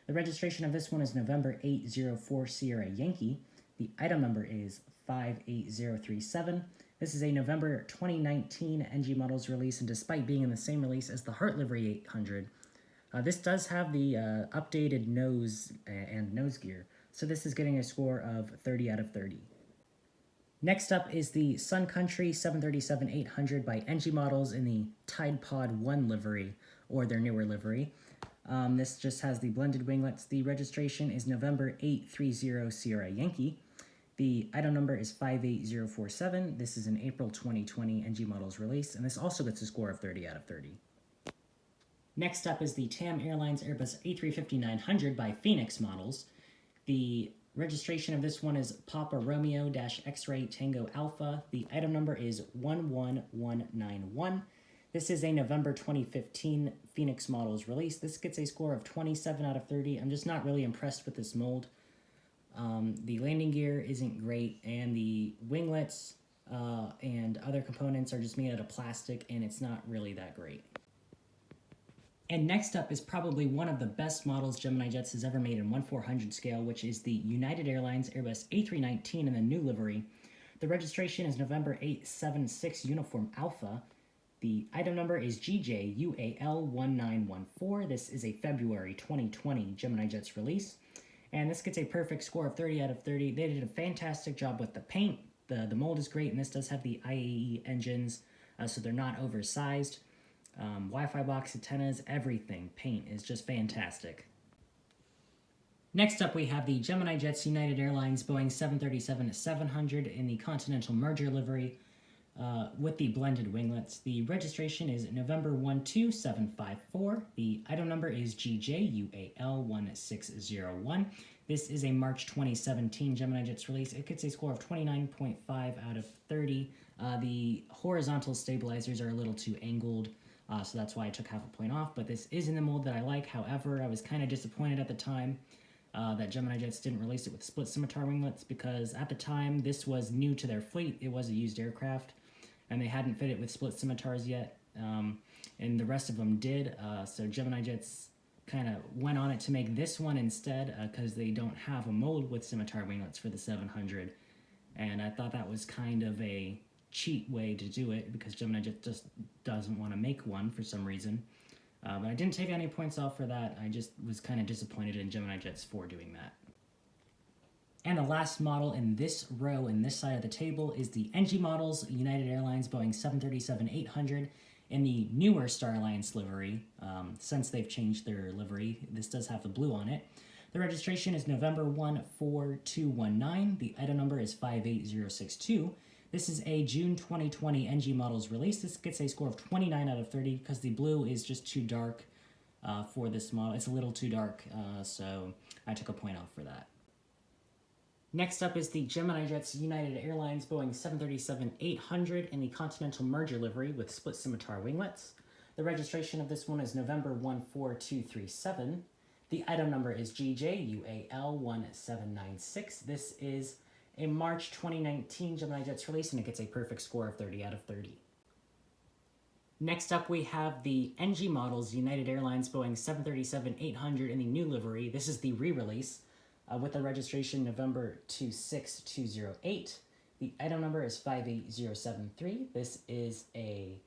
[SPEAKER 1] The registration of this one is November 804 Sierra Yankee. The item number is 58037. This is a November 2019 NG models release, and despite being in the same release as the Heart Livery 800, this does have the updated nose and nose gear, so this is getting a score of 30 out of 30. Next up is the Sun Country 737-800 by NG Models in the Tide Pod 1 livery, or their newer livery. This just has the blended winglets. The registration is November 830 Sierra Yankee. The item number is 58047. This is an April 2020 NG Models release, and this also gets a score of 30 out of 30. Next up is the TAM Airlines Airbus A350-900 by Phoenix Models. The registration of this one is Papa Romeo-X-Ray Tango Alpha. The item number is 11191. This is a November 2015 Phoenix Models release. This gets a score of 27 out of 30. I'm just not really impressed with this mold. The landing gear isn't great, and the winglets and other components are just made out of plastic, and it's not really that great. And next up is probably one of the best models Gemini Jets has ever made in 1/400 scale, which is the United Airlines Airbus A319 in the new livery. The registration is November 876 Uniform Alpha. The item number is GJUAL1914. This is a February 2020 Gemini Jets release, and this gets a perfect score of 30 out of 30. They did a fantastic job with the paint. The mold is great, and this does have the IAE engines, so they're not oversized. Wi-Fi box, antennas, everything. Paint is just fantastic. Next up, we have the Gemini Jets United Airlines Boeing 737-700 in the Continental Merger livery with the blended winglets. The registration is November 12754. The item number is GJUAL1601. This is a March 2017 Gemini Jets release. It gets a score of 29.5 out of 30. The horizontal stabilizers are a little too angled, so that's why I took half a point off, but this is in the mold that I like. However, I was kind of disappointed at the time that Gemini Jets didn't release it with split scimitar winglets, because at the time this was new to their fleet. It was a used aircraft, and they hadn't fit it with split scimitars yet, and the rest of them did, so Gemini Jets kind of went on it to make this one instead, because they don't have a mold with scimitar winglets for the 700, and I thought that was kind of a cheat way to do it, because Gemini Jet just doesn't want to make one for some reason. But I didn't take any points off for that. I just was kind of disappointed in Gemini Jets for doing that. And the last model in this row, in this side of the table, is the NG Models United Airlines Boeing 737-800 in the newer Star Alliance livery. Since they've changed their livery, this does have the blue on it. The registration is November 14219. The item number is 58062. This is a June 2020 NG Models release. This gets a score of 29 out of 30 because the blue is just too dark for this model. It's a little too dark, so I took a point off for that. Next up is the Gemini Jets United Airlines Boeing 737-800 in the Continental Merger livery with split scimitar winglets. The registration of this one is November 14237. The item number is GJUAL1796. This is a March 2019 Gemini Jets release, and it gets a perfect score of 30 out of 30. Next up, we have the NG Models United Airlines Boeing 737-800 in the new livery. This is the re-release with the registration November 26208. The item number is 58073. This is an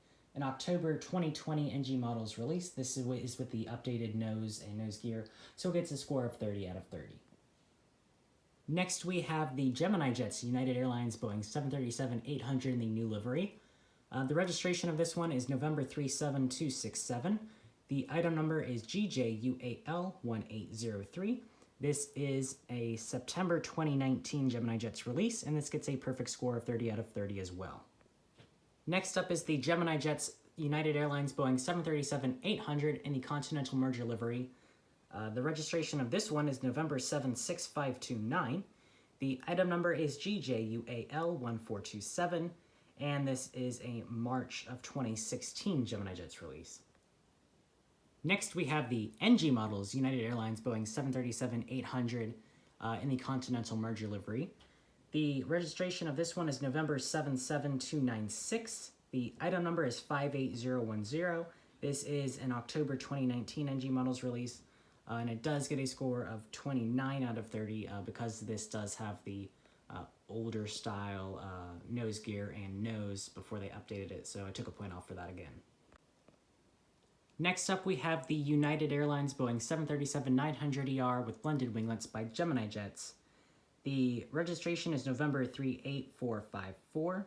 [SPEAKER 1] October 2020 NG Models release. This is with the updated nose and nose gear, so it gets a score of 30 out of 30. Next, we have the Gemini Jets United Airlines Boeing 737-800 in the new livery. The registration of this one is November 37267. The item number is GJUAL1803. This is a September 2019 Gemini Jets release, and this gets a perfect score of 30 out of 30 as well. Next up is the Gemini Jets United Airlines Boeing 737-800 in the Continental Merger livery. The registration of this one is November 76529. The item number is GJUAL1427, and this is a March of 2016 Gemini Jets release. Next, we have the NG Models United Airlines Boeing 737-800 in the Continental Merger livery. The registration of this one is November 77296. The item number is 58010. This is an October 2019 NG Models release, and it does get a score of 29 out of 30 because this does have the older style nose gear and nose before they updated it, so I took a point off for that again. Next up, we have the United Airlines Boeing 737-900ER with blended winglets by Gemini Jets. The registration is November 38454.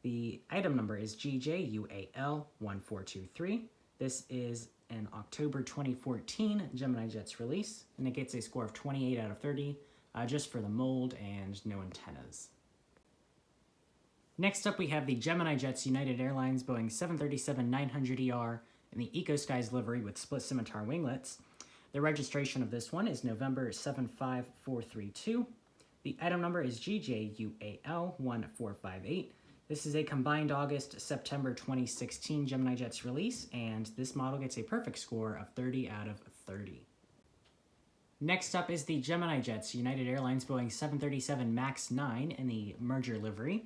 [SPEAKER 1] The item number is GJUAL1423. This is an October 2014 Gemini Jets release, and it gets a score of 28 out of 30, just for the mold and no antennas. Next up, we have the Gemini Jets United Airlines Boeing 737-900ER in the Eco Skies livery with split scimitar winglets. The registration of this one is November 75432. The item number is GJUAL1458. This is a combined August-September 2016 Gemini Jets release, and this model gets a perfect score of 30 out of 30. Next up is the Gemini Jets United Airlines Boeing 737 MAX 9 in the merger livery.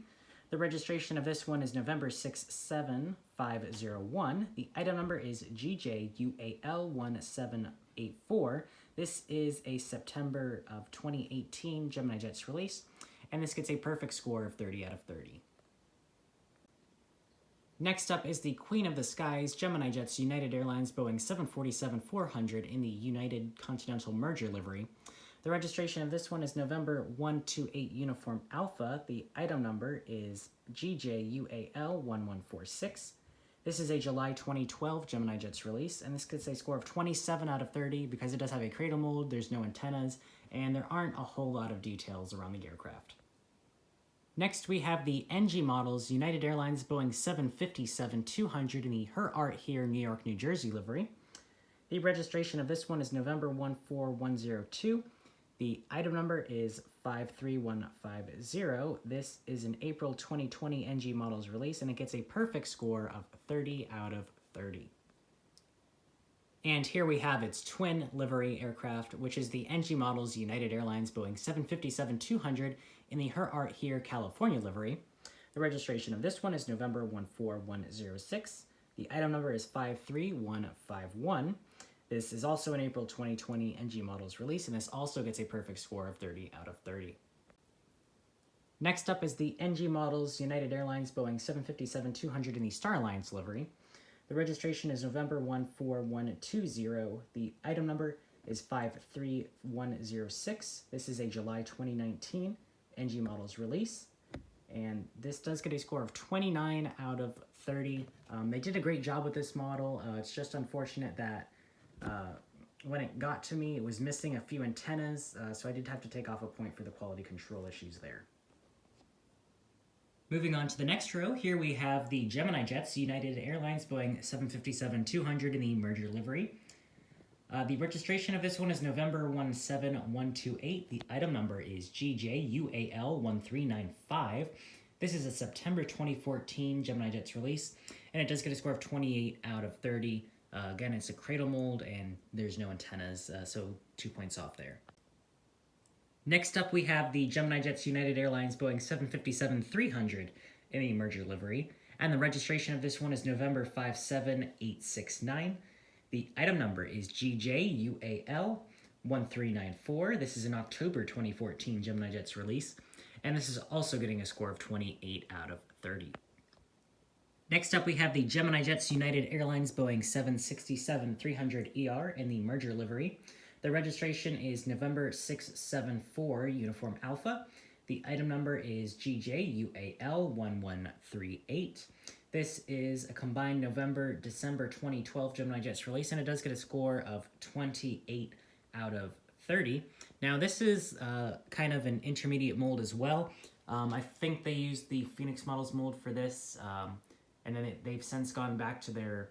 [SPEAKER 1] The registration of this one is November 67501. The item number is GJUAL1784. This is a September of 2018 Gemini Jets release, and this gets a perfect score of 30 out of 30. Next up is the Queen of the Skies Gemini Jets United Airlines Boeing 747-400 in the United Continental Merger livery. The registration of this one is November 128 Uniform Alpha. The item number is GJUAL1146. This is a July 2012 Gemini Jets release, and this gets a score of 27 out of 30 because it does have a cradle mold, there's no antennas, and there aren't a whole lot of details around the aircraft. Next, we have the NG Models United Airlines Boeing 757-200 in the Her Art Here New York, New Jersey livery. The registration of this one is November 14102. The item number is 53150. This is an April 2020 NG Models release, and it gets a perfect score of 30 out of 30. And here we have its twin livery aircraft, which is the NG Models United Airlines Boeing 757-200 in the Her Art Here California livery. The registration of this one is November 14106. The item number is 53151. This is also an April 2020 NG Models release, and this also gets a perfect score of 30 out of 30. Next up is the NG Models United Airlines Boeing 757-200 in the Star Alliance livery. The registration is November 14120. The item number is 53106. This is a July 2019 NG Models release, and this does get a score of 29 out of 30. They did a great job with this model. It's just unfortunate that when it got to me, it was missing a few antennas, so I did have to take off a point for the quality control issues there. Moving on to the next row, here we have the Gemini Jets United Airlines Boeing 757-200 in the merger livery. The registration of this one is November 17128. The item number is GJUAL1395. This is a September 2014 Gemini Jets release, and it does get a score of 28 out of 30. Again, it's a cradle mold, and there's no antennas, so 2 points off there. Next up, we have the Gemini Jets United Airlines Boeing 757-300 in the merger livery, and the registration of this one is November 57869. The item number is GJUAL1394. This is an October 2014 Gemini Jets release, and this is also getting a score of 28 out of 30. Next up, we have the Gemini Jets United Airlines Boeing 767-300ER in the merger livery. The registration is November 674 Uniform Alpha. The item number is GJUAL1138. This is a combined November-December 2012 Gemini Jets release, and it does get a score of 28 out of 30. Now, this is kind of an intermediate mold as well. I think they used the Phoenix Models mold for this, and then they've since gone back to their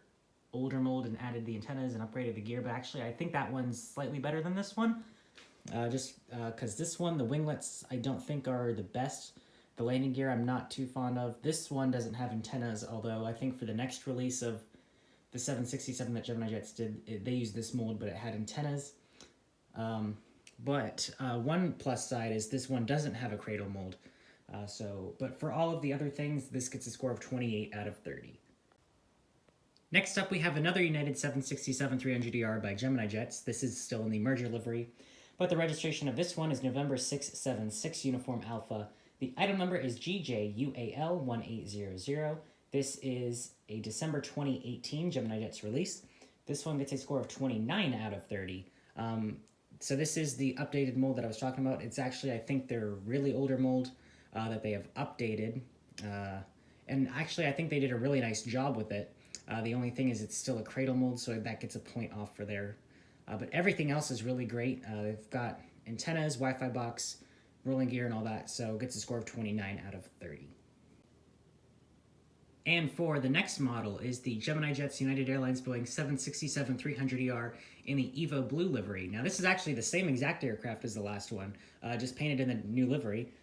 [SPEAKER 1] older mold and added the antennas and upgraded the gear, but actually I think that one's slightly better than this one, just because this one, the winglets, I don't think are the best. The landing gear I'm not too fond of. This one doesn't have antennas, although I think for the next release of the 767 that Gemini Jets did, they used this mold, but it had antennas. But one plus side is this one doesn't have a cradle mold. But for all of the other things, this gets a score of 28 out of 30. Next up, we have another United 767-300ER by Gemini Jets. This is still in the merger livery, but the registration of this one is November 676 Uniform Alpha. The item number is GJUAL1800. This is a December 2018 Gemini Jets release. This one gets a score of 29 out of 30. So this is the updated mold that I was talking about. It's actually, I think, their really older mold that they have updated. And actually, I think they did a really nice job with it. The only thing is it's still a cradle mold, so that gets a point off for there. But everything else is really great. They've got antennas, Wi-Fi box, rolling gear, and all that, so it gets a score of 29 out of 30. And for the next model is the Gemini Jets United Airlines Boeing 767-300ER in the Evo Blue livery. Now this is actually the same exact aircraft as the last one, just painted in the new livery.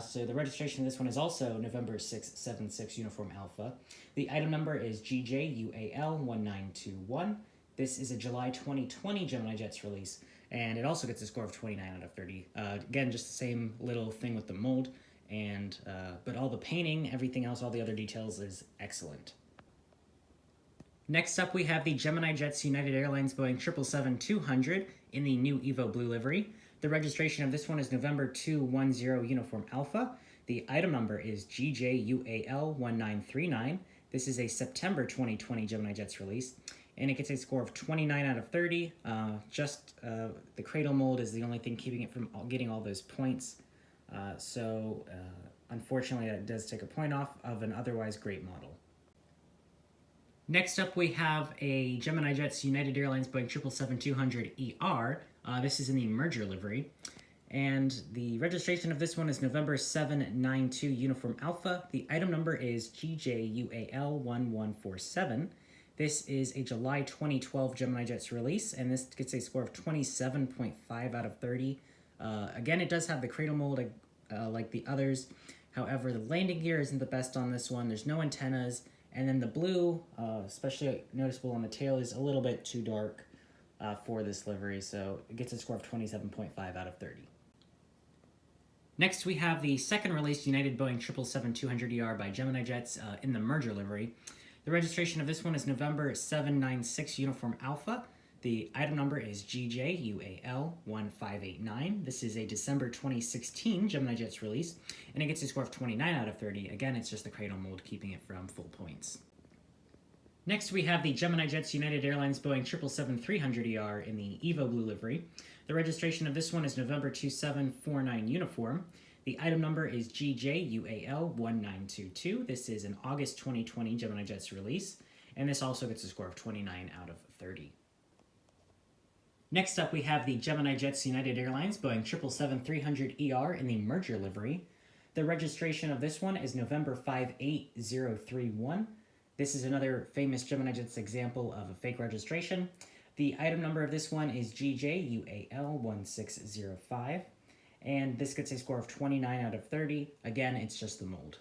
[SPEAKER 1] So the registration of this one is also November 676 Uniform Alpha. The item number is GJUAL1921. This is a July 2020 Gemini Jets release, and it also gets a score of 29 out of 30. Again, just the same little thing with the mold. But all the painting, everything else, all the other details is excellent. Next up, we have the Gemini Jets United Airlines Boeing 777-200 in the new Evo Blue livery. The registration of this one is November 210 Uniform Alpha. The item number is GJUAL1939. This is a September 2020 Gemini Jets release, and it gets a score of 29 out of 30. The cradle mold is the only thing keeping it from getting all those points. Unfortunately, that does take a point off of an otherwise great model. Next up, we have a Gemini Jets United Airlines Boeing 777-200ER. This is in the merger livery. And the registration of this one is November 792 Uniform Alpha. The item number is GJUAL1147. This is a July 2012 Gemini Jets release, and this gets a score of 27.5 out of 30. Again, it does have the cradle mold like the others. However, the landing gear isn't the best on this one. There's no antennas. And then the blue, especially noticeable on the tail, is a little bit too dark for this livery. So it gets a score of 27.5 out of 30. Next, we have the second released United Boeing 777-200ER by Gemini Jets in the merger livery. The registration of this one is November 796 Uniform Alpha. The item number is GJUAL1589. This is a December 2016 Gemini Jets release, and it gets a score of 29 out of 30. Again, it's just the cradle mold keeping it from full points. Next, we have the Gemini Jets United Airlines Boeing 777-300ER in the Evo Blue livery. The registration of this one is November 2749 Uniform. The item number is GJUAL1922. This is an August 2020 Gemini Jets release, and this also gets a score of 29 out of 30. Next up, we have the Gemini Jets United Airlines Boeing 777-300ER in the merger livery. The registration of this one is November 58031. This is another famous Gemini Jets example of a fake registration. The item number of this one is GJUAL1605, and this gets a score of 29 out of 30. Again, it's just the mold.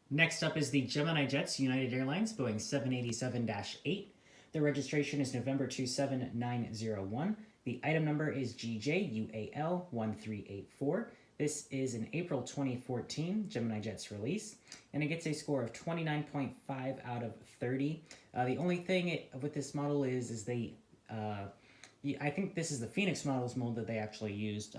[SPEAKER 1] Next up is the Gemini Jets United Airlines Boeing 787-8. The registration is November 27901. The item number is GJUAL1384. This is an April 2014 Gemini Jets release, and it gets a score of 29.5 out of 30. The only thing with this model is they, I think this is the Phoenix models mold that they actually used.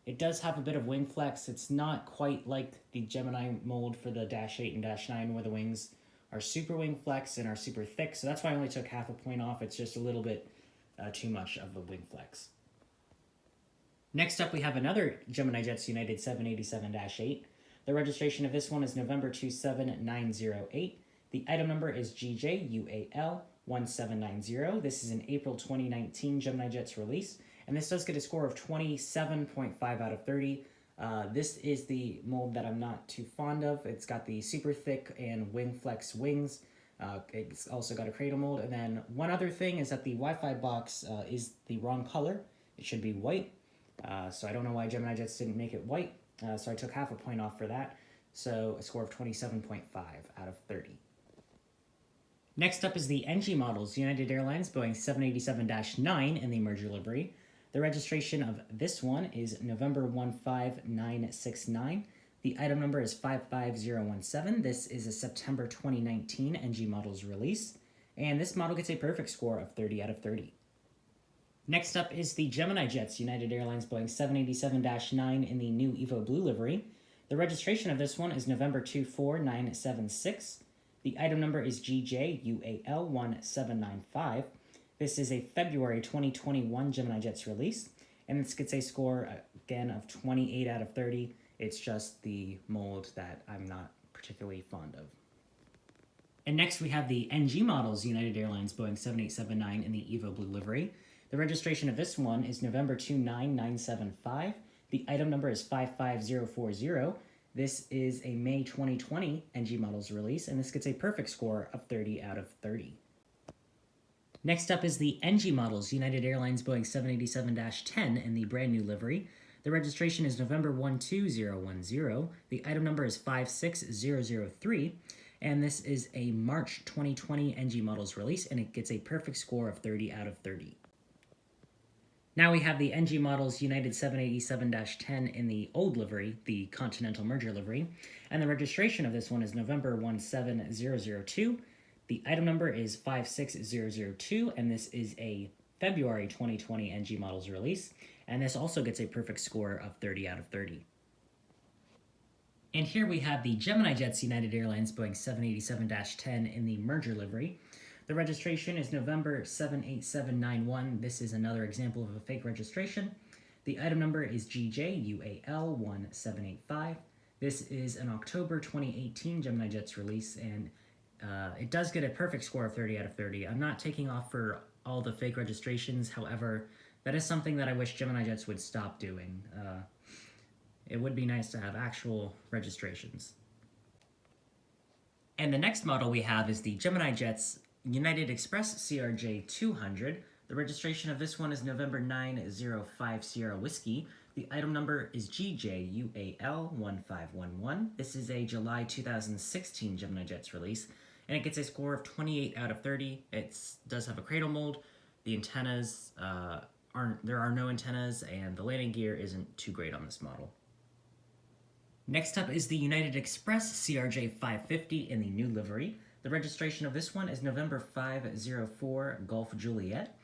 [SPEAKER 1] It does have a bit of wing flex. It's not quite like the Gemini mold for the Dash 8 and Dash 9 where the wings are super wing flex and are super thick, so that's why I only took half a point off. It's just a little bit too much of a wing flex. Next up, we have another Gemini Jets United 787-8. The registration of this one is November 27908. The item number is GJUAL1790. This is an April 2019 Gemini Jets release, and this does get a score of 27.5 out of 30. This is the mold that I'm not too fond of. It's got the super thick and wing flex wings. It's also got a cradle mold. And then one other thing is that the Wi-Fi box is the wrong color. It should be white. So I don't know why Gemini Jets didn't make it white. So I took half a point off for that. So a score of 27.5 out of 30. Next up is the NG models, United Airlines Boeing 787-9 in the merger livery. The registration of this one is November 15969. The item number is 55017. This is a September 2019 NG Models release, and this model gets a perfect score of 30 out of 30. Next up is the Gemini Jets United Airlines Boeing 787-9 in the new Evo Blue livery. The registration of this one is November 24976. The item number is GJUAL1795. This is a February 2021 Gemini Jets release, and this gets a score, again, of 28 out of 30. It's just the mold that I'm not particularly fond of. And next we have the NG Models United Airlines Boeing 7879 in the Evo Blue livery. The registration of this one is November 29975. The item number is 55040. This is a May 2020 NG Models release, and this gets a perfect score of 30 out of 30. Next up is the NG Models United Airlines Boeing 787-10 in the brand new livery. The registration is November 12010. The item number is 56003, and this is a March 2020 NG Models release, and it gets a perfect score of 30 out of 30. Now we have the NG Models United 787-10 in the old livery, the Continental Merger livery, and the registration of this one is November 17002. The item number is 56002, and this is a February 2020 NG Models release, and this also gets a perfect score of 30 out of 30. And here we have the Gemini Jets United Airlines Boeing 787-10 in the Merger livery. The registration is November 78791. This is another example of a fake registration. The item number is GJUAL1785. This is an October 2018 Gemini Jets release, and it does get a perfect score of 30 out of 30. I'm not taking off for all the fake registrations. However, that is something that I wish Gemini Jets would stop doing. It would be nice to have actual registrations. And the next model we have is the Gemini Jets United Express CRJ 200. The registration of this one is November 905 Sierra Whiskey. The item number is GJUAL1511. This is a July 2016 Gemini Jets release, and it gets a score of 28 out of 30. It does have a cradle mold. The antennas there are no antennas, and the landing gear isn't too great on this model. Next up is the United Express CRJ 550 in the new livery. The registration of this one is November 504 Golf Juliet.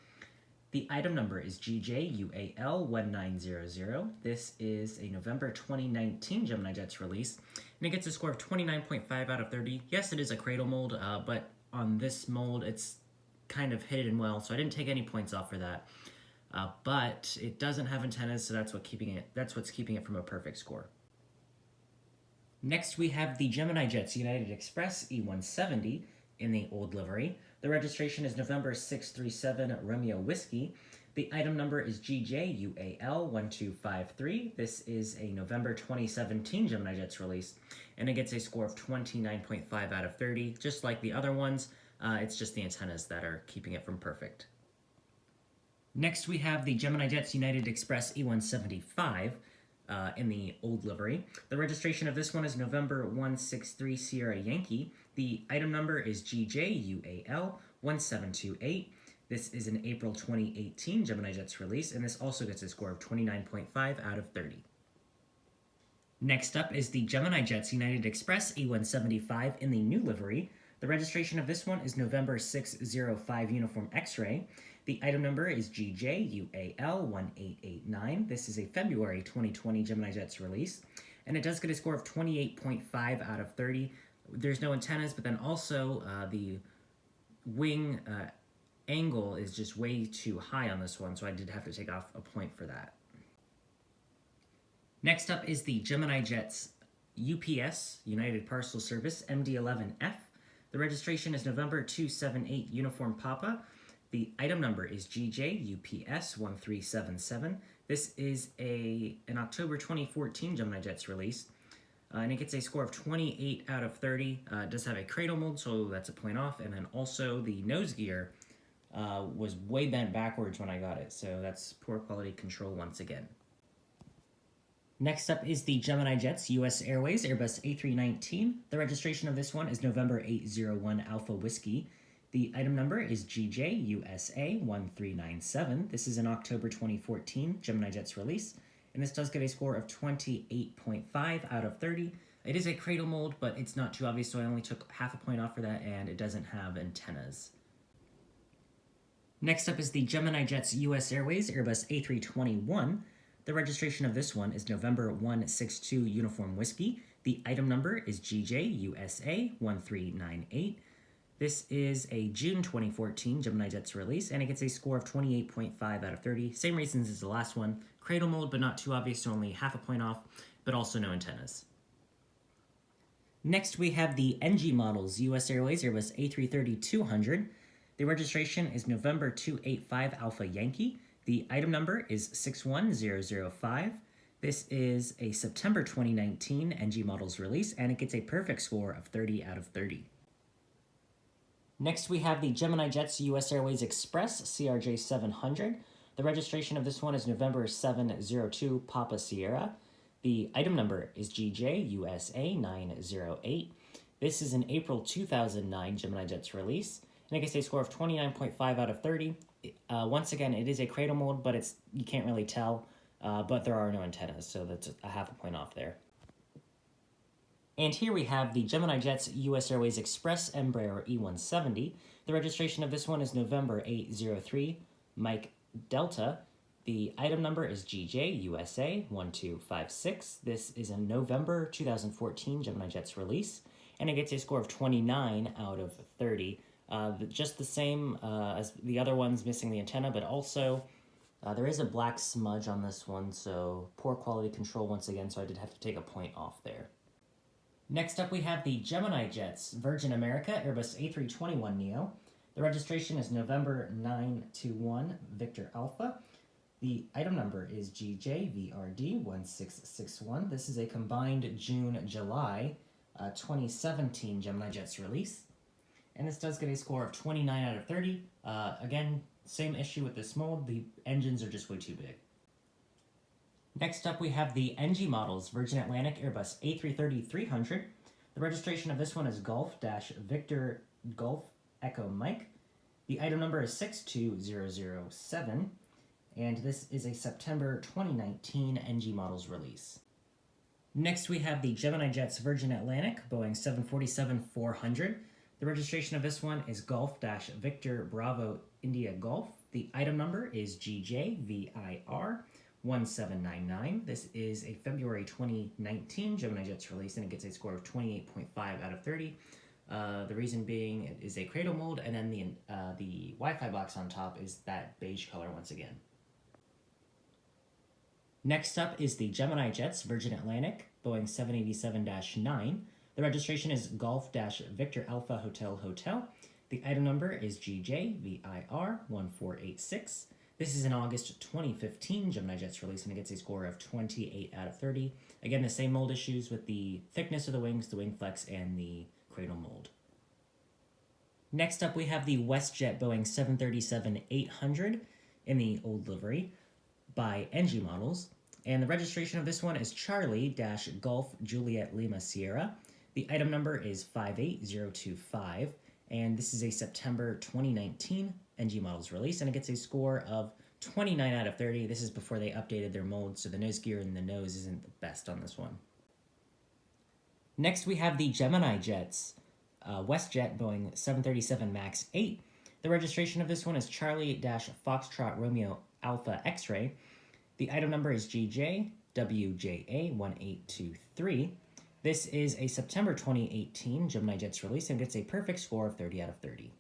[SPEAKER 1] The item number is GJUAL1900. This is a November 2019 Gemini Jets release, and it gets a score of 29.5 out of 30. Yes, it is a cradle mold, but on this mold, it's kind of hidden well, so I didn't take any points off for that. But it doesn't have antennas, so that's what's keeping it from a perfect score. Next, we have the Gemini Jets United Express E170 in the old livery. The registration is November 637 Romeo Whiskey. The item number is GJUAL1253. This is a November 2017 Gemini Jets release, and it gets a score of 29.5 out of 30. Just like the other ones, it's just the antennas that are keeping it from perfect. Next, we have the Gemini Jets United Express E175 in the old livery. The registration of this one is November 163 Sierra Yankee. The item number is GJUAL1728. This is an April 2018 Gemini Jets release, and this also gets a score of 29.5 out of 30. Next up is the Gemini Jets United Express E175 in the new livery. The registration of this one is November 605 Uniform X-Ray. The item number is GJUAL1889. This is a February 2020 Gemini Jets release, and it does get a score of 28.5 out of 30. There's no antennas, but then also the wing angle is just way too high on this one, so I did have to take off a point for that. Next up is the Gemini Jets UPS, United Parcel Service, MD11F. The registration is November 278 Uniform Papa. The item number is GJUPS1377. This is an October 2014 Gemini Jets release, and it gets a score of 28 out of 30. It does have a cradle mold, so that's a point off, and then also the nose gear was way bent backwards when I got it, so that's poor quality control once again. Next up is the Gemini Jets US Airways Airbus A319. The registration of this one is November 801 Alpha Whiskey. The The item number is GJ-USA-1397. This is an October 2014 Gemini Jets release, and this does get a score of 28.5 out of 30. It is a cradle mold, but it's not too obvious, so I only took half a point off for that, and it doesn't have antennas. Next up is the Gemini Jets US Airways Airbus A321. The registration of this one is November 162 Uniform Whiskey. The item number is GJ-USA-1398. This is a June 2014 Gemini Jets release, and it gets a score of 28.5 out of 30. Same reasons as the last one. Cradle mold, but not too obvious, so only half a point off, but also no antennas. Next, we have the NG models US Airways Airbus A330-200. The registration is November 285 Alpha Yankee. The item number is 61005. This is a September 2019 NG models release, and it gets a perfect score of 30 out of 30. Next, we have the Gemini Jets US Airways Express CRJ700. The registration of this one is November 702 Papa Sierra. The item number is GJ-USA-908. This is an April 2009 Gemini Jets release, and it gets a score of 29.5 out of 30. Once again, it is a cradle mold, but you can't really tell, but there are no antennas, so that's a half a point off there. And here we have the Gemini Jets US Airways Express Embraer E170. The registration of this one is November 803 Mike Delta. The item number is GJ-USA-1256. This is a November 2014 Gemini Jets release, and it gets a score of 29 out of 30. Just the same as the other ones, missing the antenna, but also there is a black smudge on this one, so poor quality control once again, so I did have to take a point off there. Next up, we have the Gemini Jets Virgin America Airbus A321neo. The registration is November 921 Victor Alpha. The item number is GJVRD1661. This is a combined June-July 2017 Gemini Jets release, and this does get a score of 29 out of 30. Again, same issue with this mold, the engines are just way too big. Next up, we have the NG models Virgin Atlantic Airbus A330-300. The registration of this one is Golf-Victor Golf Echo Mike. The item number is 62007, and this is a September 2019 NG models release. Next, we have the Gemini Jets Virgin Atlantic Boeing 747-400. The registration of this one is Golf-Victor Bravo India Golf. The item number is GJVIR1799. This is a February 2019 Gemini Jets release, and it gets a score of 28.5 out of 30. The reason being it is a cradle mold, and then the Wi-Fi box on top is that beige color once again. Next up is the Gemini Jets Virgin Atlantic Boeing 787-9. The registration is Golf-Victor Alpha Hotel Hotel. The item number is GJVIR1486. This is an August 2015 Gemini Jets release, and it gets a score of 28 out of 30. Again, the same mold issues with the thickness of the wings, the wing flex, and the cradle mold. Next up, we have the WestJet Boeing 737-800 in the old livery by NG Models, and the registration of this one is Charlie-Golf Juliet Lima Sierra. The item number is 58025, and this is a September 2019 NG Models release, and it gets a score of 29 out of 30. This is before they updated their mold, so the nose gear in the nose isn't the best on this one. Next, we have the Gemini Jets WestJet Boeing 737 MAX 8. The registration of this one is Charlie-Foxtrot Romeo Alpha X-Ray. The item number is GJWJA1823. This is a September 2018 Gemini Jets release and gets a perfect score of 30 out of 30.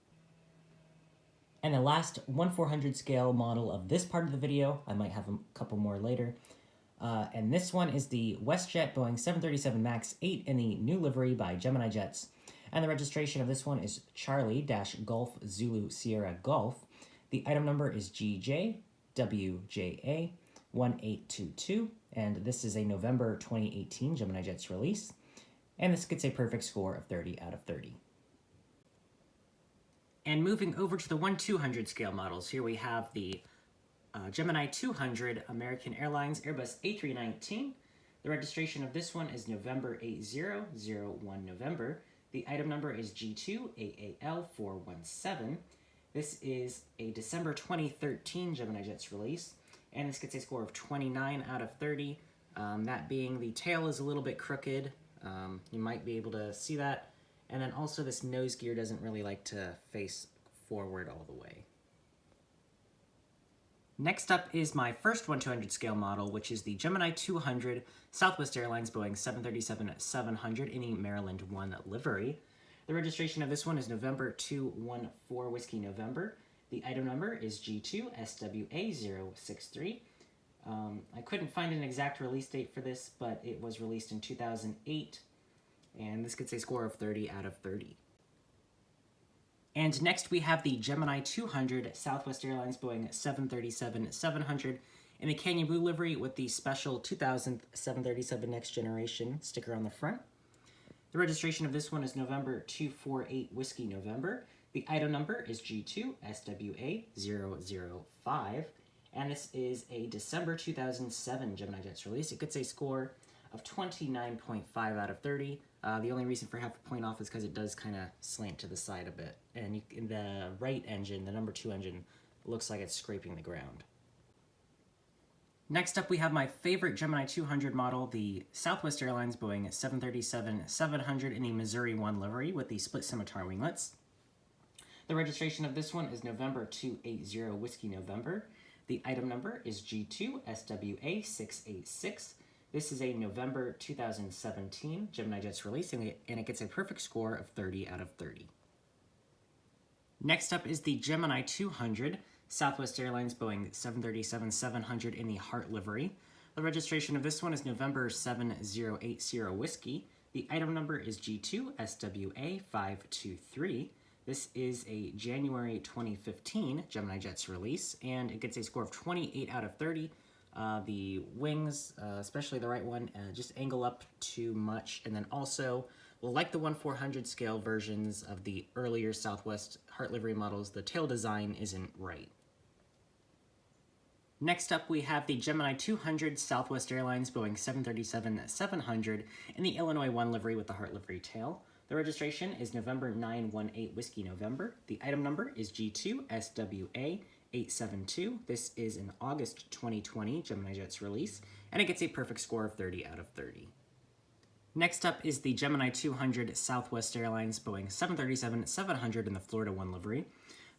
[SPEAKER 1] And the last 1/400 scale model of this part of the video, I might have a couple more later, and this one is the WestJet Boeing 737 MAX 8 in the new livery by Gemini Jets. And the registration of this one is Charlie-Golf Zulu Sierra Golf. The item number is GJWJA1822, and this is a November 2018 Gemini Jets release, and this gets a perfect score of 30 out of 30. And moving over to the 1/200 scale models, here we have the Gemini 200 American Airlines Airbus A319. The registration of this one is November 8001 November. The item number is G2AAL417. This is a December 2013 Gemini Jets release, and this gets a score of 29 out of 30. That being the tail is a little bit crooked. You might be able to see that. And then also this nose gear doesn't really like to face forward all the way. Next up is my first 1/200 scale model, which is the Gemini 200 Southwest Airlines Boeing 737-700 in the Maryland 1 livery. The registration of this one is November 214 Whiskey November. The item number is G2SWA063. I couldn't find an exact release date for this, but it was released in 2008, and this gets a score of 30 out of 30. And next we have the Gemini 200 Southwest Airlines Boeing 737-700 in the Canyon Blue livery with the special 2000 737 Next Generation sticker on the front. The registration of this one is November 248 Whiskey November. The item number is G2SWA005, and this is a December 2007 Gemini Jets release. It gets a score of 29.5 out of 30. The only reason for half a point off is because it does kind of slant to the side a bit. And in the right engine, the number 2 engine, looks like it's scraping the ground. Next up, we have my favorite Gemini 200 model, the Southwest Airlines Boeing 737-700 in the Missouri 1 livery with the split scimitar winglets. The registration of this one is November 280 Whiskey November. The item number is G2SWA686. This is a November 2017 Gemini Jets release, and it gets a perfect score of 30 out of 30. Next up is the Gemini 200 Southwest Airlines Boeing 737-700 in the Heart livery. The registration of this one is November 7080 Whiskey. The item number is G2SWA523. This is a January 2015 Gemini Jets release, and it gets a score of 28 out of 30. The wings, especially the right one, just angle up too much. And then also, well, like the 1/400 scale versions of the earlier Southwest Heart livery models, the tail design isn't right. Next up, we have the Gemini 200 Southwest Airlines Boeing 737-700 in the Illinois 1 livery with the Heart livery tail. The registration is November 918 Whiskey November. The item number is G2SWA872. This is an August 2020 Gemini Jets release, and it gets a perfect score of 30 out of 30. Next up is the Gemini 200 Southwest Airlines Boeing 737-700 in the Florida 1 livery.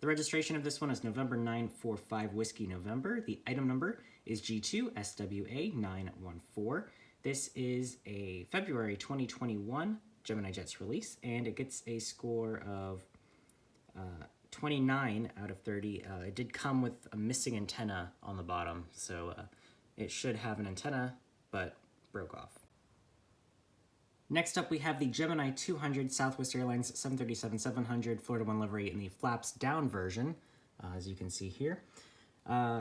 [SPEAKER 1] The registration of this one is November 945 Whiskey November. The item number is G2SWA914. This is a February 2021 Gemini Jets release, and it gets a score of 29 out of 30. It did come with a missing antenna on the bottom, so it should have an antenna, but broke off. Next up, we have the Gemini 200 Southwest Airlines 737-700 Florida 1 livery in the flaps down version, as you can see here.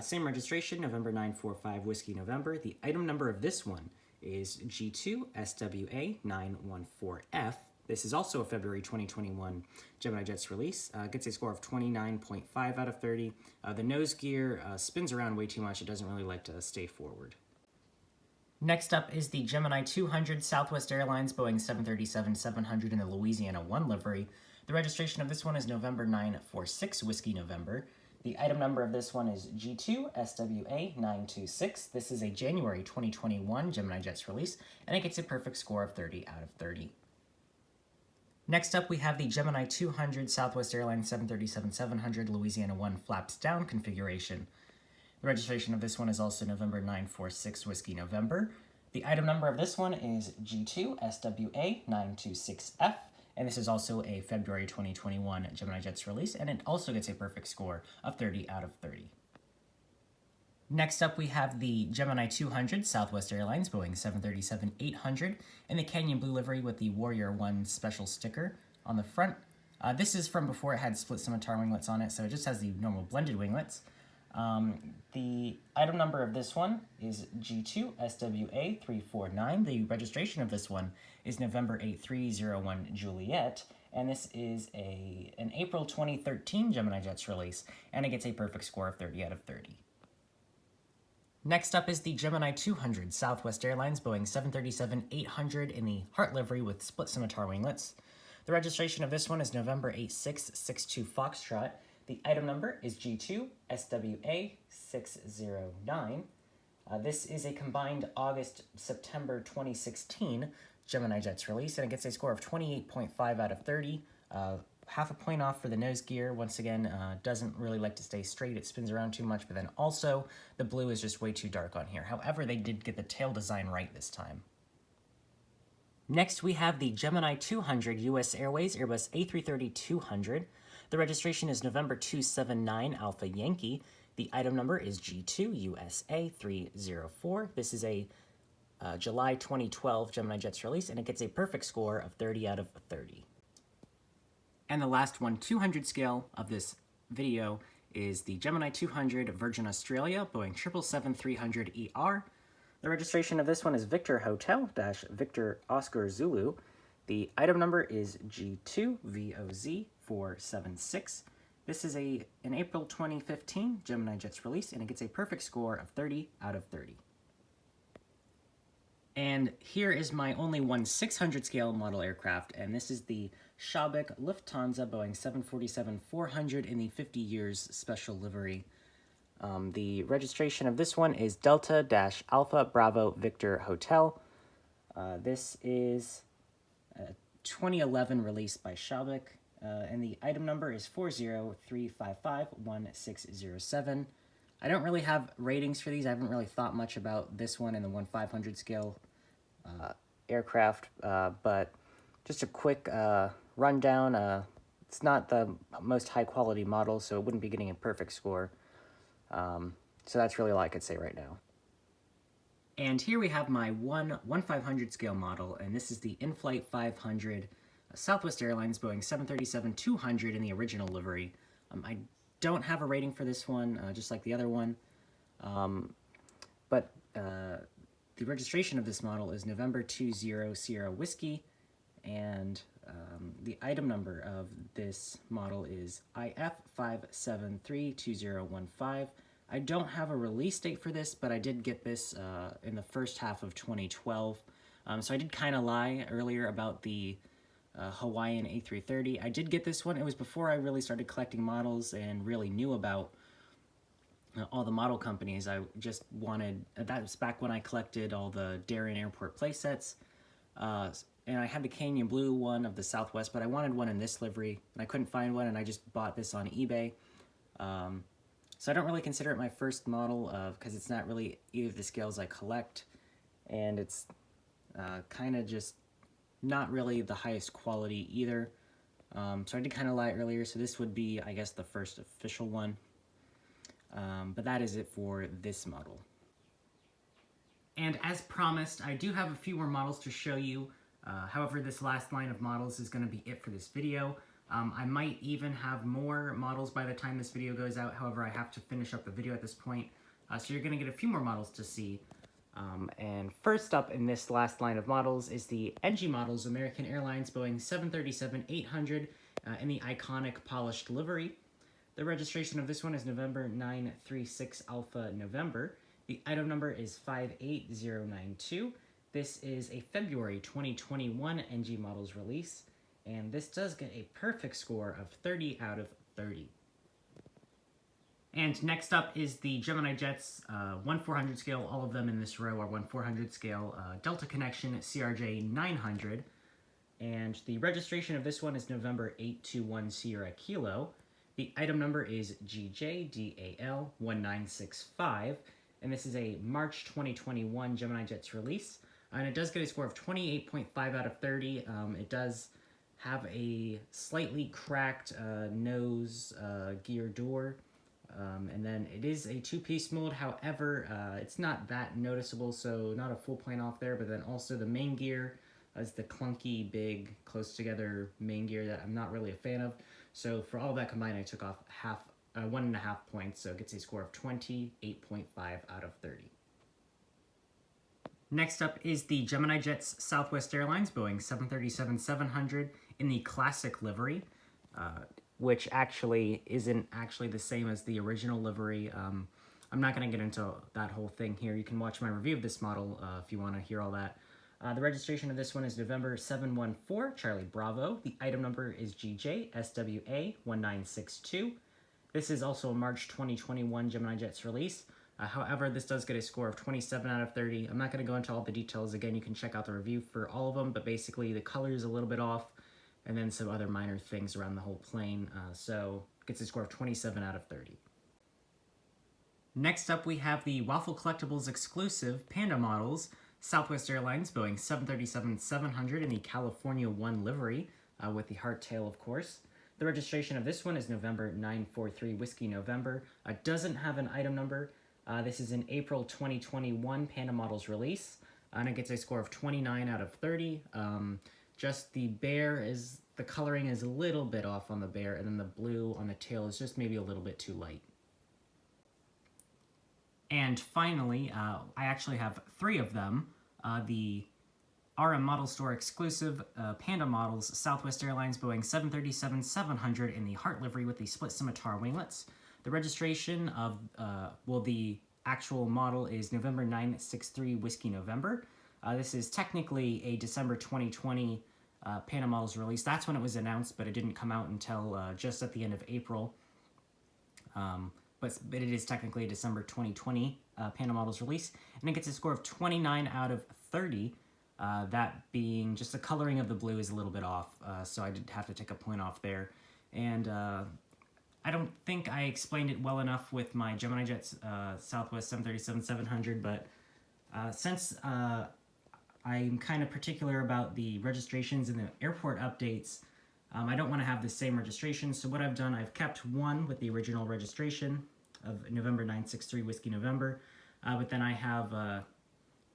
[SPEAKER 1] Same registration, November 945 Whiskey November. The item number of this one is G2SWA914F. This is also a February 2021 Gemini Jets release. Gets a score of 29.5 out of 30. The nose gear spins around way too much. It doesn't really like to stay forward. Next up is the Gemini 200 Southwest Airlines Boeing 737-700 in the Louisiana 1 livery. The registration of this one is November 946 Whiskey November. The item number of this one is G2SWA926. This is a January 2021 Gemini Jets release, and it gets a perfect score of 30 out of 30. Next up, we have the Gemini 200 Southwest Airlines 737-700 Louisiana 1 flaps down configuration. The registration of this one is also November 946 Whiskey November. The item number of this one is G2SWA926F, and this is also a February 2021 Gemini Jets release, and it also gets a perfect score of 30 out of 30. Next up, we have the Gemini 200 Southwest Airlines Boeing 737-800 in the Canyon Blue livery with the Warrior 1 special sticker on the front. This is from before it had split scimitar winglets on it, so it just has the normal blended winglets. The item number of this one is G2SWA349. The registration of this one is November 8301 Juliet, and this is an April 2013 Gemini Jets release, and it gets a perfect score of 30 out of 30. Next up is the Gemini 200 Southwest Airlines Boeing 737-800 in the Heart livery with split scimitar winglets. The registration of this one is November 8662 Foxtrot. The item number is G2SWA609. This is a combined August-September 2016 Gemini Jets release, and it gets a score of 28.5 out of 30. Half a point off for the nose gear. Once again, doesn't really like to stay straight. It spins around too much, but then also the blue is just way too dark on here. However, they did get the tail design right this time. Next, we have the Gemini 200 US Airways Airbus A330-200. The registration is November 279 Alpha Yankee. The item number is G2USA304. This is a July 2012 Gemini Jets release, and it gets a perfect score of 30 out of 30. And the last 1/200 scale of this video is the Gemini 200 Virgin Australia Boeing 777-300ER. The registration of this one is Victor Hotel - Victor Oscar Zulu. The item number is G2VOZ476. This is an April 2015 Gemini Jets release, and it gets a perfect score of 30 out of 30. And here is my only 1/600 scale model aircraft, and this is the Schaubik Lufthansa Boeing 747-400 in the 50 years special livery. The registration of this one is Delta-Alpha Bravo Victor Hotel. This is a 2011 release by Schaubik, and the item number is 403551607. I don't really have ratings for these. I haven't really thought much about this one in the 1/500 scale aircraft, but just a quick rundown. It's not the most high quality model, so it wouldn't be getting a perfect score. So that's really all I could say right now. And here we have my 1/500 scale model, and this is the In-Flight 500 Southwest Airlines Boeing 737-200 in the original livery. I don't have a rating for this one, just like the other one, but the registration of this model is November 20 Sierra Whiskey, and the item number of this model is IF5732015. I don't have a release date for this, but I did get this in the first half of 2012. So I did kind of lie earlier about the Hawaiian A330. I did get this one. It was before I really started collecting models and really knew about all the model companies. I just wanted, that was back when I collected all the Darien Airport playsets, and I had the Canyon Blue one of the Southwest, but I wanted one in this livery, and I couldn't find one, and I just bought this on eBay. So I don't really consider it my first model, because it's not really either of the scales I collect, and it's kind of just not really the highest quality either. So I did kind of lie earlier, so this would be, I guess, the first official one. But that is it for this model. And as promised, I do have a few more models to show you. However, this last line of models is going to be it for this video. I might even have more models by the time this video goes out. However, I have to finish up the video at this point. So you're going to get a few more models to see. And first up in this last line of models is the NG models, American Airlines Boeing 737-800 in the iconic polished livery. The registration of this one is November 936 Alpha November. The item number is 58092. This is a February 2021 NG Models release, and this does get a perfect score of 30 out of 30. And next up is the Gemini Jets 1/400 scale. All of them in this row are 1/400 scale Delta Connection CRJ 900. And the registration of this one is November 821 Sierra Kilo. The item number is GJDAL1965, and this is a March 2021 Gemini Jets release, and it does get a score of 28.5 out of 30. It does have a slightly cracked nose gear door, and then it is a two-piece mold. However, it's not that noticeable, so not a full point off there, but then also the main gear is the clunky, big, close-together main gear that I'm not really a fan of. So for all of that combined, I took off 1.5 points, so it gets a score of 28.5 out of 30. Next up is the Gemini Jets Southwest Airlines Boeing 737-700 in the classic livery, which actually isn't actually the same as the original livery. I'm not going to get into that whole thing here. You can watch my review of this model if you want to hear all that. The registration of this one is November 714, Charlie Bravo. The item number is GJ-SWA-1962. This is also a March 2021 Gemini Jets release. However, this does get a score of 27 out of 30. I'm not going to go into all the details. Again, you can check out the review for all of them, but basically the color is a little bit off, and then some other minor things around the whole plane. So it gets a score of 27 out of 30. Next up, we have the Waffle Collectibles exclusive Panda models, Southwest Airlines Boeing 737-700 in the California 1 livery, with the hardtail, of course. The registration of this one is November 943 Whiskey November. Doesn't have an item number. This is an April 2021 Panda models release, and it gets a score of 29 out of 30. Just the the coloring is a little bit off on the bear, and then the blue on the tail is just maybe a little bit too light. And finally, I actually have 3 of them. The RM Model Store exclusive Panda models, Southwest Airlines Boeing 737-700 in the Heart livery with the split scimitar winglets. The registration of, the actual model is November 963 Whiskey November. This is technically a December 2020 Panda models release. That's when it was announced, but it didn't come out until just at the end of April. But it is technically a December 2020 Panda models release, and it gets a score of 29 out of 30. That being just the coloring of the blue is a little bit off, so I did have to take a point off there. And I don't think I explained it well enough with my Gemini Jets Southwest 737-700, but since I'm kind of particular about the registrations and the airport updates, I don't want to have the same registration, so what I've done, I've kept one with the original registration of November 963 Whiskey November, but then I have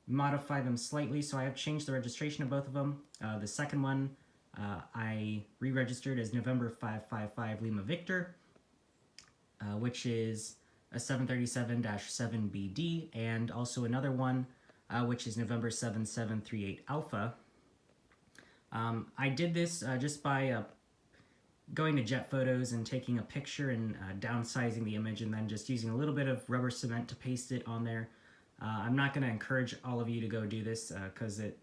[SPEAKER 1] modified them slightly, so I have changed the registration of both of them. The second one I re-registered as November 555 Lima Victor, which is a 737-7BD, and also another one which is November 7738 Alpha. I did this just by going to Jet Photos and taking a picture and downsizing the image, and then just using a little bit of rubber cement to paste it on there. I'm not going to encourage all of you to go do this because it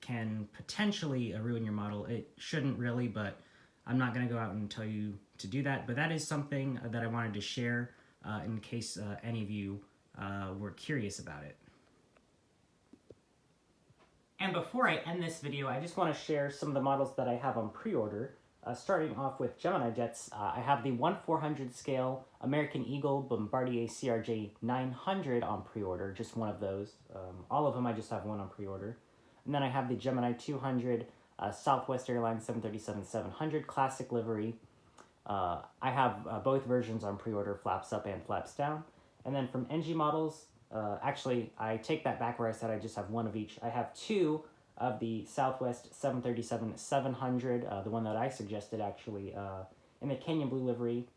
[SPEAKER 1] can potentially ruin your model. It shouldn't really, but I'm not going to go out and tell you to do that. But that is something that I wanted to share in case any of you were curious about it. And before I end this video, I just want to share some of the models that I have on pre-order. Starting off with Gemini Jets, I have the 1/400 scale American Eagle Bombardier CRJ 900 on pre-order, just one of those. All of them, I just have one on pre-order. And then I have the Gemini 200 Southwest Airlines 737-700 Classic livery. I have both versions on pre-order, flaps up and flaps down. And then from NG models, actually, I take that back where I said I just have one of each. I have 2 of the Southwest 737-700, the one that I suggested actually, in the Canyon Blue livery,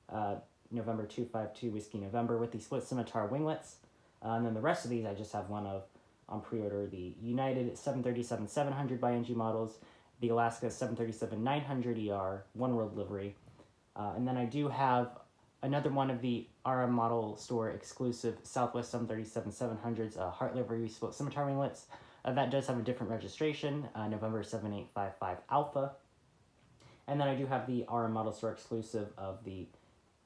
[SPEAKER 1] November 252 Whiskey November with the split scimitar winglets. And then the rest of these I just have one of on pre-order, the United 737-700 by NG models, the Alaska 737-900ER, One World livery. And then I do have another one of the RM Model Store exclusive Southwest 737-700's Heart livery split scimitar winglets. That does have a different registration, November 7855 Alpha. And then I do have the RM Model Store exclusive of the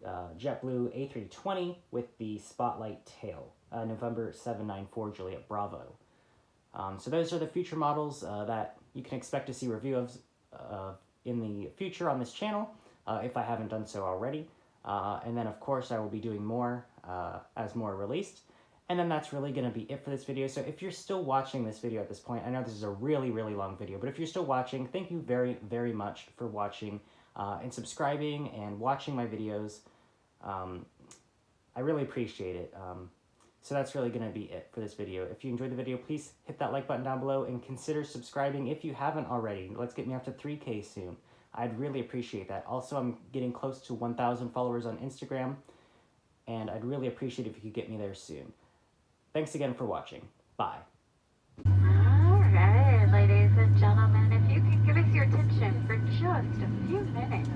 [SPEAKER 1] JetBlue A320 with the Spotlight tail, November 794 Juliet Bravo. So those are the future models that you can expect to see review of in the future on this channel, if I haven't done so already. And then, of course, I will be doing more as more are released. And then that's really going to be it for this video. So if you're still watching this video at this point, I know this is a really, really long video, but if you're still watching, thank you very, very much for watching and subscribing and watching my videos. I really appreciate it. So that's really going to be it for this video. If you enjoyed the video, please hit that like button down below and consider subscribing if you haven't already. Let's get me up to 3K soon. I'd really appreciate that. Also, I'm getting close to 1,000 followers on Instagram, and I'd really appreciate it if you could get me there soon. Thanks again for watching. Bye.
[SPEAKER 2] All right, ladies and gentlemen, if you can give us your attention for just a few minutes,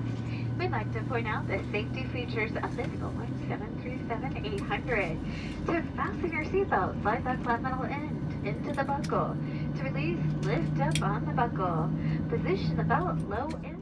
[SPEAKER 2] we'd like to point out the safety features of this Boeing 737-800. To fasten your seatbelt, slide that flat metal end into the buckle. To release, lift up on the buckle. Position the belt low in